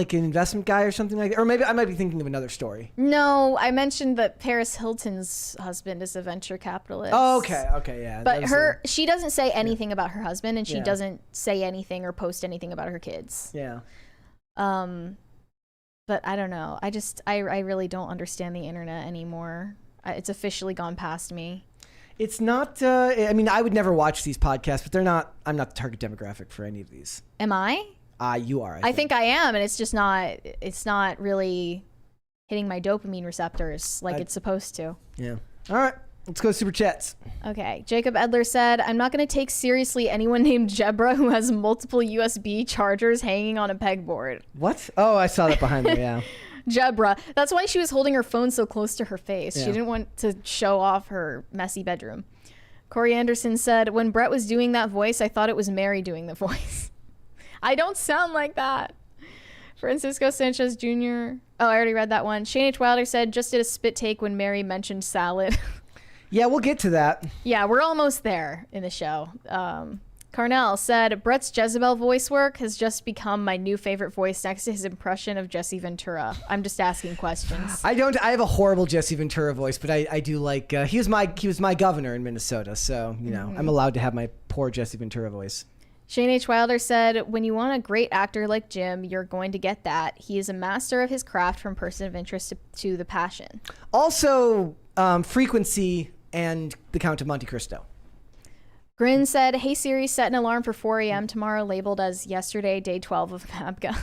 guy or something like that? Or maybe I might be thinking of another story. No, I mentioned that Paris Hilton's husband is a venture capitalist. Oh, okay, yeah. But she doesn't say anything about her husband, and she doesn't say anything or post anything about her kids. Yeah. But I don't know. I really don't understand the internet anymore. It's officially gone past me. It's not, I mean, I would never watch these podcasts, but I'm not the target demographic for any of these. Am I? You are. I think I am, and it's not really hitting my dopamine receptors like it's supposed to. Yeah. All right. Let's go Super Chats. Okay. Jacob Edler said, I'm not going to take seriously anyone named Jebra who has multiple USB chargers hanging on a pegboard. What? Oh, I saw that behind there, yeah. Jebra. That's why she was holding her phone so close to her face. Yeah. She didn't want to show off her messy bedroom. Corey Anderson said, when Brett was doing that voice, I thought it was Mary doing the voice. I don't sound like that. Francisco Sanchez Jr. Oh, I already read that one. Shane H. Wilder said, just did a spit take when Mary mentioned salad. Yeah, we'll get to that. Yeah, we're almost there in the show. Carnell said, Brett's Jezebel voice work has just become my new favorite voice next to his impression of Jesse Ventura. I'm just asking questions. I have a horrible Jesse Ventura voice, but I do like, he was my governor in Minnesota, so, you know, I'm allowed to have my poor Jesse Ventura voice. Shane H. Wilder said, when you want a great actor like Jim, you're going to get that. He is a master of his craft from person of interest to the passion. Also, Frequency and The Count of Monte Cristo. Grin said, hey Siri, set an alarm for 4 a.m. tomorrow labeled as yesterday, day 12 of MABGA.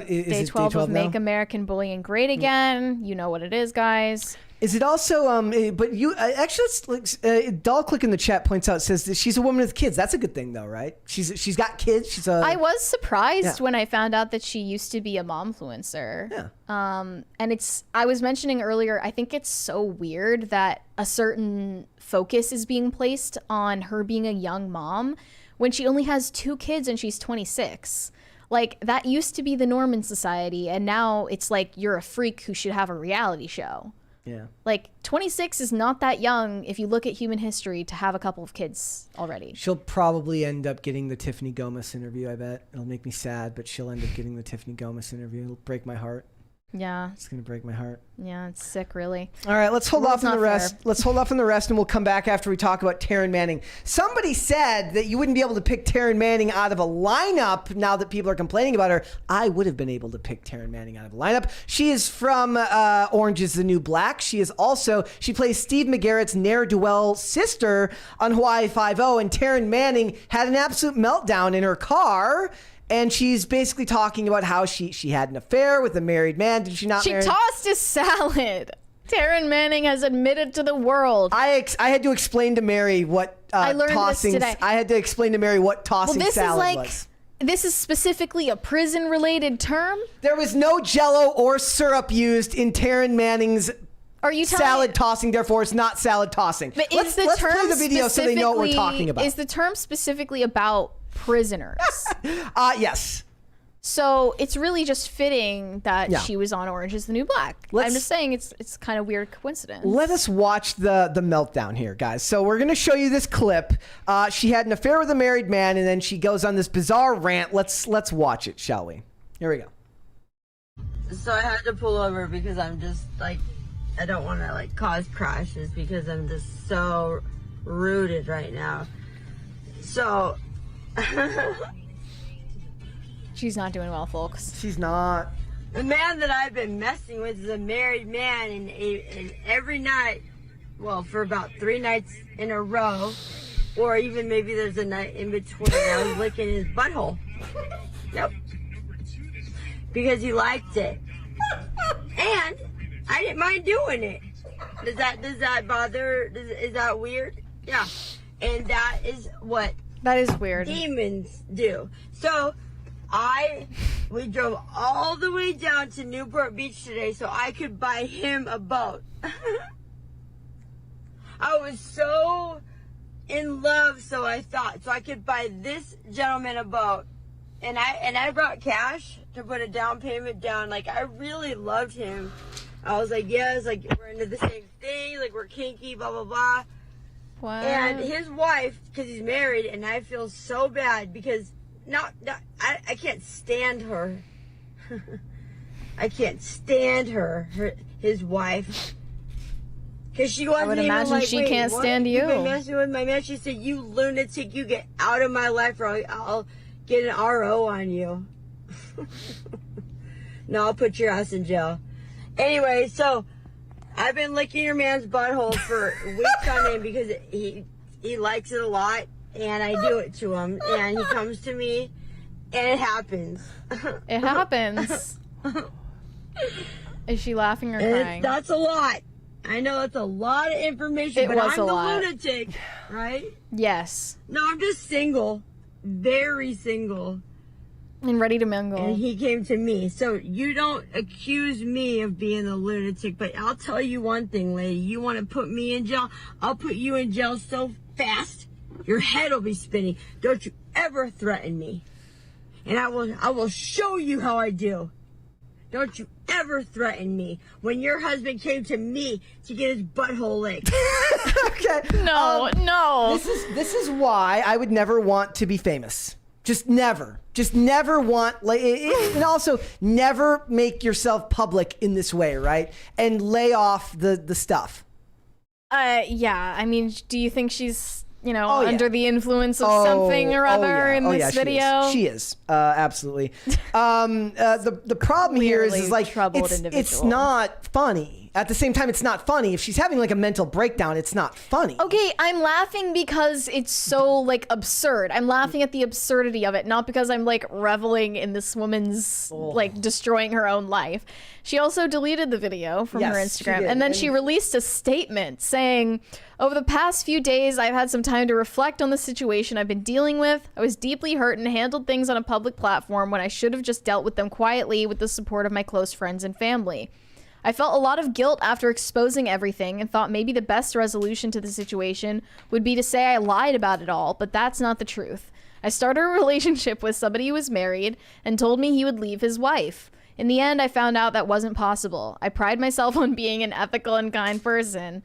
Day 12 of Make American Bullying Great Again. You know what it is, guys. Is it also, but you, actually, Doll Click in the chat points out, says that she's a woman with kids. That's a good thing though, right? She's got kids. I was surprised when I found out that she used to be a momfluencer. Yeah. And I was mentioning earlier, I think it's so weird that a certain focus is being placed on her being a young mom when she only has 2 kids and she's 26. Like, that used to be the norm in society, and now it's like you're a freak who should have a reality show. Yeah. Like, 26 is not that young if you look at human history to have a couple of kids already. She'll probably end up getting the Tiffany Gomez interview, I bet. It'll make me sad, but she'll end up getting the Tiffany Gomez interview. It'll break my heart. Yeah. It's going to break my heart. Yeah, it's sick, really. All right, let's hold off on the rest. Let's hold off on the rest, and we'll come back after we talk about Taryn Manning. Somebody said that you wouldn't be able to pick Taryn Manning out of a lineup now that people are complaining about her. I would have been able to pick Taryn Manning out of a lineup. She is from Orange is the New Black. She plays Steve McGarrett's ne'er-do-well sister on Hawaii Five-0, and Taryn Manning had an absolute meltdown in her car. And she's basically talking about how she had an affair with a married man. Did she not? She tossed his salad. Taryn Manning has admitted to the world. I had to explain to Mary what I learned tossing. This today. I had to explain to Mary what tossing salad was. This is specifically a prison-related term. There was no Jell-O or syrup used in Taryn Manning's salad tossing. Therefore, it's not salad tossing. But let's play the video so they know what we're talking about. Is the term specifically about prisoners? Yes. So it's really just fitting that she was on Orange is the New Black. I'm just saying it's kind of weird coincidence. Let us watch the meltdown here, guys. So we're going to show you this clip. She had an affair with a married man, and then she goes on this bizarre rant. Let's watch it, shall we? Here we go. So I had to pull over because I'm just like, I don't want to like cause crashes because I'm just so rooted right now. So she's not doing well, folks. She's not. The man that I've been messing with is a married man, and every night, well, for about 3 nights in a row, or even maybe there's a night in between, I was licking his butthole. Yep. Because he liked it. And I didn't mind doing it. Does that bother? Is that weird? Yeah. And that is what weird. Demons do. So we drove all the way down to Newport Beach today so I could buy him a boat. I was so in love, so I thought, so I could buy this gentleman a boat. And I brought cash to put a down payment down. Like, I really loved him. I was like, yes, like, we're into the same thing, like, we're kinky, blah, blah, blah. What? And his wife, because he's married, and I feel so bad because I can't stand her. I can't stand his wife. Because she wasn't I would even imagine like, she wait, can't what? stand you. You've been messing with my man. She said, you lunatic, you get out of my life or I'll get an RO on you. No, I'll put your ass in jail. Anyway, so I've been licking your man's butthole for weeks on end because he likes it a lot, and I do it to him, and he comes to me, and it happens. It happens. Is she laughing or crying? That's a lot. I know it's a lot of information, but I'm the lunatic, right? Yes. No, I'm just single. Very single. And ready to mingle. And he came to me. So you don't accuse me of being a lunatic, but I'll tell you one thing, lady. You want to put me in jail? I'll put you in jail so fast, your head will be spinning. Don't you ever threaten me. And I will show you how I do. Don't you ever threaten me. When your husband came to me to get his butthole licked. Okay. No. This is why I would never want to be famous. Just never want, like, and also never make yourself public in this way, right? And lay off the stuff. Yeah. I mean, do you think she's, under the influence of something or other in this video? She is. Absolutely. The problem here is like, it's not funny. At the same time, it's not funny. If she's having like a mental breakdown, it's not funny. Okay, I'm laughing because it's so like absurd. I'm laughing at the absurdity of it, not because I'm like reveling in this woman's like destroying her own life. She also deleted the video from her Instagram, and then she released a statement saying, "Over the past few days, I've had some time to reflect on the situation I've been dealing with. I was deeply hurt and handled things on a public platform when I should have just dealt with them quietly with the support of my close friends and family. I felt a lot of guilt after exposing everything and thought maybe the best resolution to the situation would be to say I lied about it all, but that's not the truth. I started a relationship with somebody who was married and told me he would leave his wife. In the end, I found out that wasn't possible. I pride myself on being an ethical and kind person.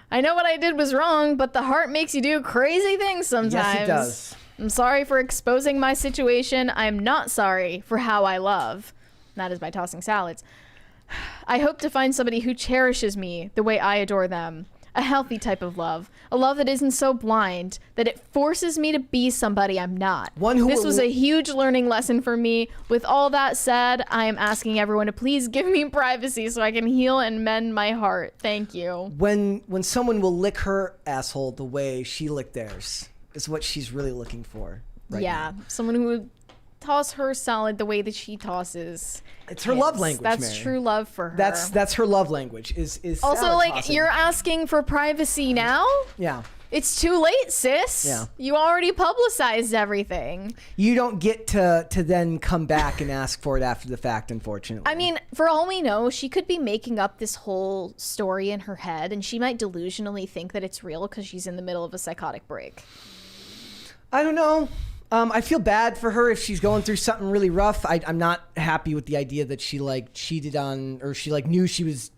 I know what I did was wrong, but the heart makes you do crazy things sometimes. Yes, it does. I'm sorry for exposing my situation. I'm not sorry for how I love." That is by tossing salads. "I hope to find somebody who cherishes me the way I adore them. A healthy type of love. A love that isn't so blind that it forces me to be somebody I'm not. This was a huge learning lesson for me. With all that said, I am asking everyone to please give me privacy so I can heal and mend my heart. Thank you." When someone will lick her asshole the way she licked theirs is what she's really looking for right now. Someone who would toss her salad the way that she tosses. It's her love language, That's Mary. true love for her. That's her love language is also salad like tossing. you're asking for privacy now? Yeah. It's too late, sis. Yeah. You already publicized everything. You don't get to then come back and ask for it after the fact, unfortunately. I mean, for all we know, she could be making up this whole story in her head, and she might delusionally think that it's real because she's in the middle of a psychotic break. I don't know. I feel bad for her if she's going through something really rough. I'm not happy with the idea that she like cheated on, or she like knew she was,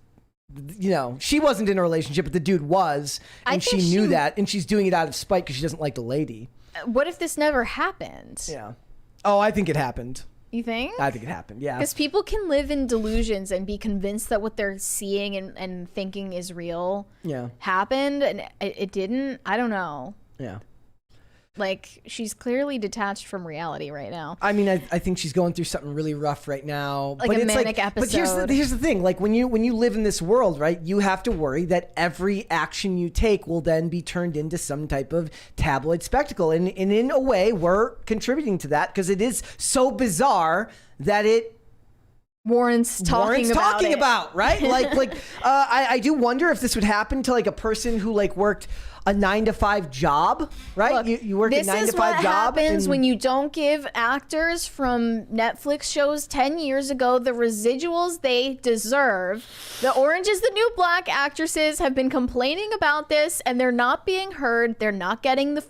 she wasn't in a relationship, but the dude was, and she knew that, and she's doing it out of spite because she doesn't like the lady. What if this never happened? Yeah. Oh, I think it happened. You think? I think it happened, yeah. Because people can live in delusions and be convinced that what they're seeing and thinking is real happened, and it didn't. I don't know. Yeah. Like, she's clearly detached from reality right now. I mean, I think she's going through something really rough right now. Like but a manic episode. But here's the thing. Like, when you live in this world, right, you have to worry that every action you take will then be turned into some type of tabloid spectacle. And in a way, we're contributing to that because it is so bizarre that it warrants talking about, right? I do wonder if this would happen to like a person who like worked a 9-to-5 job, right? Look, you work a 9-to-5 job. This is what happens when you don't give actors from Netflix shows 10 years ago the residuals they deserve. The Orange is the New Black actresses have been complaining about this, and they're not being heard. They're not getting the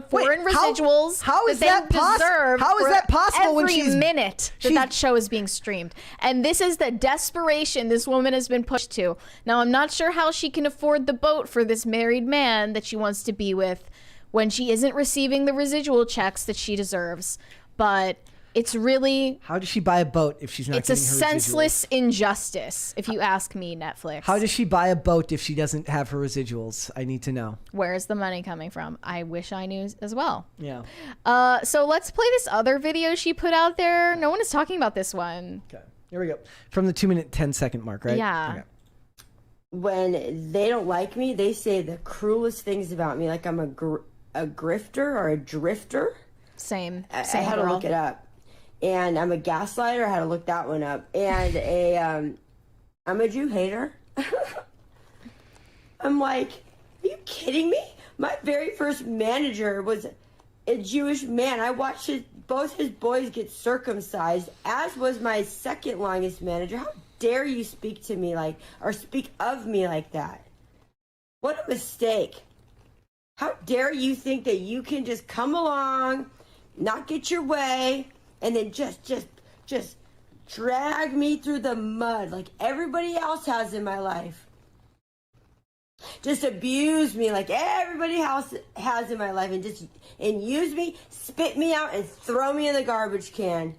foreign residuals how is that they that deserve. How is that possible when every minute that show is being streamed? And this is the desperation this woman has been pushed to. Now, I'm not sure how she can afford the boat for this married man that she wants to be with when she isn't receiving the residual checks that she deserves. But it's really... How does she buy a boat if she's not It's a getting her senseless residuals? injustice, if you ask me, Netflix. How does she buy a boat if she doesn't have her residuals? I need to know. Where's the money coming from? I wish I knew as well. Yeah. So let's play this other video she put out there. No one is talking about this one. Okay. Here we go. From the 2-minute, 10-second mark, right? Yeah. Okay. When they don't like me, they say the cruelest things about me, like I'm a grifter or a drifter. Same. I Same had to girl. look it up. And I'm a gaslighter. I had to look that one up. And I'm a Jew hater. I'm like, are you kidding me? My very first manager was a Jewish man. I watched both his boys get circumcised, as was my second longest manager. How dare you speak to me or speak of me like that? What a mistake. How dare you think that you can just come along, not get your way, and then just drag me through the mud like everybody else has in my life. Just abuse me like everybody else has in my life, and use me, spit me out, and throw me in the garbage can.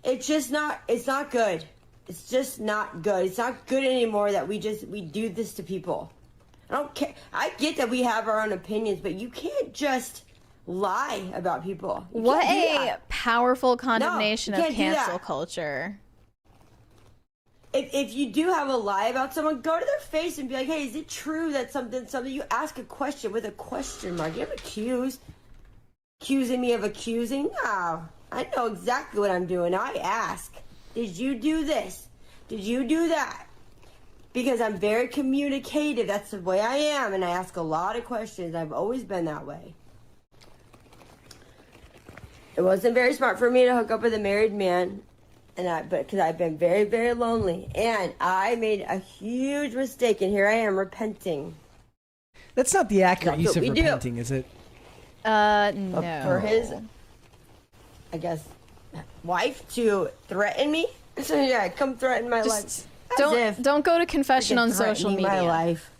It's not good. It's just not good. It's not good anymore that we do this to people. I don't care. I get that we have our own opinions, but you can't just lie about people. What a powerful condemnation No, of you can't do cancel that. culture. If you do have a lie about someone, go to their face and be like, hey, is it true that something, you ask a question with a question mark. You have accusing me of accusing? No, I know exactly what I'm doing. I ask, did you do this? Did you do that? Because I'm very communicative. That's the way I am. And I ask a lot of questions. I've always been that way. It wasn't very smart for me to hook up with a married man, because I've been very, very lonely, and I made a huge mistake, and here I am repenting. That's not the accurate That's use of what we do. repenting, is it? No. For his, I guess, wife to threaten me. So yeah, come threaten my life. Don't go to confession on social media. My life.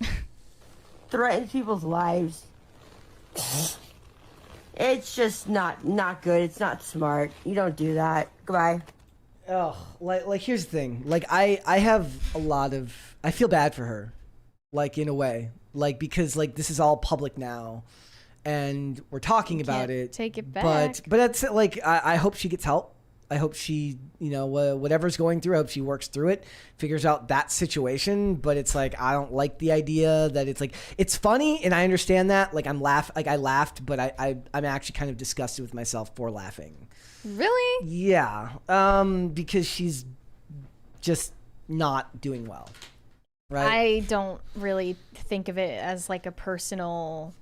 Threaten people's lives. It's just not good. It's not smart. You don't do that. Goodbye. Oh, like here's the thing. Like I have a lot of, I feel bad for her, like in a way, like because like this is all public now, and we're talking about it. Take it back. But that's like I hope she gets help. I hope she, whatever's going through, I hope she works through it, figures out that situation. But it's like, I don't like the idea that it's like, it's funny. And I understand that. Like I laughed, but I'm actually kind of disgusted with myself for laughing. Really? Yeah. Because she's just not doing well. Right. I don't really think of it as like a personal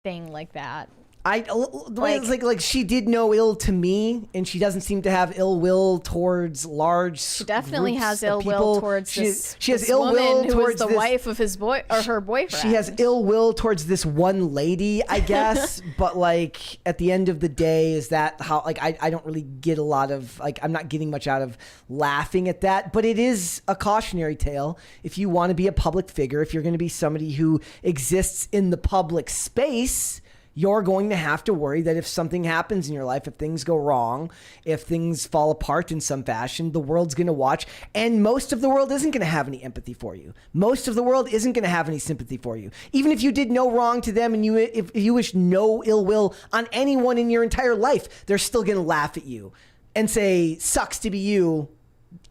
thing like that. The way it's like she did no ill to me, and she doesn't seem to have ill will towards large. She definitely groups has of ill people. will towards She this has ill will woman who towards is the this, wife of his her boyfriend. She has ill will towards this one lady, I guess. But like at the end of the day, is that how? Like I don't really get a lot of I'm not getting much out of laughing at that. But it is a cautionary tale. If you want to be a public figure, if you're going to be somebody who exists in the public space, you're going to have to worry that if something happens in your life, if things go wrong, if things fall apart in some fashion, the world's going to watch. And most of the world isn't going to have any empathy for you. Most of the world isn't going to have any sympathy for you. Even if you did no wrong to them and if you wish no ill will on anyone in your entire life, they're still going to laugh at you and say, sucks to be you,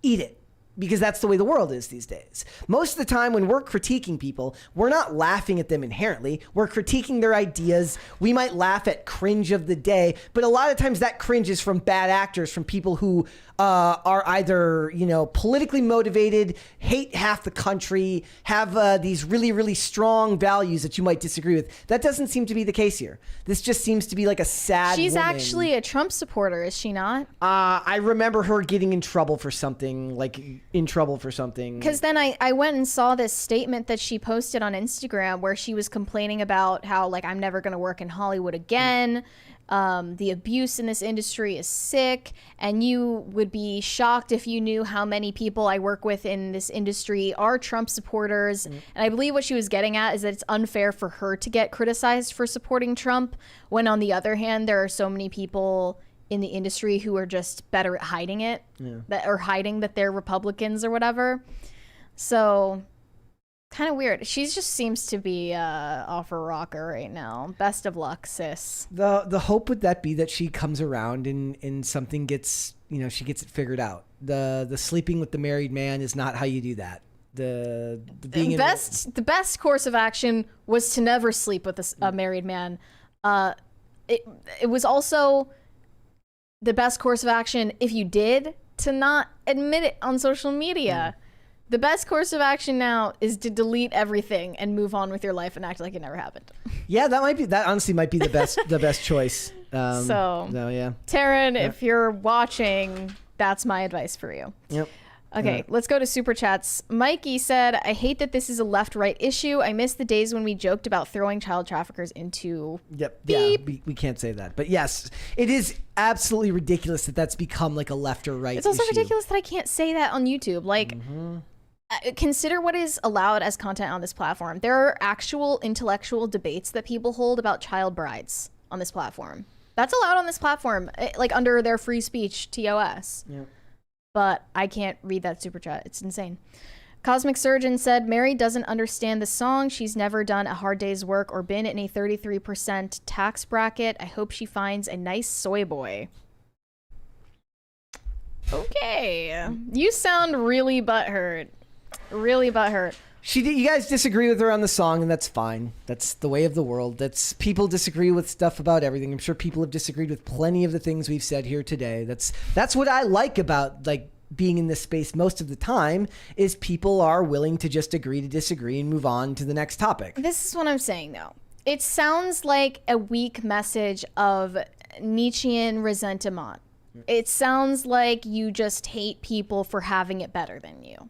eat it. Because that's the way the world is these days. Most of the time when we're critiquing people, we're not laughing at them inherently. We're critiquing their ideas. We might laugh at cringe of the day, but a lot of times that cringe is from bad actors, from people who are either, politically motivated, hate half the country, have these really, really strong values that you might disagree with. That doesn't seem to be the case here. This just seems to be like a sad She's woman. actually a Trump supporter, is she not? I remember her getting in trouble for something, Because then I went and saw this statement that she posted on Instagram where she was complaining about how, I'm never going to work in Hollywood again. The abuse in this industry is sick, and you would be shocked if you knew how many people I work with in this industry are Trump supporters. And I believe what she was getting at is that it's unfair for her to get criticized for supporting Trump, when on the other hand, there are so many people in the industry who are just better at hiding it, that are hiding that they're Republicans or whatever. So kind of weird. She just seems to be off her rocker right now. Best of luck, sis. The hope would that be that she comes around and something gets, she gets it figured out. The sleeping with the married man is not how you do that. The best course of action was to never sleep with a married man. It was also the best course of action, if you did, to not admit it on social media. The best course of action now is to delete everything and move on with your life and act like it never happened. Yeah, that honestly might be the best choice. Taryn, if you're watching, that's my advice for you. Yep. Okay, let's go to Super Chats. Mikey said, I hate that this is a left-right issue. I miss the days when we joked about throwing child traffickers into beep. Yeah, we can't say that. But yes, it is absolutely ridiculous that that's become like a left or right It's also issue. ridiculous that I can't say that on YouTube. Like, consider what is allowed as content on this platform. There are actual intellectual debates that people hold about child brides on this platform. That's allowed on this platform, like under their free speech TOS. Yeah. But I can't read that super chat. It's insane. Cosmic Surgeon said, Mary doesn't understand the song. She's never done a hard day's work or been in a 33% tax bracket. I hope she finds a nice soy boy. Okay. You sound really butthurt. Really butthurt. You guys disagree with her on the song, and that's fine. That's the way of the world. People disagree with stuff about everything. I'm sure people have disagreed with plenty of the things we've said here today. That's what I like about being in this space most of the time, is people are willing to just agree to disagree and move on to the next topic. This is what I'm saying, though. It sounds like a weak message of Nietzschean resentment. It sounds like you just hate people for having it better than you.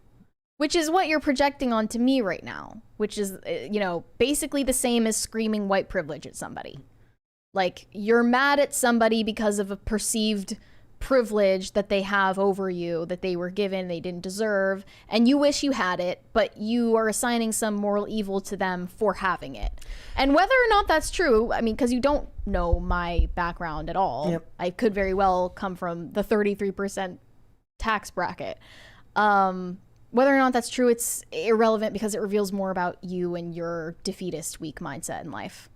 Which is what you're projecting onto me right now, which is, basically the same as screaming white privilege at somebody. Like, you're mad at somebody because of a perceived privilege that they have over you, that they were given, they didn't deserve, and you wish you had it, but you are assigning some moral evil to them for having it. And whether or not that's true, I mean, because you don't know my background at all. Yep. I could very well come from the 33% tax bracket. Whether or not that's true, it's irrelevant because it reveals more about you and your defeatist, weak mindset in life.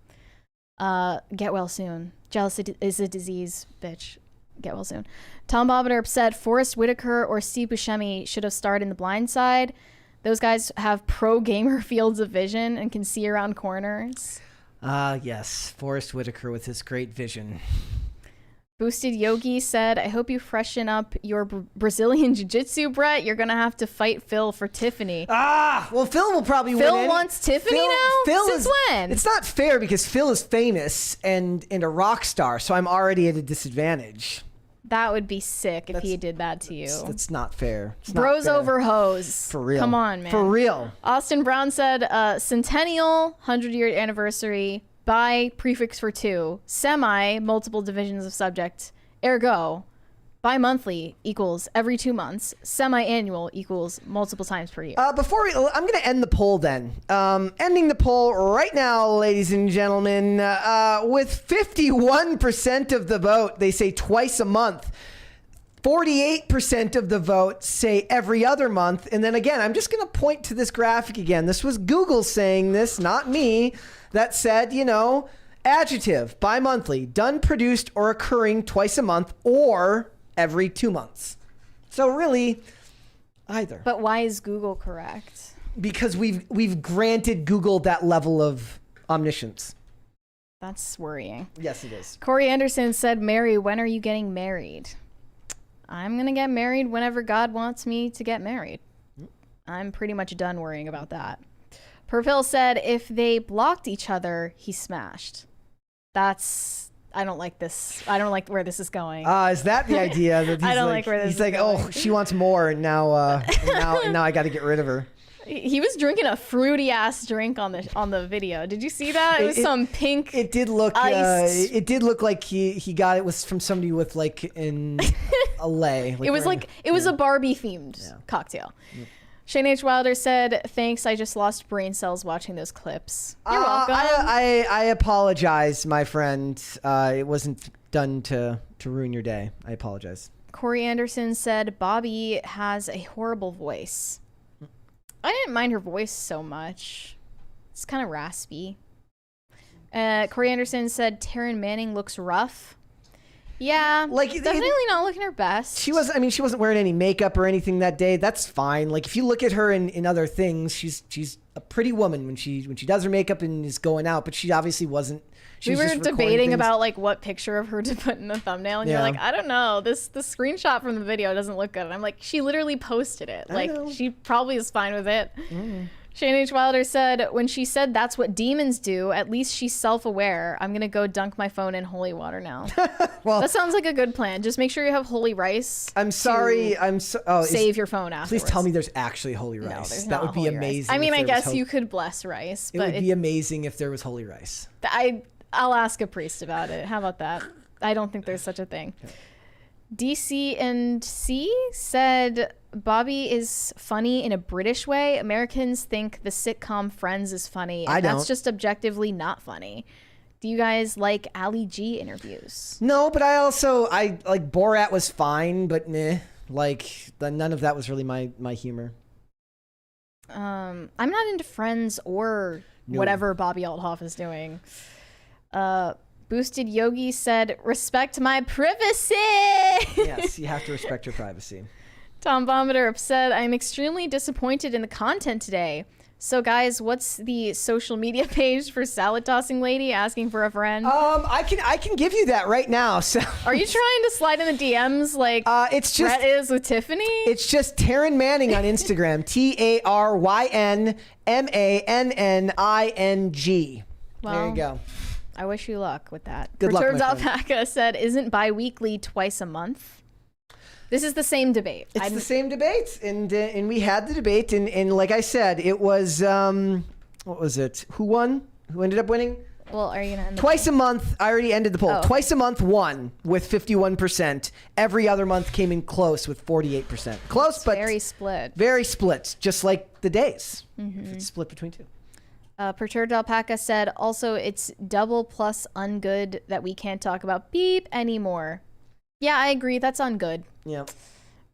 Get well soon. Jealousy is a disease, bitch. Get well soon. Tom Bobbitt said Forrest Whitaker or Steve Buscemi should have starred in The Blind Side. Those guys have pro gamer fields of vision and can see around corners. Yes. Forrest Whitaker with his great vision. Boosted Yogi said, I hope you freshen up your Brazilian jiu-jitsu, Brett. You're going to have to fight Phil for Tiffany. Well, Phil will probably win. Phil wants Tiffany now? Since when? It's not fair because Phil is famous and a rock star, so I'm already at a disadvantage. That would be sick if he did that to you. That's not fair. It's Bros not fair. over hoes. For real. Come on, man. For real. Austin Brown said, centennial, 100-year anniversary, bi, prefix for 2, semi, multiple divisions of subject, ergo, bi-monthly equals every 2 months, semi-annual equals multiple times per year. I'm going to end the poll then. Ending the poll right now, ladies and gentlemen, with 51% of the vote, they say twice a month. 48% of the vote say every other month. And then again, I'm just going to point to this graphic again. This was Google saying this, not me, that said, adjective, bi-monthly, done, produced, or occurring twice a month or every 2 months. So really, either. But why is Google correct? Because we've granted Google that level of omniscience. That's worrying. Yes, it is. Corey Anderson said, Mary, when are you getting married? I'm going to get married whenever God wants me to get married. I'm pretty much done worrying about that. Purpill said, if they blocked each other, he smashed. I don't like this. I don't like where this is going. Is that the idea? That I don't like where this is going. He's like, oh, she wants more, and now I got to get rid of her. He was drinking a fruity ass drink on the video. Did you see that? It was some pink. It did look. It did look like he got it was from somebody with like in LA. It was a Barbie themed cocktail. Yep. Shane H. Wilder said, "Thanks, I just lost brain cells watching those clips." You're welcome. I apologize, my friend. It wasn't done to ruin your day. I apologize. Corey Anderson said, "Bobby has a horrible voice." I didn't mind her voice so much. It's kind of raspy. Corey Anderson said, "Taryn Manning looks rough." Yeah, like definitely not looking her best. She wasn't wearing any makeup or anything that day. That's fine. Like if you look at her in other things, she's a pretty woman when she does her makeup and is going out. But she obviously wasn't. We were debating about like what picture of her to put in the thumbnail, and you're like, I don't know. The screenshot from the video doesn't look good. And I'm like, she literally posted it. Like she probably is fine with it. Shane H. Wilder said, when she said that's what demons do, at least she's self-aware. I'm gonna go dunk my phone in holy water now. Well, that sounds like a good plan. Just make sure you have holy rice. I'm sorry. Save your phone afterwards. Please tell me there's actually holy rice. No, that would be amazing. I mean, I guess you could bless rice, but it would be amazing if there was holy rice. I'll ask a priest about it. How about that? I don't think there's such a thing. Okay. DC and C said Bobby is funny in a British way. Americans think the sitcom Friends is funny, and that's just objectively not funny. Do you guys like Ali G interviews? No, but I like Borat was fine, but meh. Like none of that was really my humor. I'm not into Friends or whatever Bobby Althoff is doing. Boosted Yogi said, "Respect my privacy." Yes, you have to respect your privacy. Tom Vomiter said, "I'm extremely disappointed in the content today. So guys, what's the social media page for salad tossing lady asking for a friend?" I can give you that right now. So are you trying to slide in the DMs like it's just Brett is with Tiffany? It's just Taryn Manning on Instagram. TarynManning. Well, there you go. I wish you luck with that. Good luck, Perturbed Alpaca said, "Isn't bi-weekly twice a month?" This is the same debate. It's the same debate, and we had the debate, and like I said, it was what was it? Who won? Who ended up winning? Well, are you gonna end twice a month? I already ended the poll. Oh. Twice a month won with 51%. Every other month came in close with 48%. Close, but very split. Very split, just like the days. If it's split between two. Perturbed Alpaca said, "Also, it's double plus ungood that we can't talk about beep anymore." Yeah, I agree. That's ungood. Yeah.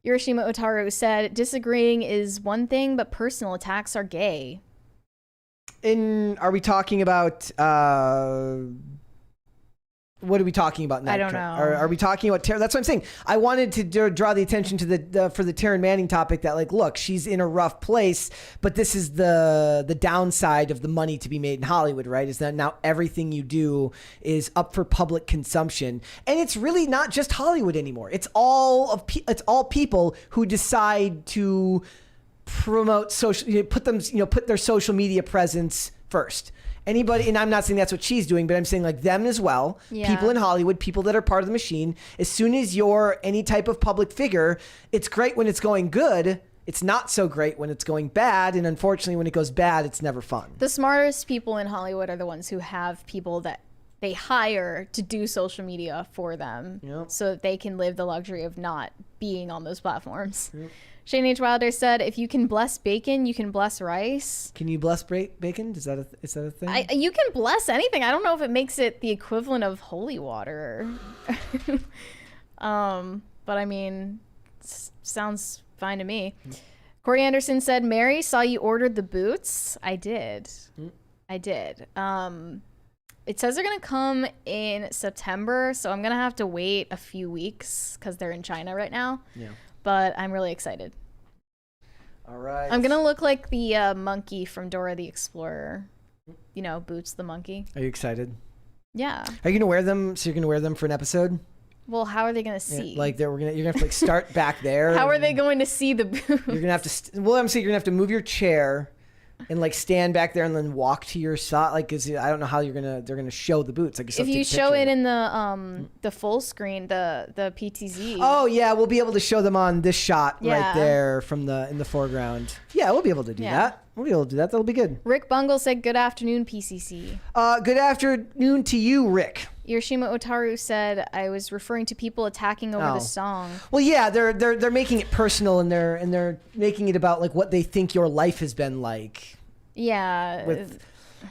Hiroshima Otaru said, "Disagreeing is one thing, but personal attacks are gay." Are we talking about what are we talking about now? I don't know. Are we talking about That's what I'm saying. I wanted to draw the attention to for the Taryn Manning topic that, like, look, she's in a rough place, but this is the downside of the money to be made in Hollywood, right? Is that now everything you do is up for public consumption, and it's really not just Hollywood anymore. It's all people who decide to promote put their social media presence first. Anybody, and I'm not saying that's what she's doing, but I'm saying like them as well. Yeah. People in Hollywood, people that are part of the machine. As soon as you're any type of public figure, it's great when it's going good. It's not so great when it's going bad. And unfortunately, when it goes bad, it's never fun. The smartest people in Hollywood are the ones who have people that they hire to do social media for them, so that they can live the luxury of not being on those platforms. Yep. Shane H. Wilder said, "If you can bless bacon, you can bless rice." Can you bless bacon? Is that a thing? You can bless anything. I don't know if it makes it the equivalent of holy water. But I mean, sounds fine to me. Corey Anderson said, "Mary, saw you ordered the boots." I did. I did. It says they're going to come in September, so I'm going to have to wait a few weeks because they're in China right now. Yeah. But I'm really excited. All right. I'm going to look like the monkey from Dora the Explorer. You know, Boots the monkey. Are you excited? Yeah. Are you going to wear them? So you're going to wear them for an episode? Well, how are they going to see? Yeah, like you're going to have to like start back there. How are they going to see the boots? You're going to have to I'm saying you're going to have to move your chair and like stand back there and then walk to your shot. Like, I don't know how they're gonna show the boots. Like, if you show it in the full screen, the PTZ. Oh yeah, we'll be able to show them on this shot right there in the foreground. Yeah, we'll be able to do that. We'll be able to do that. That'll be good. Rick Bungle said, "Good afternoon, PCC." Good afternoon to you, Rick. Yoshima Otaru said, "I was referring to people attacking over the song." Well, yeah, they're making it personal, and they're making it about like what they think your life has been like. Yeah.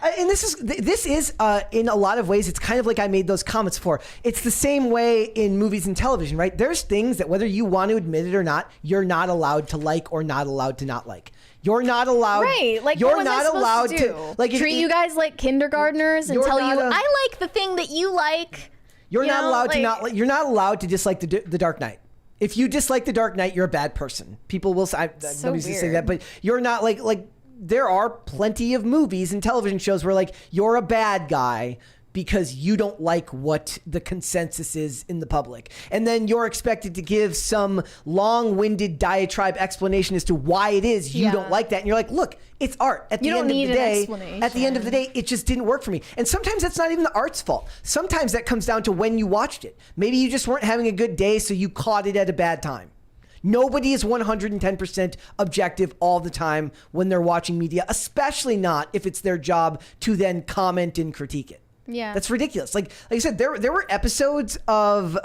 And this is in a lot of ways, it's kind of like I made those comments for. It's the same way in movies and television, right? There's things that whether you want to admit it or not, you're not allowed to like or not allowed to not like. You're not allowed. Right, like you're not allowed to like treat you guys like kindergartners and tell you I like the thing that you like. You're not allowed to not like. You're not allowed to dislike the Dark Knight. If you dislike the Dark Knight, you're a bad person. People will say nobody's gonna say that, but you're not like. There are plenty of movies and television shows where like you're a bad guy because you don't like what the consensus is in the public. And then you're expected to give some long-winded diatribe explanation as to why it is you don't like that. And you're like, look, it's art. At the end of the day, it just didn't work for me. And sometimes that's not even the art's fault. Sometimes that comes down to when you watched it. Maybe you just weren't having a good day, so you caught it at a bad time. Nobody is 110% objective all the time when they're watching media, especially not if it's their job to then comment and critique it. Yeah, that's ridiculous. Like I said, there were episodes of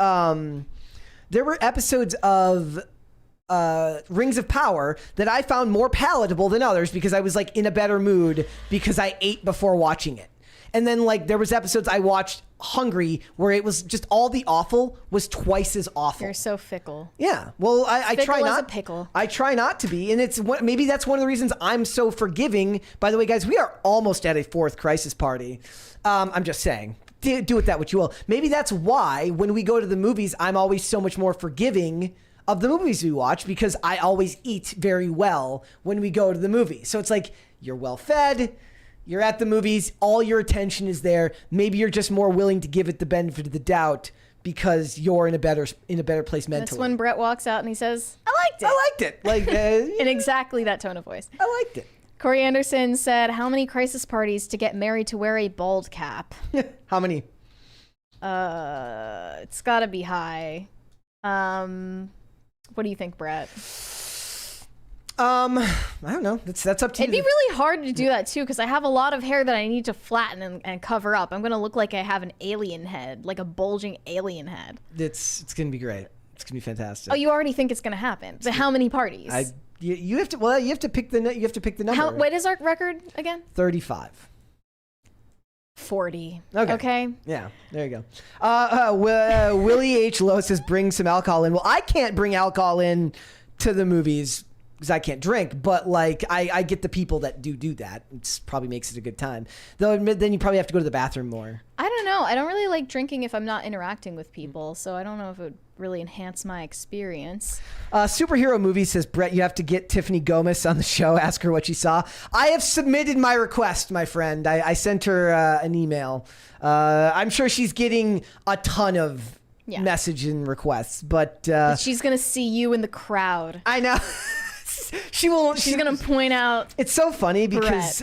Rings of Power that I found more palatable than others because I was like in a better mood because I ate before watching it. And then like there was episodes I watched hungry where it was just all the awful was twice as awful. You're so fickle. Yeah. Well, I try not. As a pickle. I try not to be, and it's maybe that's one of the reasons I'm so forgiving. By the way, guys, we are almost at a fourth crisis party. I'm just saying. Do with that what you will. Maybe that's why when we go to the movies, I'm always so much more forgiving of the movies we watch because I always eat very well when we go to the movies. So it's like you're well fed. You're at the movies, all your attention is there. Maybe you're just more willing to give it the benefit of the doubt because you're in a better place mentally. That's when Brett walks out and he says, "I liked it." I liked it. Like in exactly that tone of voice. I liked it. Corey Anderson said, "How many crisis parties to get married to wear a bald cap?" How many? It's got to be high. What do you think, Brett? I don't know. That's up to you. It'd be really hard to do that too because I have a lot of hair that I need to flatten and cover up. I'm gonna look like I have an alien head, like a bulging alien head. It's gonna be great. It's gonna be fantastic. Oh, you already think it's gonna happen? But how many parties? You have to pick the number. What is our record again? 35. 40. Okay. Yeah, there you go. Willie H. Lowe says bring some alcohol in. Well, I can't bring alcohol in to the movies because I can't drink, but like I get the people that do that. It probably makes it a good time. Though then you probably have to go to the bathroom more. I don't know. I don't really like drinking if I'm not interacting with people, so I don't know if it would really enhance my experience. Superhero Movie says, Brett, you have to get Tiffany Gomez on the show. Ask her what she saw. I have submitted my request, my friend. I sent her an email. I'm sure she's getting a ton of message and requests, but she's gonna see you in the crowd. I know. She's gonna point out. It's so funny because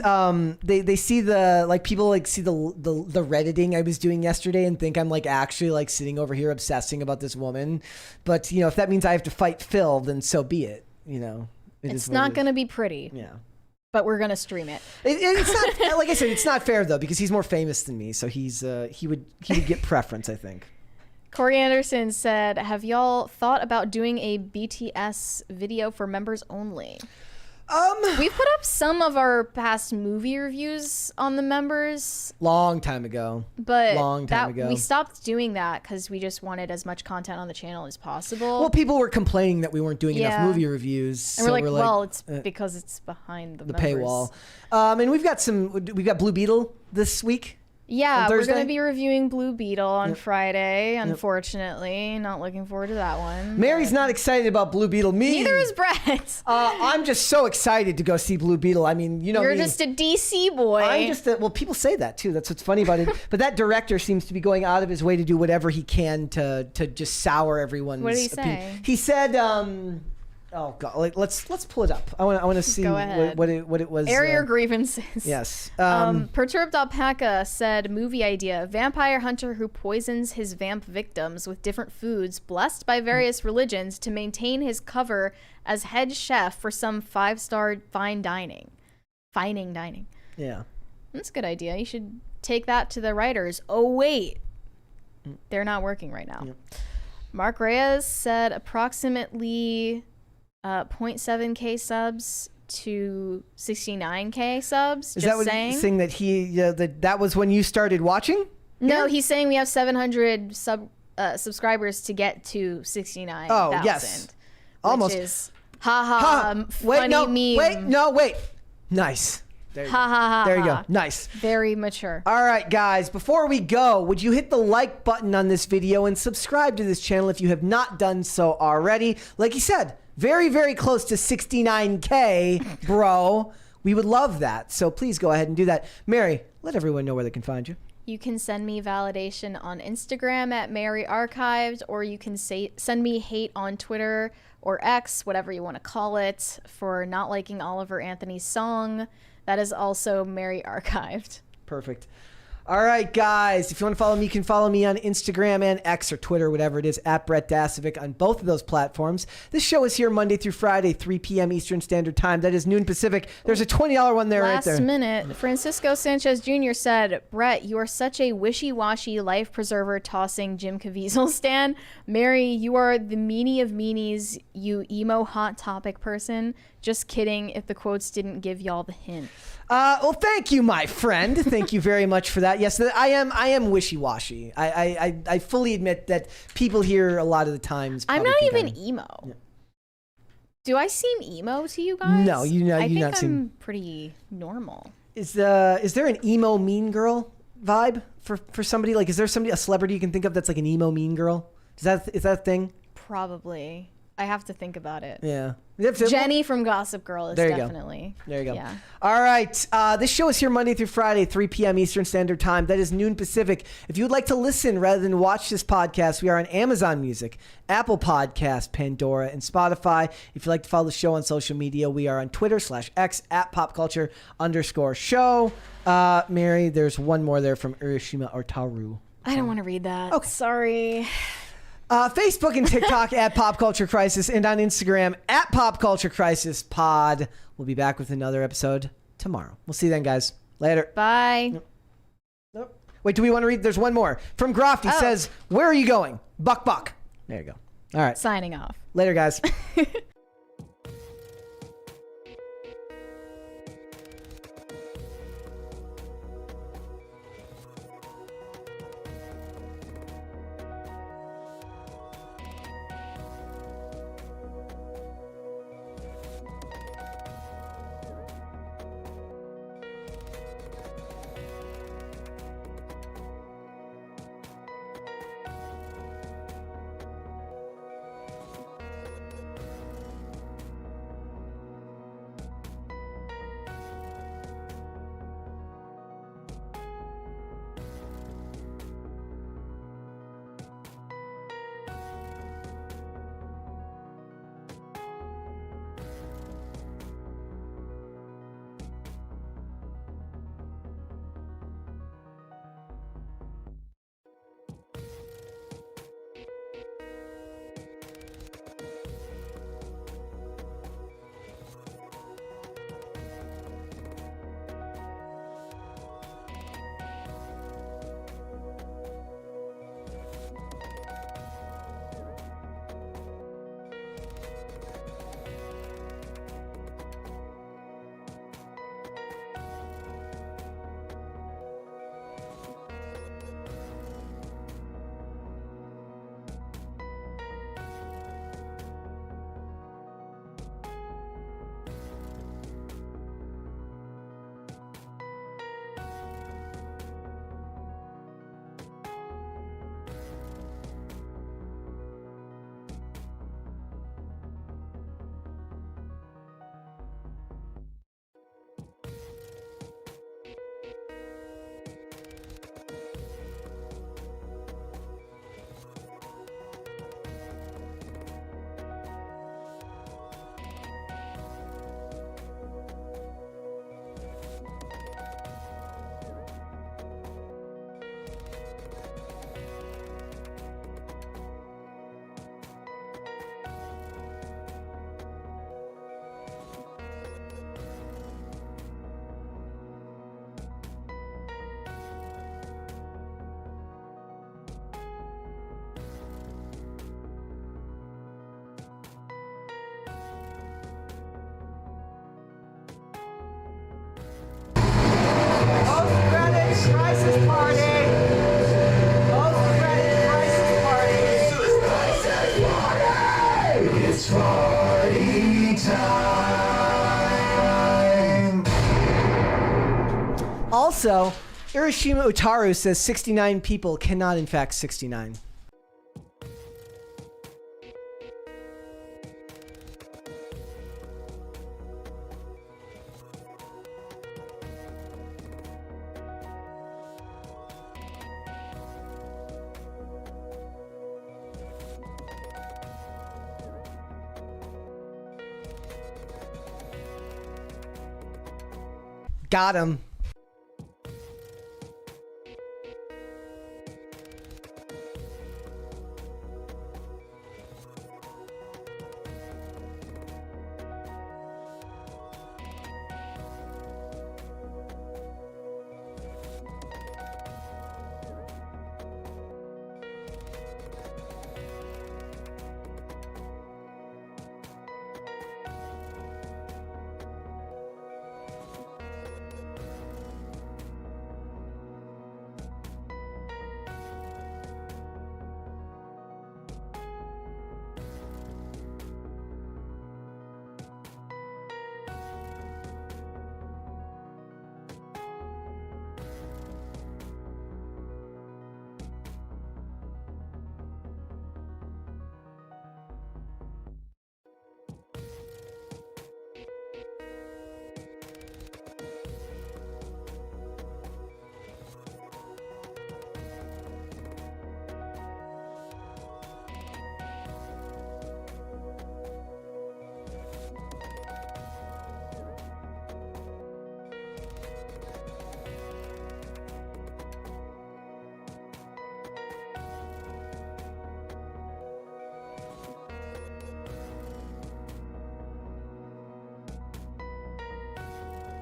they see the people see the Redditing I was doing yesterday and think I'm like actually like sitting over here obsessing about this woman, but if that means I have to fight Phil, then so be it. It's not gonna be pretty. Yeah. But we're gonna stream it. It's not like I said. It's not fair though because he's more famous than me, so he would get preference, I think. Corey Anderson said, "Have y'all thought about doing a BTS video for members only?" We've put up some of our past movie reviews on the members. Long time ago. But we stopped doing that because we just wanted as much content on the channel as possible. Well, people were complaining that we weren't doing enough movie reviews. And we're like, it's because it's behind the paywall. And we've got Blue Beetle this week. Yeah, we're going to be reviewing Blue Beetle on Friday, unfortunately. Not looking forward to that one. Mary's not excited about Blue Beetle. Neither is Brett. I'm just so excited to go see Blue Beetle. I mean, You're just a DC boy. I'm just well, people say that too. That's what's funny about it. But that director seems to be going out of his way to do whatever he can to just sour everyone's What did he say? He said, Oh God! Like, let's pull it up. I want to see Go ahead. what it was. Air your grievances. Yes. Perturbed Alpaca said, movie idea: vampire hunter who poisons his vamp victims with different foods blessed by various religions to maintain his cover as head chef for some 5-star fine dining. Yeah. That's a good idea. You should take that to the writers. Oh wait, they're not working right now. Yep. Mark Reyes said approximately 0.7k subs to 69k subs. Is just that what saying. he's saying that that was when you started watching? No, he's saying we have 700 subscribers to get to 69,000. Oh, yes. Almost. Which is funny Wait. Nice. There you go. There you go. Nice. Very mature. All right, guys, before we go, would you hit the like button on this video and subscribe to this channel if you have not done so already? Like he said, very, very close to 69K, bro. We would love that. So please go ahead and do that. Mary, let everyone know where they can find you. You can send me validation on Instagram at Mary Archived, or you can send me hate on Twitter or X, whatever you want to call it, for not liking Oliver Anthony's song. That is also Mary Archived. Perfect. All right, guys. If you want to follow me, you can follow me on Instagram and X or Twitter, whatever it is, at Brett Dasovic on both of those platforms. This show is here Monday through Friday, 3 p.m. Eastern Standard Time. That is noon Pacific. There's a $20 one there right there. Last minute, Francisco Sanchez Jr. said, Brett, you are such a wishy-washy life preserver tossing Jim Caviezel stan. Mary, you are the meanie of meanies, you emo hot topic person. Just kidding if the quotes didn't give y'all the hint. Well, thank you, my friend. Thank you very much for that. Yes, I am wishy-washy. I fully admit that people here a lot of the times. I'm not even emo. Yeah. Do I seem emo to you guys? No, I think not I'm pretty normal. Is there an emo mean girl vibe for somebody? Like, is there a celebrity you can think of that's like an emo mean girl? Is that a thing? Probably. I have to think about it. Yeah. Jenny from Gossip Girl is definitely. There you go. Yeah. All right. This show is here Monday through Friday, 3 p.m. Eastern Standard Time. That is noon Pacific. If you would like to listen rather than watch this podcast, we are on Amazon Music, Apple Podcasts, Pandora, and Spotify. If you'd like to follow the show on social media, we are on Twitter /X at popculture_show. Mary, there's one more there from Urashima Ortaru. I don't want to read that. Okay. Sorry. Facebook and TikTok at Pop Culture Crisis, and on Instagram at Pop Culture Crisis Pod. We'll be back with another episode tomorrow. We'll see you then, guys. Later. Bye. Nope. Wait, do we want to read? There's one more. From Groft, he says, where are you going? Buck. There you go. All right. Signing off. Later, guys. Also, Irishima Utaru says 69 people cannot infect 69. Got him.